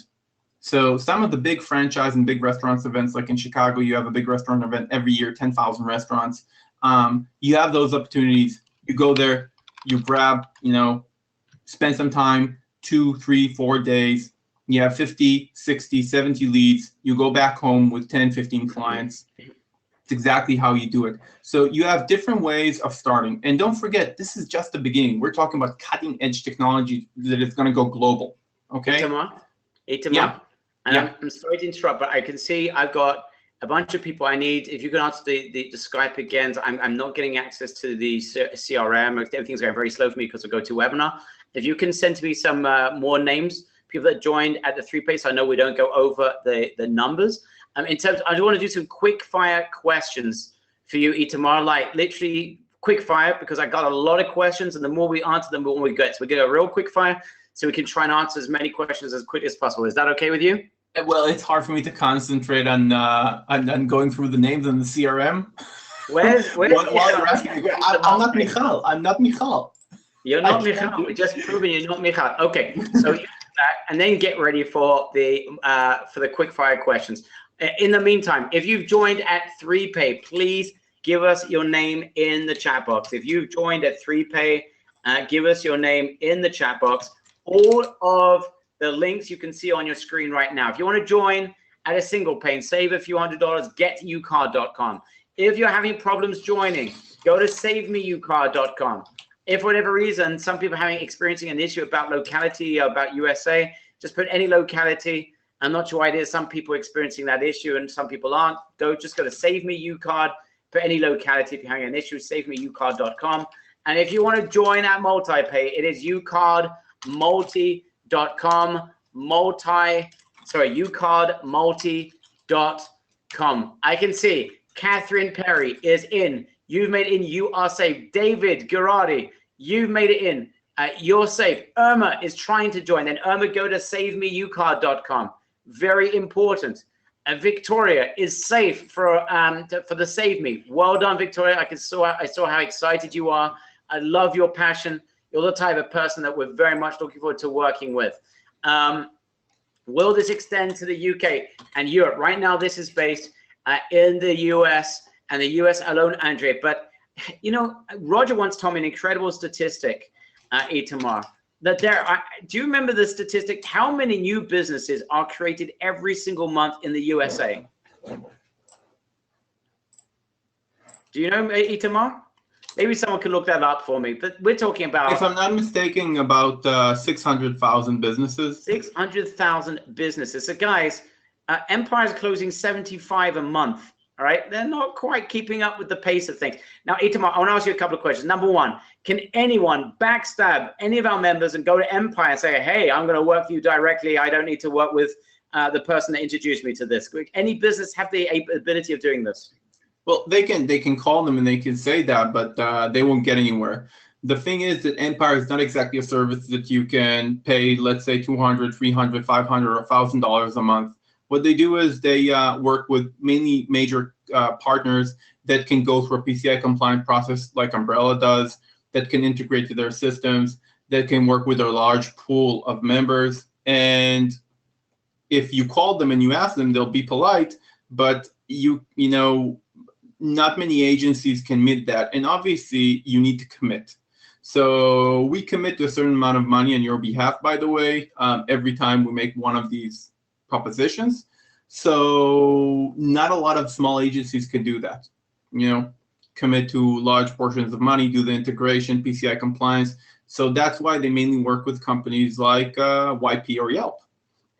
So some of the big franchise and big restaurants events, like in Chicago, you have a big restaurant event every year, 10,000 restaurants. You have those opportunities. You go there, you grab, spend some time, 2, 3, 4 days. You have 50, 60, 70 leads. You go back home with 10, 15 clients. It's exactly how you do it. So you have different ways of starting. And don't forget, this is just the beginning. We're talking about cutting edge technology that is going to go global. Okay? Itamar? Yeah. And Yeah. I'm sorry to interrupt, but I can see I've got a bunch of people I need. If you can answer the Skype again, I'm not getting access to the CRM. Everything's going very slow for me because of GoToWebinar. If you can send to me some more names, people that joined at the 3Pay, so I know we don't go over the numbers. In terms, I do want to do some quick fire questions for you, Itamar, like literally quick fire, because I got a lot of questions, and the more we answer them, the more we get. So we get a real quick fire, so we can try and answer as many questions as quick as possible. Is that okay with you? Well, it's hard for me to concentrate on going through the names in the CRM. Where's while you're asking me, I'm not Michal. I'm not Michal. You're not Michal. We're just proving you're not Michal. Okay, so you do that, and then get ready for the quick fire questions. In the meantime, if you've joined at 3Pay, please give us your name in the chat box. If you've joined at 3Pay, give us your name in the chat box. All of the links you can see on your screen right now. If you want to join at a single pay and save a few $100s, get to ucard.com. If you're having problems joining, go to savemeucard.com. If for whatever reason, some people are experiencing an issue about locality, about USA, just put any locality. I'm not sure why it is. Some people are experiencing that issue and some people aren't. Just go to Save Me UCard for any locality. If you're having an issue, savemeucard.com. And if you want to join at MultiPay, it is ucardmulti.com, ucardmulti.com. I can see Catherine Perry is in. You've made it in. You are safe. David Girardi, you've made it in. You're safe. Irma is trying to join. Then Irma, go to savemeucard.com. Very important. Victoria is safe for the Save Me. Well done, Victoria. I saw how excited you are. I love your passion. You're the type of person that we're very much looking forward to working with. Will this extend to the UK and Europe? Right now, this is based in the US and the US alone, Andre. But, you know, Roger once told me an incredible statistic, Itamar, that do you remember the statistic? How many new businesses are created every single month in the USA? Do you know, Itamar? Maybe someone could look that up for me, but we're talking about... If I'm not mistaken, about 600,000 businesses. 600,000 businesses. So guys, Empire's closing 75 a month. All right, they're not quite keeping up with the pace of things. Now, Itamar, I want to ask you a couple of questions. Number one, can anyone backstab any of our members and go to Empire and say, hey, I'm going to work for you directly. I don't need to work with the person that introduced me to this. Any business have the ability of doing this? Well, they can call them and they can say that, but they won't get anywhere. The thing is that Empire is not exactly a service that you can pay, let's say, $200, $300, $500, or $1,000 a month. What they do is they work with many major partners that can go through a PCI compliant process like Umbrella does, that can integrate to their systems, that can work with a large pool of members. And if you call them and you ask them, they'll be polite, but you know, not many agencies can meet that. And obviously you need to commit. So we commit to a certain amount of money on your behalf, by the way, every time we make one of these propositions. So not a lot of small agencies can do that, you know, commit to large portions of money, do the integration, PCI compliance. So that's why they mainly work with companies like YP or Yelp.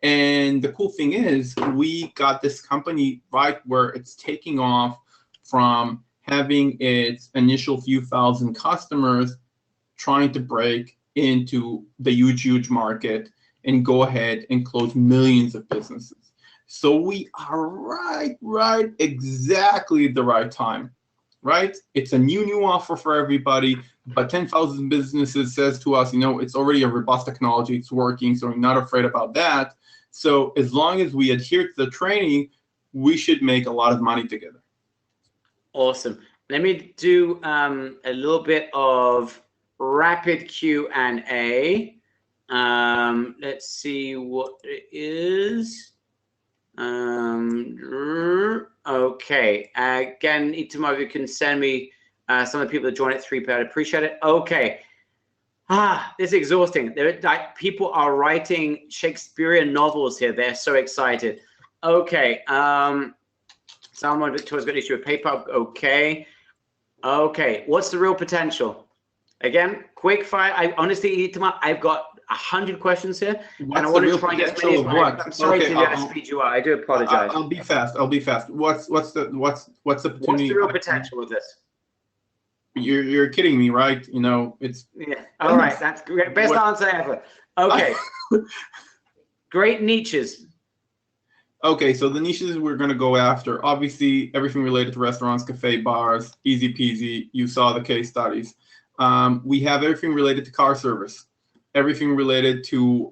And the cool thing is we got this company right where it's taking off from having its initial few thousand customers trying to break into the huge market and go ahead and close millions of businesses. So we are right, exactly the right time, right? It's a new offer for everybody, but 10,000 businesses says to us, you know, it's already a robust technology, it's working, so we're not afraid about that. So as long as we adhere to the training, we should make a lot of money together. Awesome. Let me do a little bit of rapid Q&A. Let's see what it is. Okay. Again, Itamar, you can send me some of the people that joined at 3Pay. I'd appreciate it. Okay. This is exhausting. People are writing Shakespearean novels here. They're so excited. Okay. Someone, Victoria's got an issue with PayPal. Okay. Okay. What's the real potential? Again, quick fire. I honestly, Itamar, I've got 100 questions here, and I want to try and get as many as possible. I'm sorry to speed you out. I do apologize. I'll be fast. I'll be fast. What's the opportunity? What's the real potential of this? You're kidding me, right? You know, it's All right, that's great. Best answer ever. Okay. Great niches. Okay, so the niches we're going to go after, obviously everything related to restaurants, cafe, bars, easy peasy. You saw the case studies. We have everything related to car service, everything related to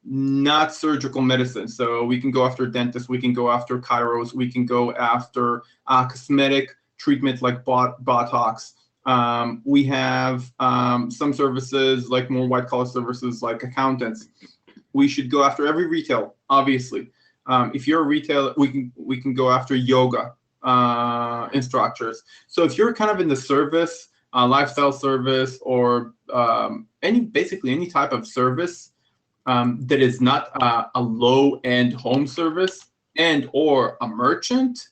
not surgical medicine. So we can go after dentists, we can go after chiros, we can go after cosmetic treatment like Botox. We have some services like more white collar services like accountants. We should go after every retail, obviously. If you're a retailer, we can go after yoga instructors. So if you're kind of in the service, lifestyle service, or basically any type of service that is not a low-end home service and or a merchant,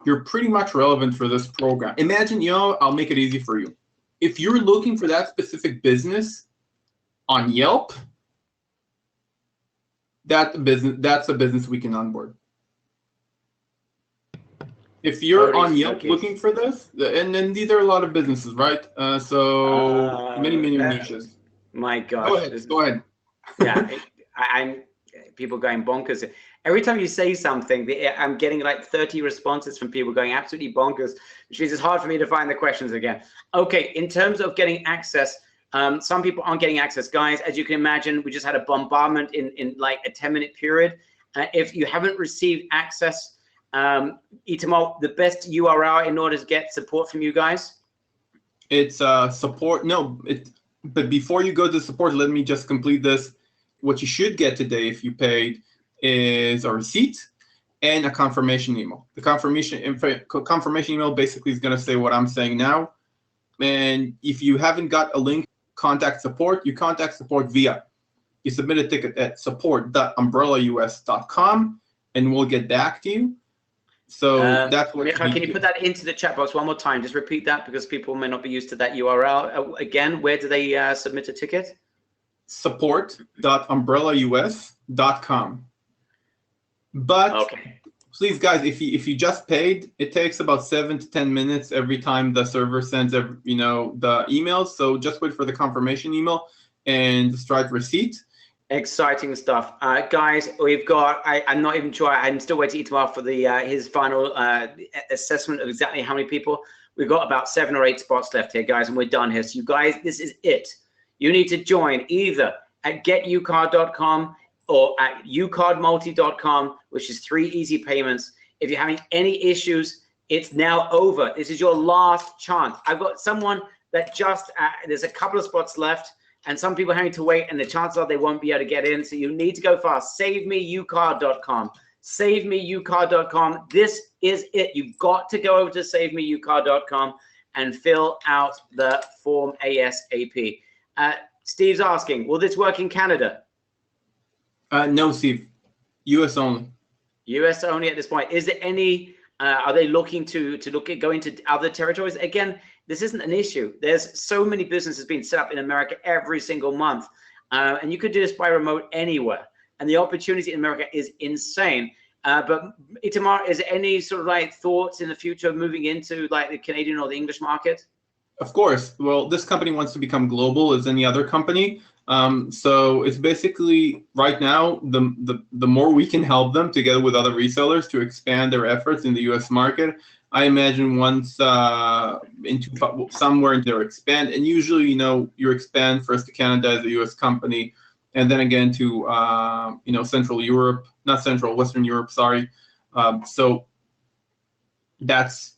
you're pretty much relevant for this program. Imagine, I'll make it easy for you. If you're looking for that specific business on Yelp, that's a business we can onboard. If you're on Yelp looking for this, and then these are a lot of businesses, right? So many niches. My gosh. Go ahead. Yeah, I'm people going bonkers. Every time you say something, I'm getting like 30 responses from people going absolutely bonkers, which means it's hard for me to find the questions again. Okay, in terms of getting access, some people aren't getting access. Guys, as you can imagine, we just had a bombardment in like a 10-minute period. If you haven't received access, Itamar, the best URL in order to get support from you guys? It's support. No, but before you go to support, let me just complete this. What you should get today if you paid is a receipt and a confirmation email. The confirmation email basically is going to say what I'm saying now. And if you haven't got a link, contact support. You contact support you submit a ticket at support.umbrellaus.com and we'll get back to you. So that's what. Micha, can you put that into the chat box one more time? Just repeat that because people may not be used to that URL. Again, where do they submit a ticket? Support.umbrellaus.com. But please, guys, if you just paid, it takes about 7 to 10 minutes every time the server sends the emails. So just wait for the confirmation email and Stripe receipt. Exciting stuff, guys. We've got. I'm not even sure. I'm still waiting Itamar for his final assessment of exactly how many people. We've got about 7 or 8 spots left here, guys, and we're done here. So you guys, this is it. You need to join either at getucard.com or at ucardmulti.com, which is 3 easy payments. If you're having any issues, it's now over. This is your last chance. I've got someone that just there's a couple of spots left. And some people are having to wait, and the chances are they won't be able to get in. So you need to go fast. SaveMeUcard.com. SaveMeUcard.com. This is it. You've got to go over to SaveMeUcard.com and fill out the form ASAP. Steve's asking, will this work in Canada? No, Steve. US only. US only at this point. Is there any? Are they looking to go into other territories again? This isn't an issue. There's so many businesses being set up in America every single month. And you could do this by remote anywhere. And the opportunity in America is insane. But Itamar, is there any sort of like thoughts in the future of moving into like the Canadian or the English market? Of course. Well, this company wants to become global as any other company. So it's basically right now, the more we can help them together with other resellers to expand their efforts in the US market. I imagine once somewhere they'll expand, and usually, you expand first to Canada as a U.S. company, and then again to Central Europe, not Central, Western Europe, sorry. So that's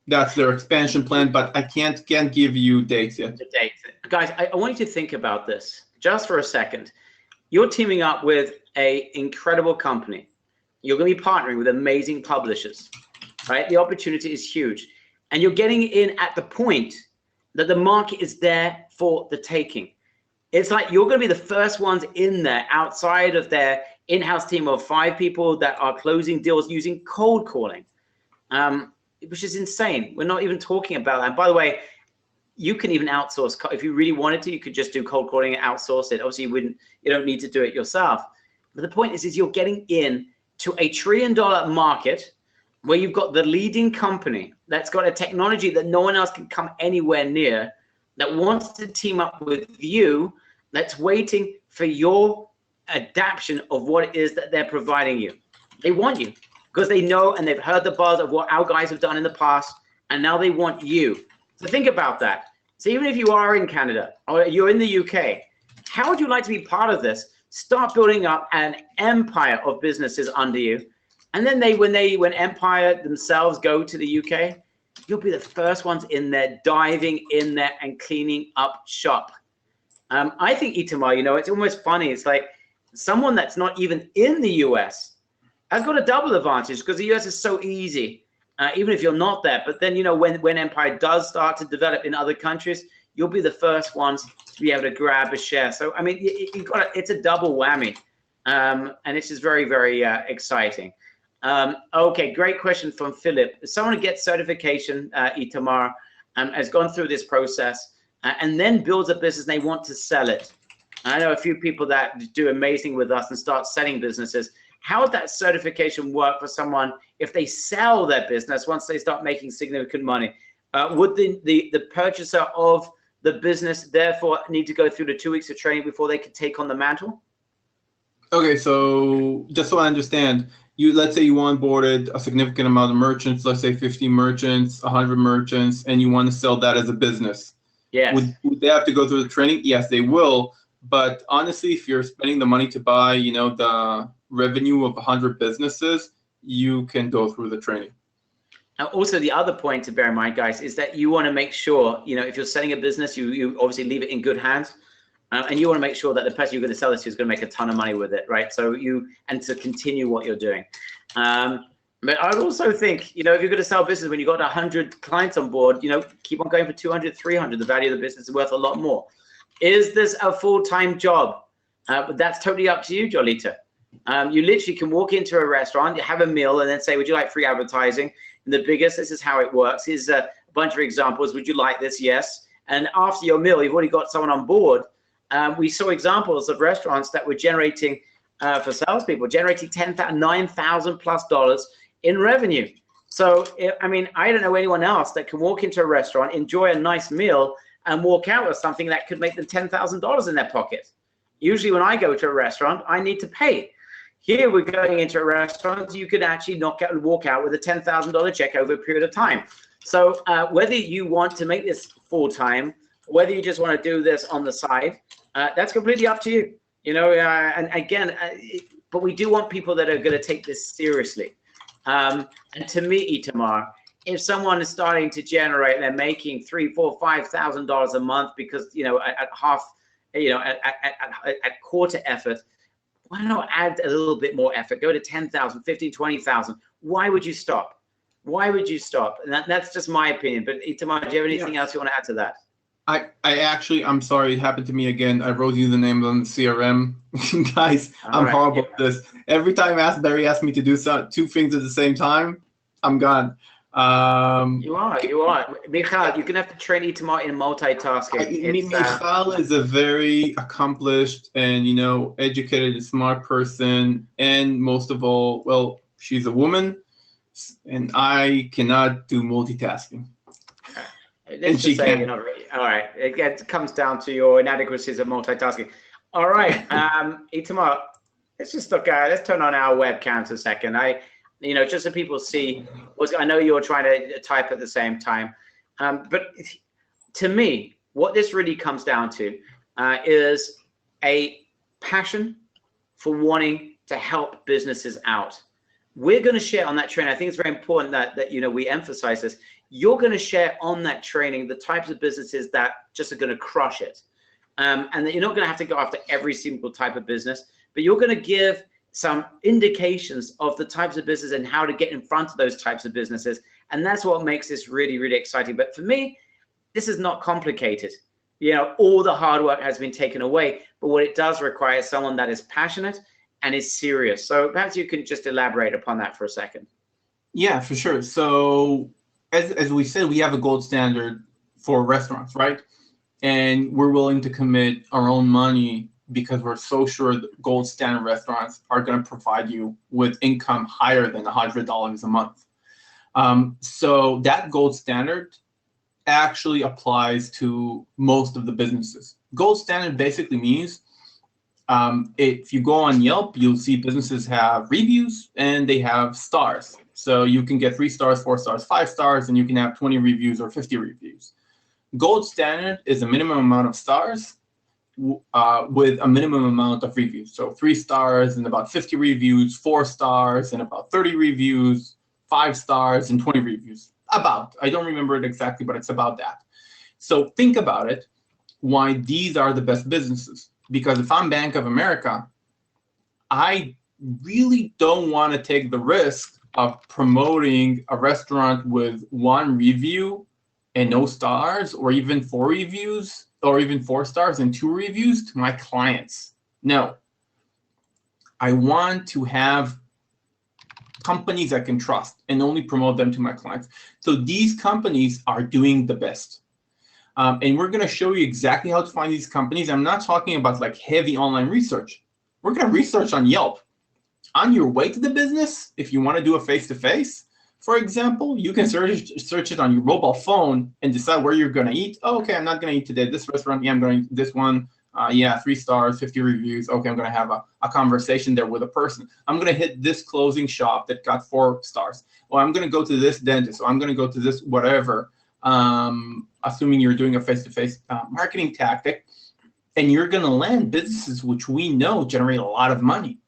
their expansion plan, but I can't give you dates yet. The dates, guys. I want you to think about this just for a second. You're teaming up with an incredible company. You're going to be partnering with amazing publishers. Right, the opportunity is huge, and you're getting in at the point that the market is there for the taking. It's like you're going to be the first ones in there outside of their in-house team of 5 people that are closing deals using cold calling. which is insane. We're not even talking about that. And by the way, you can even outsource. If you really wanted to, you could just do cold calling and outsource it. Obviously, you don't need to do it yourself. But the point is you're getting in to $1 trillion market where you've got the leading company that's got a technology that no one else can come anywhere near, that wants to team up with you, that's waiting for your adaptation of what it is that they're providing you. They want you because they know and they've heard the buzz of what our guys have done in the past, and now they want you. So think about that. So even if you are in Canada or you're in the UK, how would you like to be part of this? Start building up an empire of businesses under you. And then when Empire themselves go to the UK, you'll be the first ones in there, diving in there and cleaning up shop. I think, Itamar, it's almost funny. It's like someone that's not even in the US has got a double advantage because the US is so easy, even if you're not there. But then, when Empire does start to develop in other countries, you'll be the first ones to be able to grab a share. So, I mean, it's a double whammy. And it's just very, very exciting. Okay, great question from Philip. Someone gets certification, Itamar, has gone through this process and then builds a business and they want to sell it. I know a few people that do amazing with us and start selling businesses. How would that certification work for someone if they sell their business once they start making significant money? Would the purchaser of the business therefore need to go through the 2 weeks of training before they could take on the mantle? Okay, so just so I understand, let's say you onboarded a significant amount of merchants, let's say 50 merchants, 100 merchants, and you want to sell that as a business. Yes. Would they have to go through the training? Yes, they will. But honestly, if you're spending the money to buy, the revenue of 100 businesses, you can go through the training. Now, also the other point to bear in mind, guys, is that you want to make sure, if you're selling a business, you obviously leave it in good hands. And you want to make sure that the person you're going to sell this to is going to make a ton of money with it, right? So and to continue what you're doing. But I would also think, if you're going to sell business when you've got 100 clients on board, keep on going for 200, 300. The value of the business is worth a lot more. Is this a full-time job? That's totally up to you, Jolita. You literally can walk into a restaurant, you have a meal, and then say, would you like free advertising? And the biggest, this is how it works. Here's a bunch of examples. Would you like this? Yes. And after your meal, you've already got someone on board. We saw examples of restaurants that were generating, for salespeople, generating $9,000+ in revenue. So, I mean, I don't know anyone else that can walk into a restaurant, enjoy a nice meal, and walk out with something that could make them $10,000 in their pocket. Usually when I go to a restaurant, I need to pay. Here we're going into a restaurant, you could actually walk out with a $10,000 check over a period of time. So whether you want to make this full-time, whether you just want to do this on the side, that's completely up to you. And again, but we do want people that are going to take this seriously. And to me, Itamar, if someone is starting to generate, they're making $3,000, $4,000, $5,000 a month because at half, at quarter effort, why not add a little bit more effort? Go to 10,000, 15, 20,000. Why would you stop? Why would you stop? And that's just my opinion. But Itamar, do you have anything else you want to add to that? I'm sorry, it happened to me again. I wrote you the name on the CRM. Guys, I'm horrible at this. Every time Barry asks me to do two things at the same time, I'm gone. You are. Michal, you're going to have to train Itamar in multitasking. Michal is a very accomplished and, educated and smart person. And most of all, well, she's a woman and I cannot do multitasking. Let's just say you're not really. All right. It comes down to your inadequacies of multitasking. All right. Itamar, let's just let's turn on our webcams a second. Just so people see, I know you're trying to type at the same time. But to me, what this really comes down to is a passion for wanting to help businesses out. We're going to share on that training. I think it's very important that we emphasize this. You're going to share on that training the types of businesses that just are going to crush it. And that you're not going to have to go after every single type of business, but you're going to give some indications of the types of business and how to get in front of those types of businesses. And that's what makes this really, really exciting. But for me, this is not complicated. All the hard work has been taken away, but what it does require is someone that is passionate and is serious. So perhaps you can just elaborate upon that for a second. Yeah, for sure. So as we said, we have a gold standard for restaurants, right? And we're willing to commit our own money because we're so sure that gold standard restaurants are going to provide you with income higher than $100 a month. So that gold standard actually applies to most of the businesses. Gold standard basically means if you go on Yelp, you'll see businesses have reviews and they have stars. So you can get 3 stars, 4 stars, 5 stars, and you can have 20 reviews or 50 reviews. Gold standard is a minimum amount of stars with a minimum amount of reviews. So 3 stars and about 50 reviews, 4 stars and about 30 reviews, 5 stars and 20 reviews. About. I don't remember it exactly, but it's about that. So think about it, why these are the best businesses. Because if I'm Bank of America, I really don't want to take the risk of promoting a restaurant with 1 review and no stars, or even 4 reviews, or even 4 stars and 2 reviews to my clients. No. I want to have companies I can trust and only promote them to my clients. So these companies are doing the best. And we're going to show you exactly how to find these companies. I'm not talking about like heavy online research. We're going to research on Yelp. On your way to the business, if you want to do a face-to-face, for example, you can search it on your mobile phone and decide where you're going to eat. Oh, okay, I'm not going to eat today. This restaurant, yeah, I'm going to this one. Yeah, 3 stars, 50 reviews. Okay, I'm going to have a conversation there with a person. I'm going to hit this clothing shop that got 4 stars. Or I'm going to go to this dentist. Or I'm going to go to this whatever. Assuming you're doing a face-to-face marketing tactic, and you're going to land businesses which we know generate a lot of money.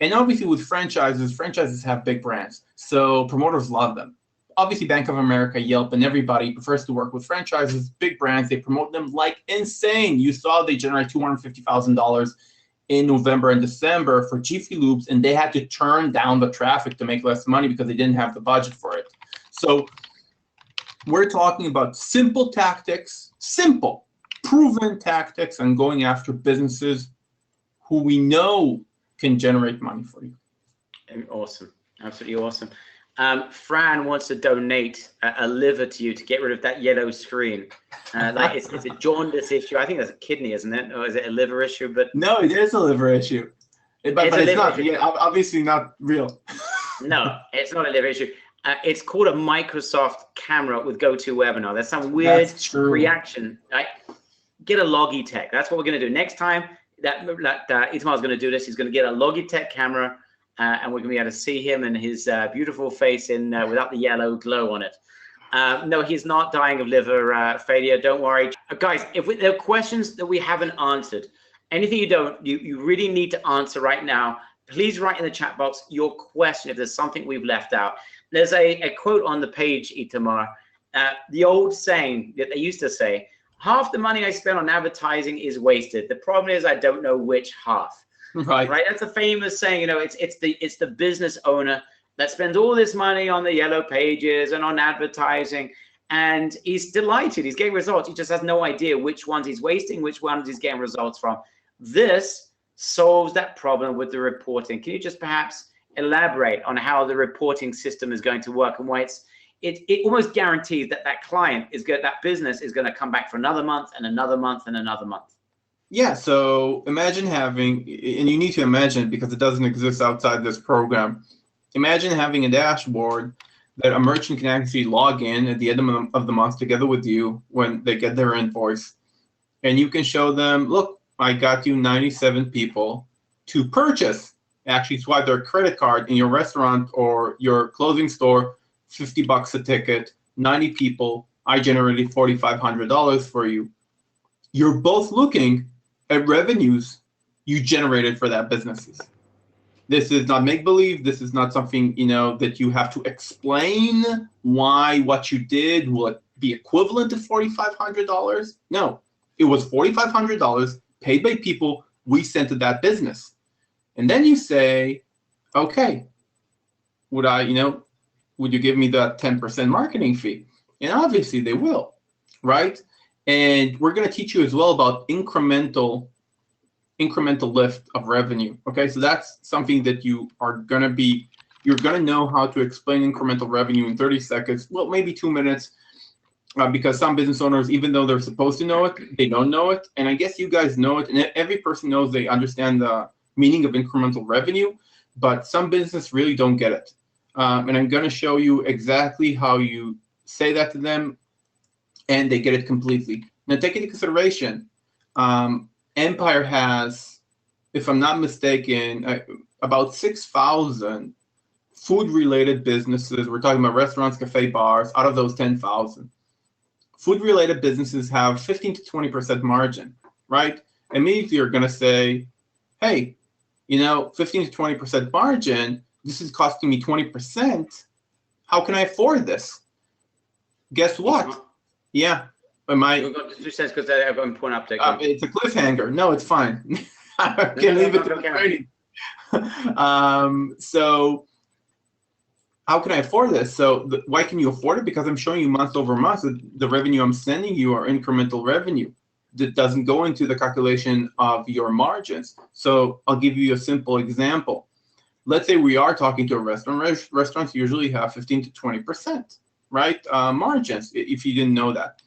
And obviously with franchises have big brands, so promoters love them. Obviously Bank of America, Yelp, and everybody prefers to work with franchises, big brands. They promote them like insane. You saw they generate $250,000 in November and December for Jiffy Lubes, and they had to turn down the traffic to make less money because they didn't have the budget for it. So we're talking about simple tactics, simple, proven tactics, and going after businesses who we know can generate money for you. Awesome. Absolutely awesome. Fran wants to donate a liver to you to get rid of that yellow screen. Like it's a jaundice issue. I think that's a kidney, isn't it? Or is it a liver issue? But no, it is a liver issue. But it's not. Yeah, obviously not real. No, it's not a liver issue. It's called a Microsoft camera with GoToWebinar. There's some weird reaction. Right? Get a Logitech. That's what we're going to do next time. Itamar's going to do this. He's going to get a Logitech camera, and we're going to be able to see him and his beautiful face in without the yellow glow on it. No, he's not dying of liver failure. Don't worry, guys. If there are questions that we haven't answered, anything you really need to answer right now, please write in the chat box your question. If there's something we've left out, there's a quote on the page, Itamar. The old saying that they used to say. Half the money I spend on advertising is wasted. The problem is I don't know which half. Right. That's a famous saying. You know, it's the business owner that spends all this money on the yellow pages and on advertising, and he's delighted. He's getting results. He just has no idea which ones he's wasting, which ones he's getting results from. This solves that problem with the reporting. Can you just perhaps elaborate on how the reporting system is going to work and why it almost guarantees that client is good, that business is going to come back for another month and another month and another month. Yeah, so imagine having, and you need to imagine it because it doesn't exist outside this program. Imagine having a dashboard that a merchant can actually log in at the end of the month together with you when they get their invoice. And you can show them, look, I got you 97 people to purchase, actually swipe their credit card in your restaurant or your clothing store, $50 a ticket, 90 people, I generated $4,500 for you. You're both looking at revenues you generated for that businesses. This is not make-believe. This is not something, that you have to explain why what you did will be equivalent to $4,500. No, it was $4,500 paid by people we sent to that business. And then you say, okay, would you give me that 10% marketing fee? And obviously they will, right? And we're going to teach you as well about incremental lift of revenue. Okay, so that's something that you are going to be you're going to know how to explain incremental revenue in 30 seconds, well, maybe 2 minutes, because some business owners, even though they're supposed to know it, they don't know it. And I guess you guys know it, and every person knows, they understand the meaning of incremental revenue, but some businesses really don't get it. And I'm going to show you exactly how you say that to them, and they get it completely. Now, take into consideration, Empire has, if I'm not mistaken, about 6,000 food-related businesses. We're talking about restaurants, cafe, bars. Out of those 10,000, food-related businesses have 15 to 20% margin, right? Immediately, you're going to say, hey, 15 to 20% margin, this is costing me 20%. How can I afford this? Guess what? Yeah. We've got 2 cents because I'm pulling up. It's a cliffhanger. No, it's fine. I can leave it to the training. So how can I afford this? So why can you afford it? Because I'm showing you month over month the revenue I'm sending you are incremental revenue that doesn't go into the calculation of your margins. So I'll give you a simple example. Let's say we are talking to a restaurant. Restaurants usually have 15 to 20%, right? Margins, if you didn't know that.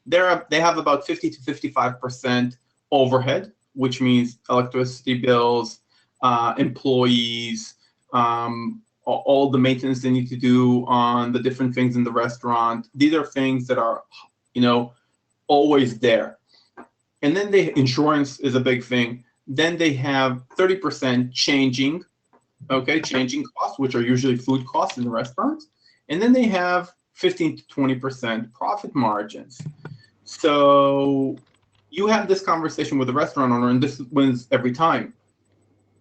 They have about 50 to 55% overhead, which means electricity bills, employees, all the maintenance they need to do on the different things in the restaurant. These are things that are, always there. And then insurance is a big thing. Then they have 30% changing costs, which are usually food costs in the restaurants. And then they have 15 to 20% profit margins. So you have this conversation with the restaurant owner, and this wins every time.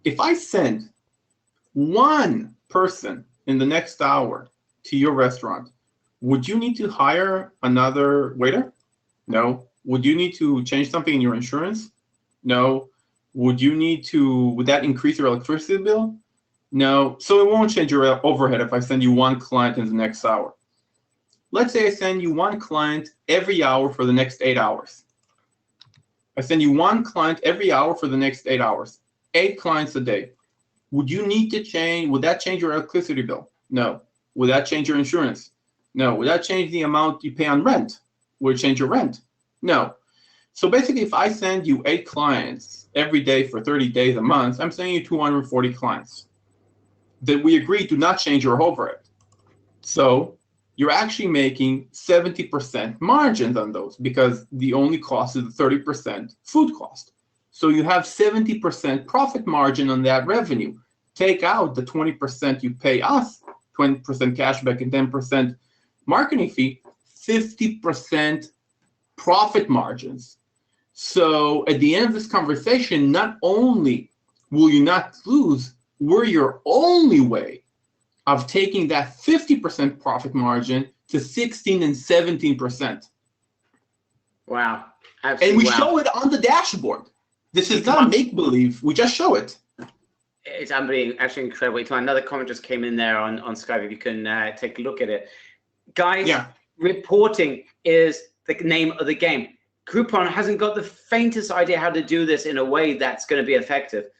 If I send one person in the next hour to your restaurant, would you need to hire another waiter? No. Would you need to change something in your insurance? No. Would that increase your electricity bill? No. So it won't change your overhead if I send you one client in the next hour. Let's say I send you one client every hour for the next 8 hours. I send you one client every hour for the next 8 hours. 8 clients a day. Would that change your electricity bill? No. Would that change your insurance? No. Would that change the amount you pay on rent? Would it change your rent? No. So basically, if I send you 8 clients every day for 30 days a month, I'm sending you 240 clients that we agree to not change your overhead. So you're actually making 70% margins on those, because the only cost is the 30% food cost. So you have 70% profit margin on that revenue. Take out the 20% you pay us, 20% cashback and 10% marketing fee, 50% profit margins. So at the end of this conversation, not only will you not lose, we're your only way of taking that 50% profit margin to 16 and 17%. Wow. Absolutely. And we show it on the dashboard. This is not make-believe. We just show it. It's unbelievable, actually incredible. Another comment just came in there on Skype. If you can take a look at it. Guys, reporting is the name of the game. Groupon hasn't got the faintest idea how to do this in a way that's going to be effective.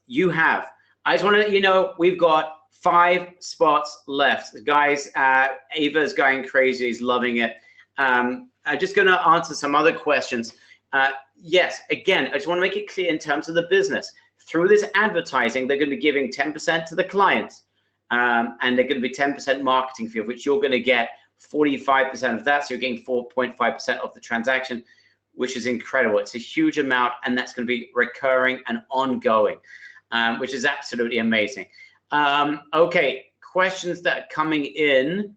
You have. I just want to let you know, we've got 5 spots left. Guys, Ava's going crazy. He's loving it. I'm just going to answer some other questions. Yes, again, I just want to make it clear in terms of the business. Through this advertising, they're going to be giving 10% to the clients, and they're going to be 10% marketing fee, of which you're going to get 45% of that. So you're getting 4.5% of the transaction, which is incredible. It's a huge amount, and that's going to be recurring and ongoing, which is absolutely amazing. Okay, questions that are coming in.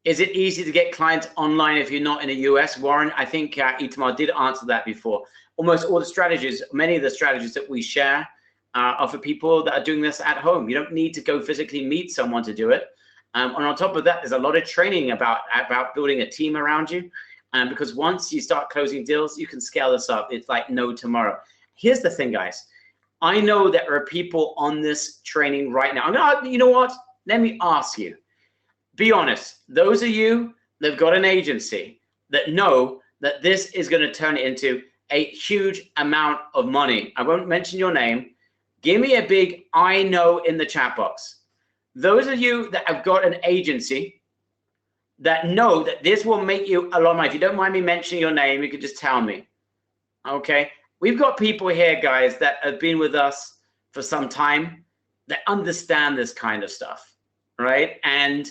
Is it easy to get clients online if you're not in the US? Warren, I think Itamar did answer that before. Almost all the strategies, many of the strategies that we share are for people that are doing this at home. You don't need to go physically meet someone to do it. And on top of that, there's a lot of training about building a team around you. Because once you start closing deals, you can scale this up. It's like no tomorrow. Here's the thing, guys. I know that there are people on this training right now. You know what? Let me ask you. Be honest. Those of you that have got an agency that know that this is going to turn into a huge amount of money. I won't mention your name, Give me a big I know in the chat box. Those of you that have got an agency that know that this will make you a lot of money. If you don't mind me mentioning your name, you can just tell me. Okay, we've got people here, guys, that have been with us for some time that understand this kind of stuff, right? And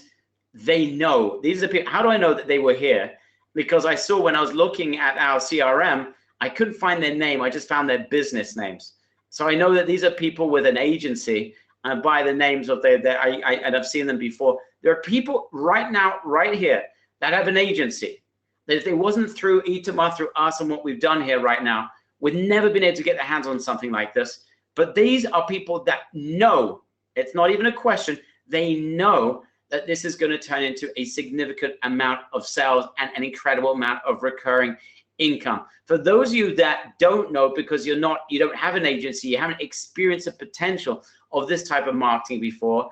they know. These are people. How do I know that they were here? Because I saw when I was looking at our CRM, I couldn't find their name. I just found their business names. So I know that these are people with an agency, and by the names of and I've seen them before. There are people right now, right here, that have an agency. That if they wasn't through Itamar, through us and what we've done here right now, we'd never been able to get their hands on something like this. But these are people that know, it's not even a question, they know that this is going to turn into a significant amount of sales and an incredible amount of recurring income. For those of you that don't know, because you don't have an agency, you haven't experienced the potential of this type of marketing before,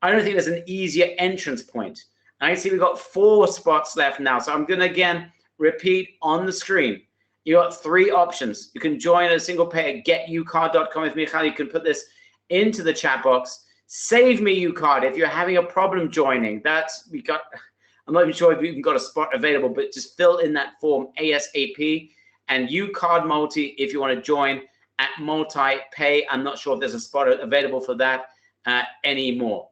I don't think there's an easier entrance point. I see we've got 4 spots left now. So I'm going to again repeat on the screen. You got 3 options. You can join a single pay at getucard.com with Michal. You can put this into the chat box. Save me UCard if you're having a problem joining. I'm not even sure if you even got a spot available, but just fill in that form ASAP, and UCard Multi if you want to join at multi-pay. I'm not sure if there's a spot available for that anymore.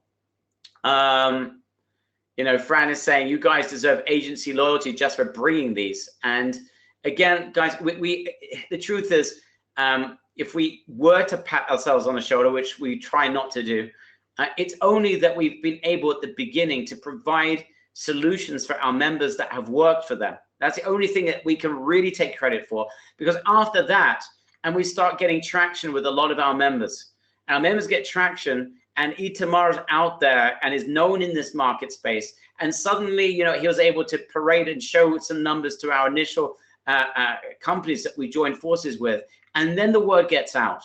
You know, Fran is saying you guys deserve agency loyalty just for bringing these. And again, guys, the truth is, if we were to pat ourselves on the shoulder, which we try not to do, it's only that we've been able at the beginning to provide solutions for our members that have worked for them. That's the only thing that we can really take credit for, because after that, and we start getting traction with a lot of our members get traction, and Itamar is out there and is known in this market space. And suddenly, you know, he was able to parade and show some numbers to our initial companies that we joined forces with. And then the word gets out.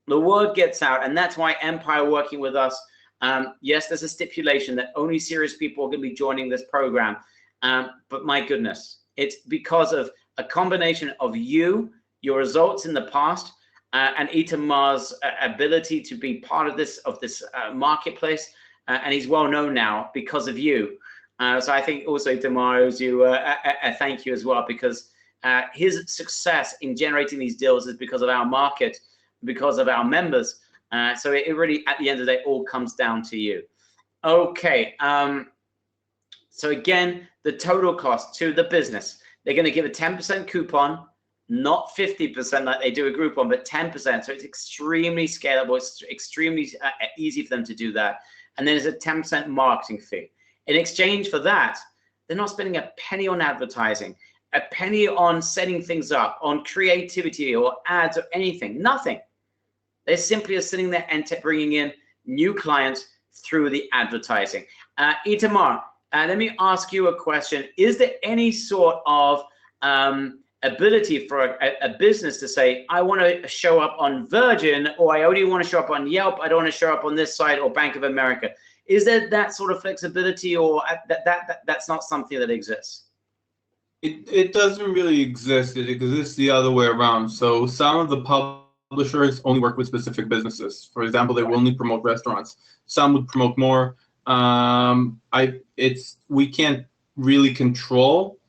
The word gets out. And that's why Empire working with us. Yes, there's a stipulation that only serious people are going to be joining this program. But my goodness, it's because of a combination of your results in the past, and Itamar's ability to be part of this marketplace, and he's well known now because of you. So I think also Itamar owes you a thank you as well, because his success in generating these deals is because of our market, because of our members. So it really, at the end of the day, all comes down to you. Okay. So again, the total cost to the business, they're going to give a 10% coupon. Not 50% like they do a Groupon, but 10%. So it's extremely scalable. It's extremely easy for them to do that. And then there's a 10% marketing fee. In exchange for that, they're not spending a penny on advertising, a penny on setting things up, on creativity or ads or anything. Nothing. They simply are sitting there and bringing in new clients through the advertising. Itamar, let me ask you a question. Is there any sort of ability for a business to say, I want to show up on Virgin, or I only want to show up on Yelp, I don't want to show up on this site, or Bank of America? Is there that sort of flexibility, or that's not something that exists? It doesn't really exist. It exists the other way around. So some of the publishers only work with specific businesses. For example, they will only promote restaurants. Some would promote more. We can't really control.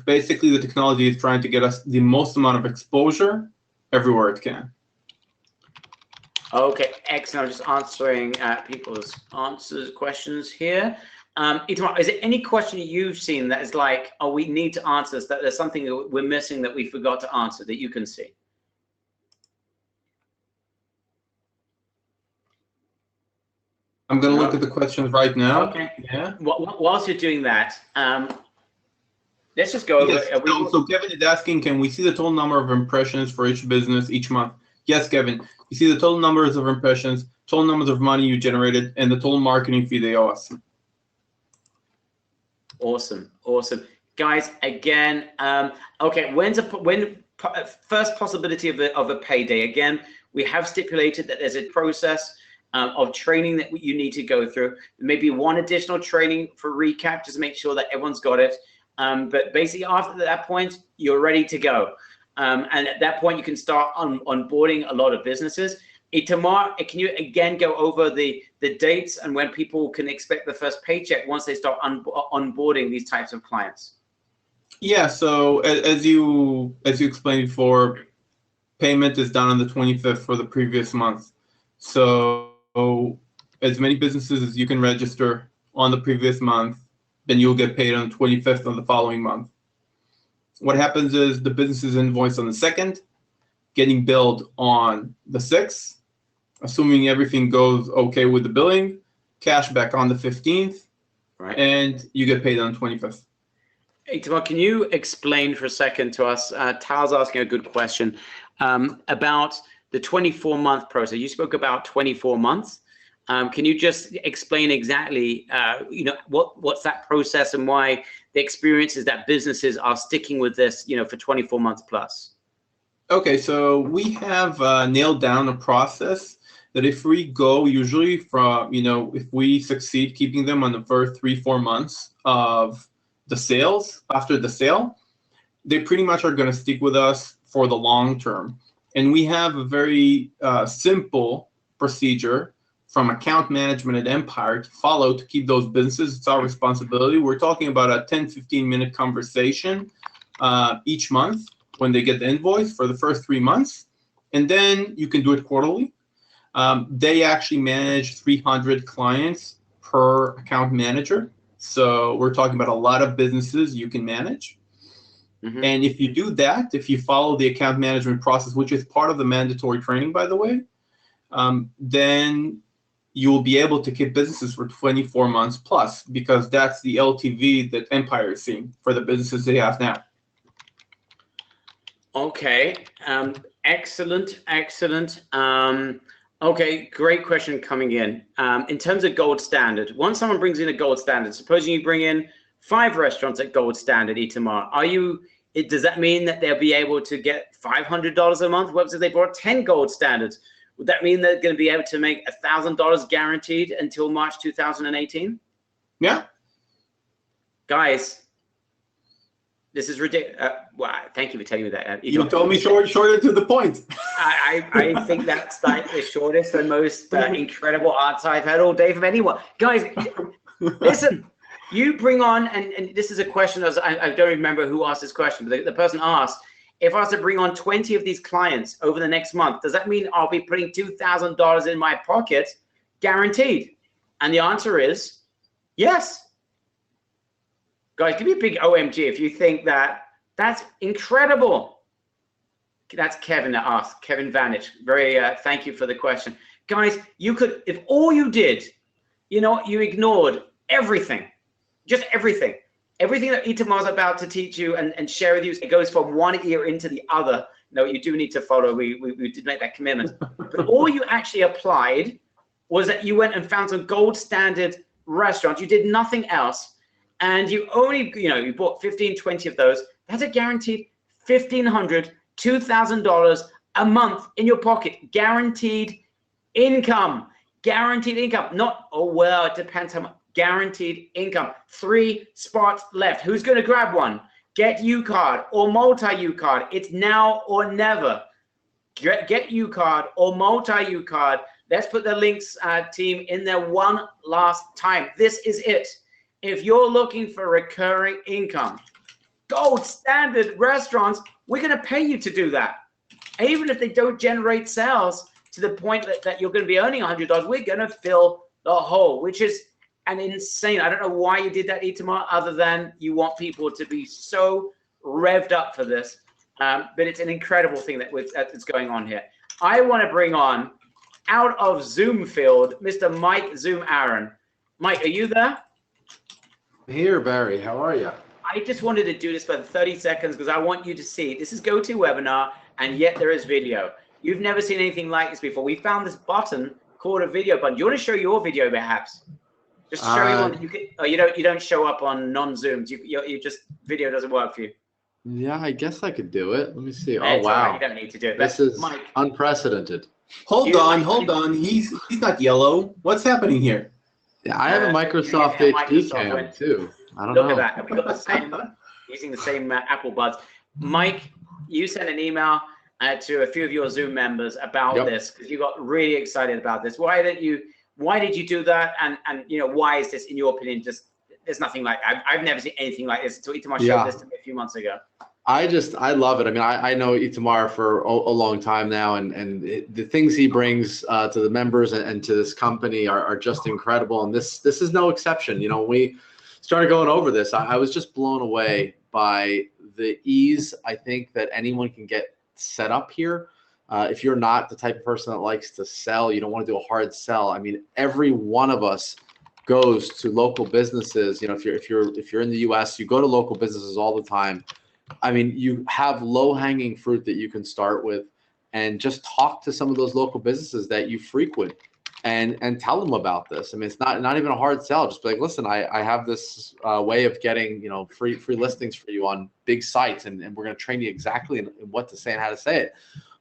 Basically, the technology is trying to get us the most amount of exposure everywhere it can. Okay, excellent. I'm just answering people's questions here. Itamar, is there any question you've seen that is like, oh, we need to answer this, that there's something that we're missing that we forgot to answer that you can see? I'm going to look at the questions right now. Okay. Yeah. Whilst you're doing that, let's just go over. Yes. So Kevin is asking, can we see the total number of impressions for each business each month? Yes, Kevin. You see the total numbers of impressions, total numbers of money you generated, and the total marketing fee they owe us. Awesome, awesome, guys. Again, okay. First possibility of a payday? Again, we have stipulated that there's a process of training that you need to go through. Maybe one additional training for recap, just make sure that everyone's got it. But basically, after that point, you're ready to go. And at that point, you can start onboarding a lot of businesses. Itamar, can you again go over the dates and when people can expect the first paycheck once they start onboarding these types of clients? Yeah, so as you explained before, payment is done on the 25th for the previous month. So as many businesses as you can register on the previous month, then you'll get paid on the 25th of the following month. What happens is the business is invoiced on the 2nd, getting billed on the 6th, assuming everything goes okay with the billing, cash back on the 15th, right, and you get paid on the 25th. Hey, Tamar, can you explain for a second to us, Tal's asking a good question, about the 24-month process. You spoke about 24 months. Can you just explain exactly, what's that process and why the experience is that businesses are sticking with this, for 24 months plus? Okay, so we have nailed down a process that if we go usually from, if we succeed keeping them on the first 3-4 months of the sales, after the sale, they pretty much are going to stick with us for the long term. And we have a very simple procedure from account management at Empire to follow to keep those businesses. It's our responsibility. We're talking about a 10-15 minute conversation each month when they get the invoice for the first 3 months. And then you can do it quarterly. They actually manage 300 clients per account manager. So we're talking about a lot of businesses you can manage. Mm-hmm. And if you do that, if you follow the account management process, which is part of the mandatory training, by the way, then you will be able to keep businesses for 24 months plus, because that's the LTV that Empire is seeing for the businesses they have now. Okay, excellent. Okay, great question coming in. In terms of gold standard, once someone brings in a gold standard, supposing you bring in 5 restaurants at gold standard, Itamar, does that mean that they'll be able to get $500 a month? What if they brought 10 gold standards? Would that mean they're going to be able to make $1,000 guaranteed until March 2018? Yeah. Guys, this is ridiculous. Wow, thank you for telling me that. You told me shorter to the point. I think that's like the shortest and most incredible answer I've heard all day from anyone. Guys, listen, you bring on, and this is a question, I don't remember who asked this question, but the person asked, if I was to bring on 20 of these clients over the next month, does that mean I'll be putting $2,000 in my pocket guaranteed? And the answer is yes. Guys, give me a big OMG if you think that's incredible. That's Kevin that asked, Kevin Vanich. Very, thank you for the question. Guys, you could, if all you did, you ignored everything, just everything. Everything that Itamar's about to teach you and share with you, it goes from one ear into the other. No, you do need to follow. We did make that commitment. But all you actually applied was that you went and found some gold standard restaurants. You did nothing else. And you only, you bought 15, 20 of those. That's a guaranteed $1,500, $2,000 a month in your pocket. Guaranteed income. Guaranteed income. Not, oh, well, it depends how much. Guaranteed income. 3 spots left. Who's going to grab one? Get U-Card or multi-U-Card. It's now or never. Get U-Card or multi-U-Card. Let's put the links, team, in there one last time. This is it. If you're looking for recurring income, gold standard restaurants, we're going to pay you to do that. Even if they don't generate sales to the point that you're going to be earning $100, we're going to fill the hole, which is an insane. I don't know why you did that, Itamar, other than you want people to be so revved up for this. But it's an incredible thing that's going on here. I want to bring on, out of Zoom field, Mr. Mike Zoom Aaron. Mike, are you there? Here, Barry. How are you? I just wanted to do this for 30 seconds because I want you to see. This is GoToWebinar, and yet there is video. You've never seen anything like this before. We found this button called a video button. Do you want to show your video, perhaps? Just to show everyone that you can. Oh, you don't show up on non-Zooms. You just, video doesn't work for you. Yeah, I guess I could do it. Let me see. It's wow. Right. You don't need to do it. This is Mike. Unprecedented. Hold on. He's not yellow. What's happening here? Yeah, I have a Microsoft HD cam too. I don't know. Look at that. We got the same, using the same Apple Buds. Mike, you sent an email. to a few of your Zoom members about this, because you got really excited about this. Why did you do that? And you know, why is this, in your opinion, just, there's nothing like, I've never seen anything like this until Itamar showed this to me a few months ago. I love it. I mean, I know Itamar for a long time now, and the things he brings to the members and to this company are just incredible. And this is no exception. You know, when we started going over this, I was just blown away by the ease, I think, that anyone can get set up here. If you're not the type of person that likes to sell, you don't want to do a hard sell. I mean, every one of us goes to local businesses. You know, if you're in the US, you go to local businesses all the time. I mean, you have low-hanging fruit that you can start with, and just talk to some of those local businesses that you frequent and tell them about this. I mean, it's not even a hard sell. Just be like, listen, I have this way of getting, you know, free listings for you on big sites, and we're going to train you exactly in what to say and how to say it.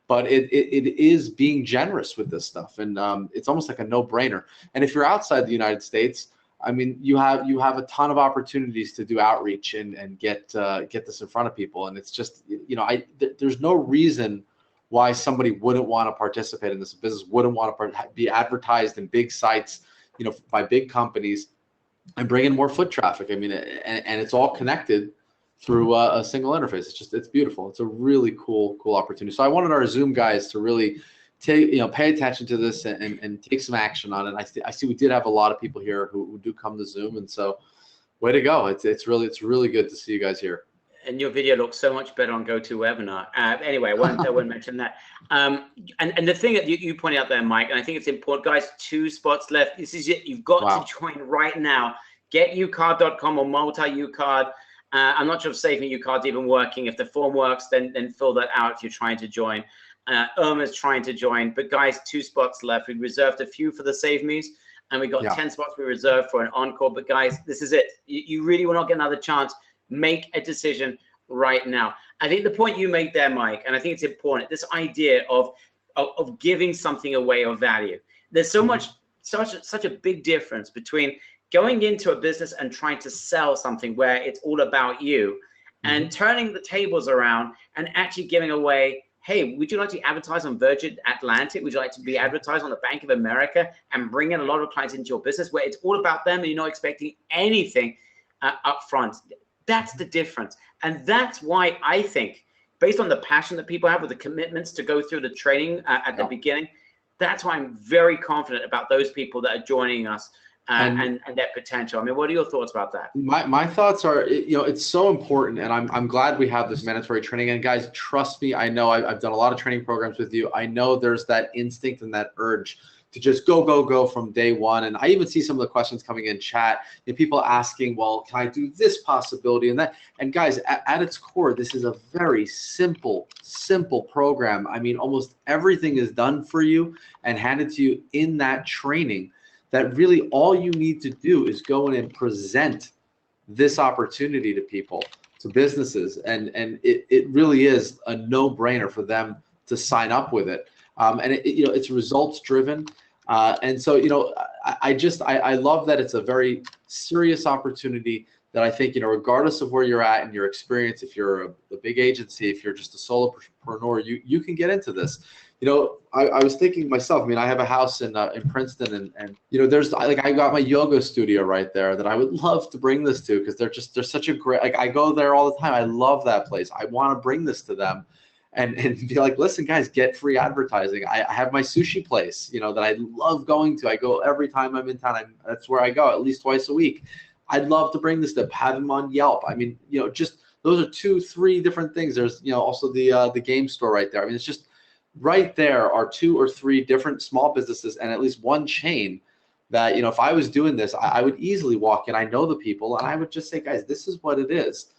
But it is being generous with this stuff, and it's almost like a no-brainer. And if you're outside the United States, I mean, you have a ton of opportunities to do outreach and get this in front of people. And it's just, you know, there's no reason why somebody wouldn't want to participate in this. Business wouldn't want to be advertised in big sites, you know, by big companies, and bring in more foot traffic. I mean, and it's all connected through a single interface. It's beautiful. It's a really cool opportunity. So I wanted our Zoom guys to really pay attention to this and take some action on it. I see we did have a lot of people here who do come to Zoom, and so way to go. It's really good to see you guys here. And your video looks so much better on GoToWebinar. Anyway, I won't mention that. And the thing that you pointed out there, Mike, and I think it's important, guys, 2 spots left. This is it. You've got to join right now. GetUcard.com or multi-UCard. I'm not sure if Save Me UCard's even working. If the form works, then fill that out if you're trying to join. Irma's trying to join, but guys, 2 spots left. We reserved a few for the Save Me's, and we got 10 spots we reserved for an encore. But guys, this is it. You really will not get another chance. Make a decision right now. I think the point you made there, Mike, and I think it's important, this idea of giving something away of value. There's such a big difference between going into a business and trying to sell something where it's all about you, and turning the tables around and actually giving away, hey, would you like to advertise on Virgin Atlantic? Would you like to be advertised on the Bank of America and bring in a lot of clients into your business where it's all about them and you're not expecting anything up front? That's the difference. And that's why I think, based on the passion that people have with the commitments to go through the training at the beginning, that's why I'm very confident about those people that are joining us and their potential. I mean, what are your thoughts about that? My thoughts are, it's so important, and I'm glad we have this mandatory training. And guys, trust me, I know I've done a lot of training programs with you. I know there's that instinct and that urge to just go from day one. And I even see some of the questions coming in chat, and people asking, well, can I do this possibility and that? And guys, at its core, this is a very simple program. I mean, almost everything is done for you and handed to you in that training, that really all you need to do is go in and present this opportunity to people, to businesses. And it really is a no-brainer for them to sign up with it. And it's results driven. And so, I love that it's a very serious opportunity that I think, regardless of where you're at in your experience, if you're a big agency, if you're just a solopreneur, you can get into this. I was thinking myself, I mean, I have a house in Princeton, and there's I got my yoga studio right there that I would love to bring this to, because they're such a great, I go there all the time. I love that place. I want to bring this to them. And be like, listen, guys, get free advertising. I have my sushi place, that I love going to. I go every time I'm in town. That's where I go at least twice a week. I'd love to bring this to have them on Yelp. I mean, just those are 2-3 different things. There's, also the game store right there. I mean, it's just right there are 2 or 3 different small businesses and at least one chain that, if I was doing this, I would easily walk in. I know the people, and I would just say, guys, this is what it is.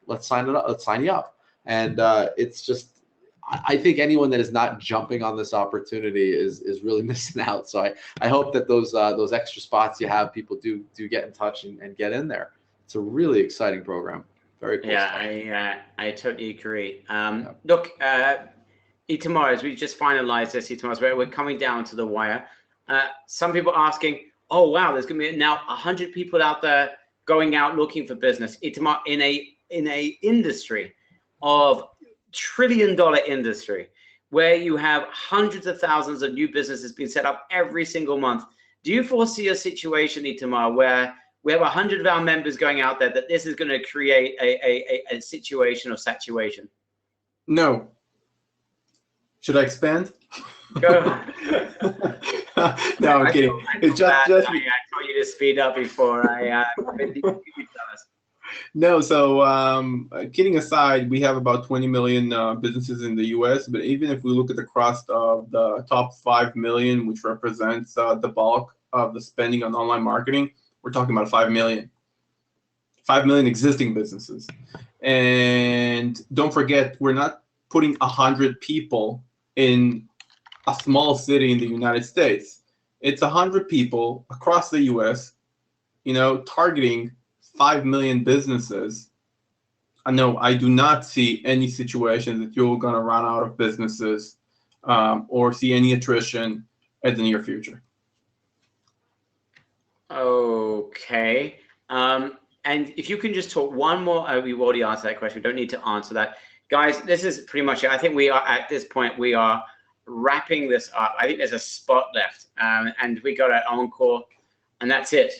Let's sign it up. Let's sign you up. And it's just, I think anyone that is not jumping on this opportunity is really missing out. So I hope that those extra spots you have, people do get in touch and get in there. It's a really exciting program. Very cool. Yeah, I totally agree. Look, Itamar, as we just finalized this, Itamar, we're coming down to the wire. Some people asking, oh wow, there's going to be now 100 people out there going out looking for business. Itamar, in a industry of trillion-dollar industry where you have hundreds of thousands of new businesses being set up every single month. Do you foresee a situation, Itamar, where we have 100 of our members going out there that this is going to create a situation of saturation? No. Should I expand? Go. No, I'm kidding. It's just I told you to speed up before I. No, so kidding aside, we have about 20 million businesses in the U.S. But even if we look at the crust of the top 5 million, which represents the bulk of the spending on online marketing, we're talking about 5 million existing businesses. And don't forget, we're not putting 100 people in a small city in the United States. It's 100 people across the U.S., targeting 5 million businesses. No, I do not see any situation that you're going to run out of businesses or see any attrition in the near future. Okay. And if you can just talk one more, we've already answered that question. We don't need to answer that. Guys, this is pretty much it. I think we are at this point, we are wrapping this up. I think there's a spot left and we got an encore and that's it.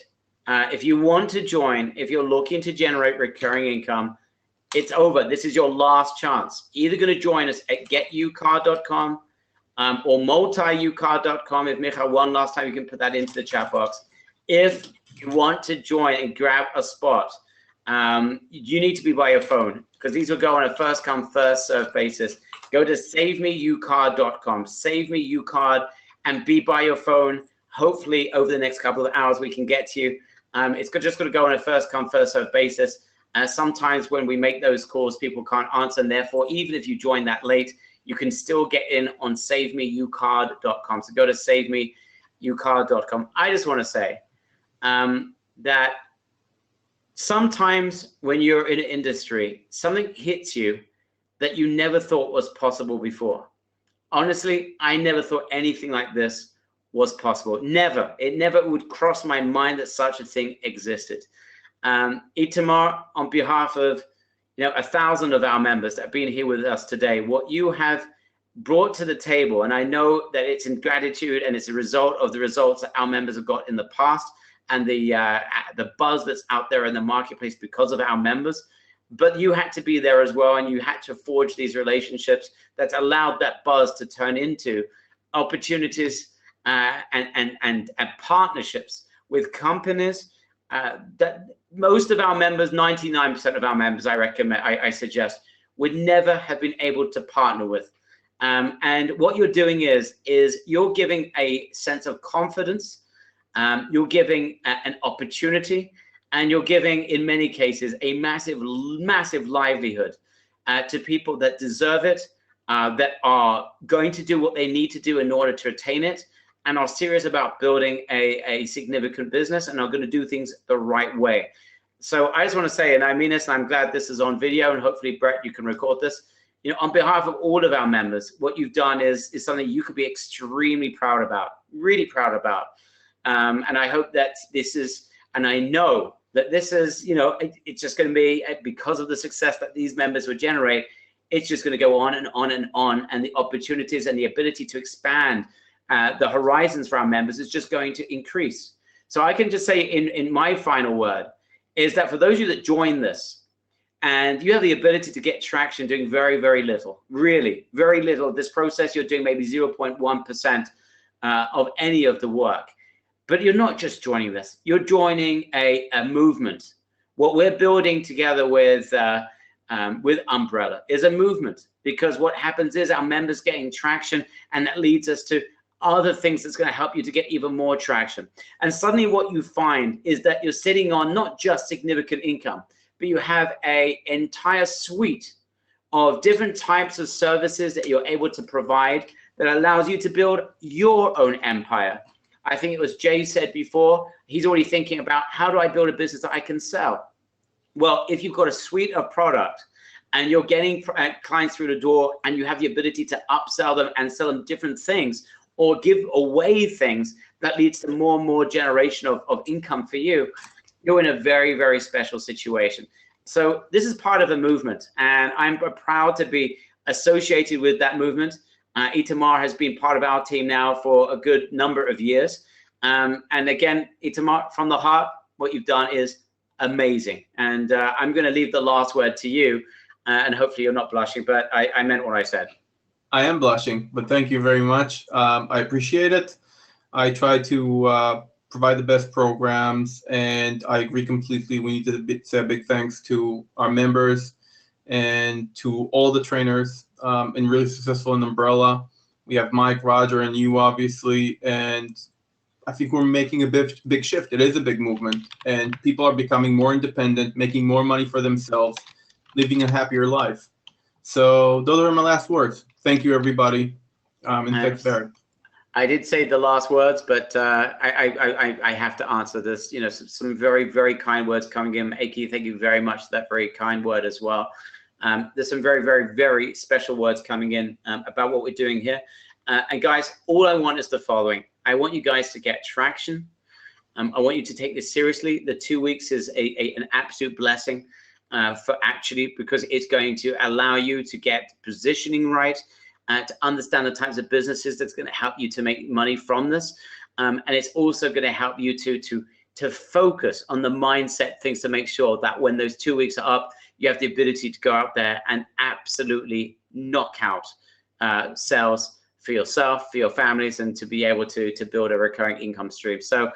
If you want to join, if you're looking to generate recurring income, it's over. This is your last chance. Either going to join us at getucard.com or multiucard.com. If Micha won last time, you can put that into the chat box. If you want to join and grab a spot, you need to be by your phone because these will go on a first come, first serve basis. Go to savemeucard.com, savemeucard, and be by your phone. Hopefully over the next couple of hours, we can get to you. It's just going to go on a first come, first serve basis. Sometimes when we make those calls, people can't answer. And therefore, even if you join that late, you can still get in on savemeucard.com. So go to savemeucard.com. I just want to say that sometimes when you're in an industry, something hits you that you never thought was possible before. Honestly, I never thought anything like this was possible. Never. It never would cross my mind that such a thing existed. Itamar, on behalf of 1,000 of our members that have been here with us today, what you have brought to the table, and I know that it's in gratitude and it's a result of the results that our members have got in the past and the buzz that's out there in the marketplace because of our members, but you had to be there as well, and you had to forge these relationships that's allowed that buzz to turn into opportunities and partnerships with companies that most of our members, 99% of our members, I suggest, would never have been able to partner with. And what you're doing is you're giving a sense of confidence, you're giving an opportunity, and you're giving, in many cases, a massive livelihood to people that deserve it, that are going to do what they need to do in order to attain it, and are serious about building a significant business and are going to do things the right way. So I just want to say, and I mean this, and I'm glad this is on video, and hopefully, Brett, you can record this. On behalf of all of our members, what you've done is something you could be extremely proud about, really proud about. And I hope that this is, and I know that this is, it's just going to be, because of the success that these members would generate, it's just going to go on and on and on, and the opportunities and the ability to expand the horizons for our members is just going to increase. So I can just say in my final word is that for those of you that join this and you have the ability to get traction doing very, very little, really very little, this process you're doing maybe 0.1% of any of the work, but you're not just joining this, you're joining a movement. What we're building together with Umbrella is a movement, because what happens is our members getting traction, and that leads us to other things that's going to help you to get even more traction. And suddenly what you find is that you're sitting on not just significant income, but you have an entire suite of different types of services that you're able to provide that allows you to build your own empire. I think it was Jay said before, he's already thinking about, how do I build a business that I can sell? Well, if you've got a suite of product and you're getting clients through the door, and you have the ability to upsell them and sell them different things, or give away things that leads to more and more generation of income for you, you're in a very, very special situation. So this is part of a movement, and I'm proud to be associated with that movement. Itamar has been part of our team now for a good number of years. And again, Itamar, from the heart, what you've done is amazing. And I'm going to leave the last word to you. And hopefully you're not blushing, but I meant what I said. I am blushing, but thank you very much. I appreciate it. I try to provide the best programs, and I agree completely. We need to say a big thanks to our members and to all the trainers and really successful in Umbrella. We have Mike, Roger, and you, obviously, and I think we're making a big shift. It is a big movement, and people are becoming more independent, making more money for themselves, living a happier life. So those are my last words. Thank you, everybody, and thanks, Barry. I did say the last words, but I have to answer this. You know, some very, very kind words coming in. Aki, thank you very much for that very kind word as well. There's some very, very, very special words coming in about what we're doing here. And guys, all I want is the following. I want you guys to get traction. I want you to take this seriously. The 2 weeks is an absolute blessing because it's going to allow you to get positioning right, to understand the types of businesses that's going to help you to make money from this. And it's also going to help you to focus on the mindset things to make sure that when those 2 weeks are up, you have the ability to go out there and absolutely knock out sales for yourself, for your families, and to be able to build a recurring income stream. So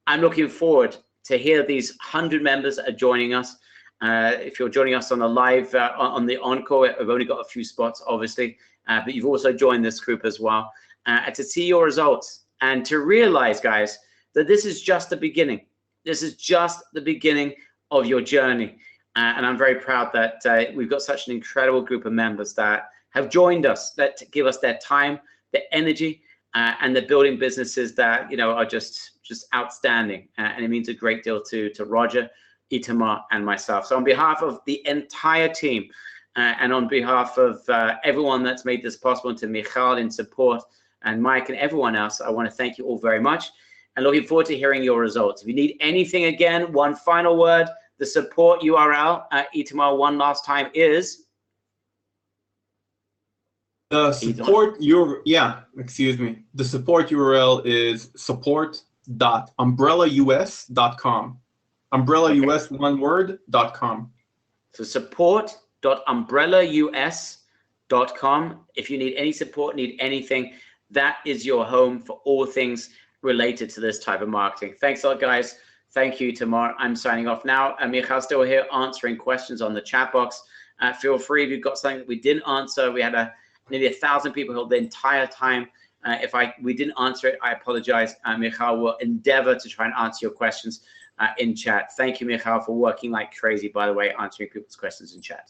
I'm looking forward to hear these 100 members are joining us. If you're joining us on the live, on the encore, I've only got a few spots, obviously, but you've also joined this group as well, to see your results and to realize, guys, that this is just the beginning. This is just the beginning of your journey. And I'm very proud that we've got such an incredible group of members that have joined us, that give us their time, their energy, and they're building businesses that, you know, are just outstanding. And it means a great deal to Roger, Itamar, and myself. So on behalf of the entire team, and on behalf of everyone that's made this possible, and to Michal in support, and Mike and everyone else, I want to thank you all very much, and looking forward to hearing your results. If you need anything, again, one final word, the support URL at Itamar one last time is? The support The support URL is support.umbrellaus.com. UmbrellaUS, one word.com. So support.umbrellaus.com. If you need any support, need anything, that is your home for all things related to this type of marketing. Thanks a lot, guys. Thank you, Tamar. I'm signing off now. Michal's still here answering questions on the chat box. Feel free if you've got something that we didn't answer. We had nearly 1,000 people held the entire time. If we didn't answer it, I apologize. Michal will endeavor to try and answer your questions in chat. Thank you, Michal, for working like crazy, by the way, answering people's questions in chat.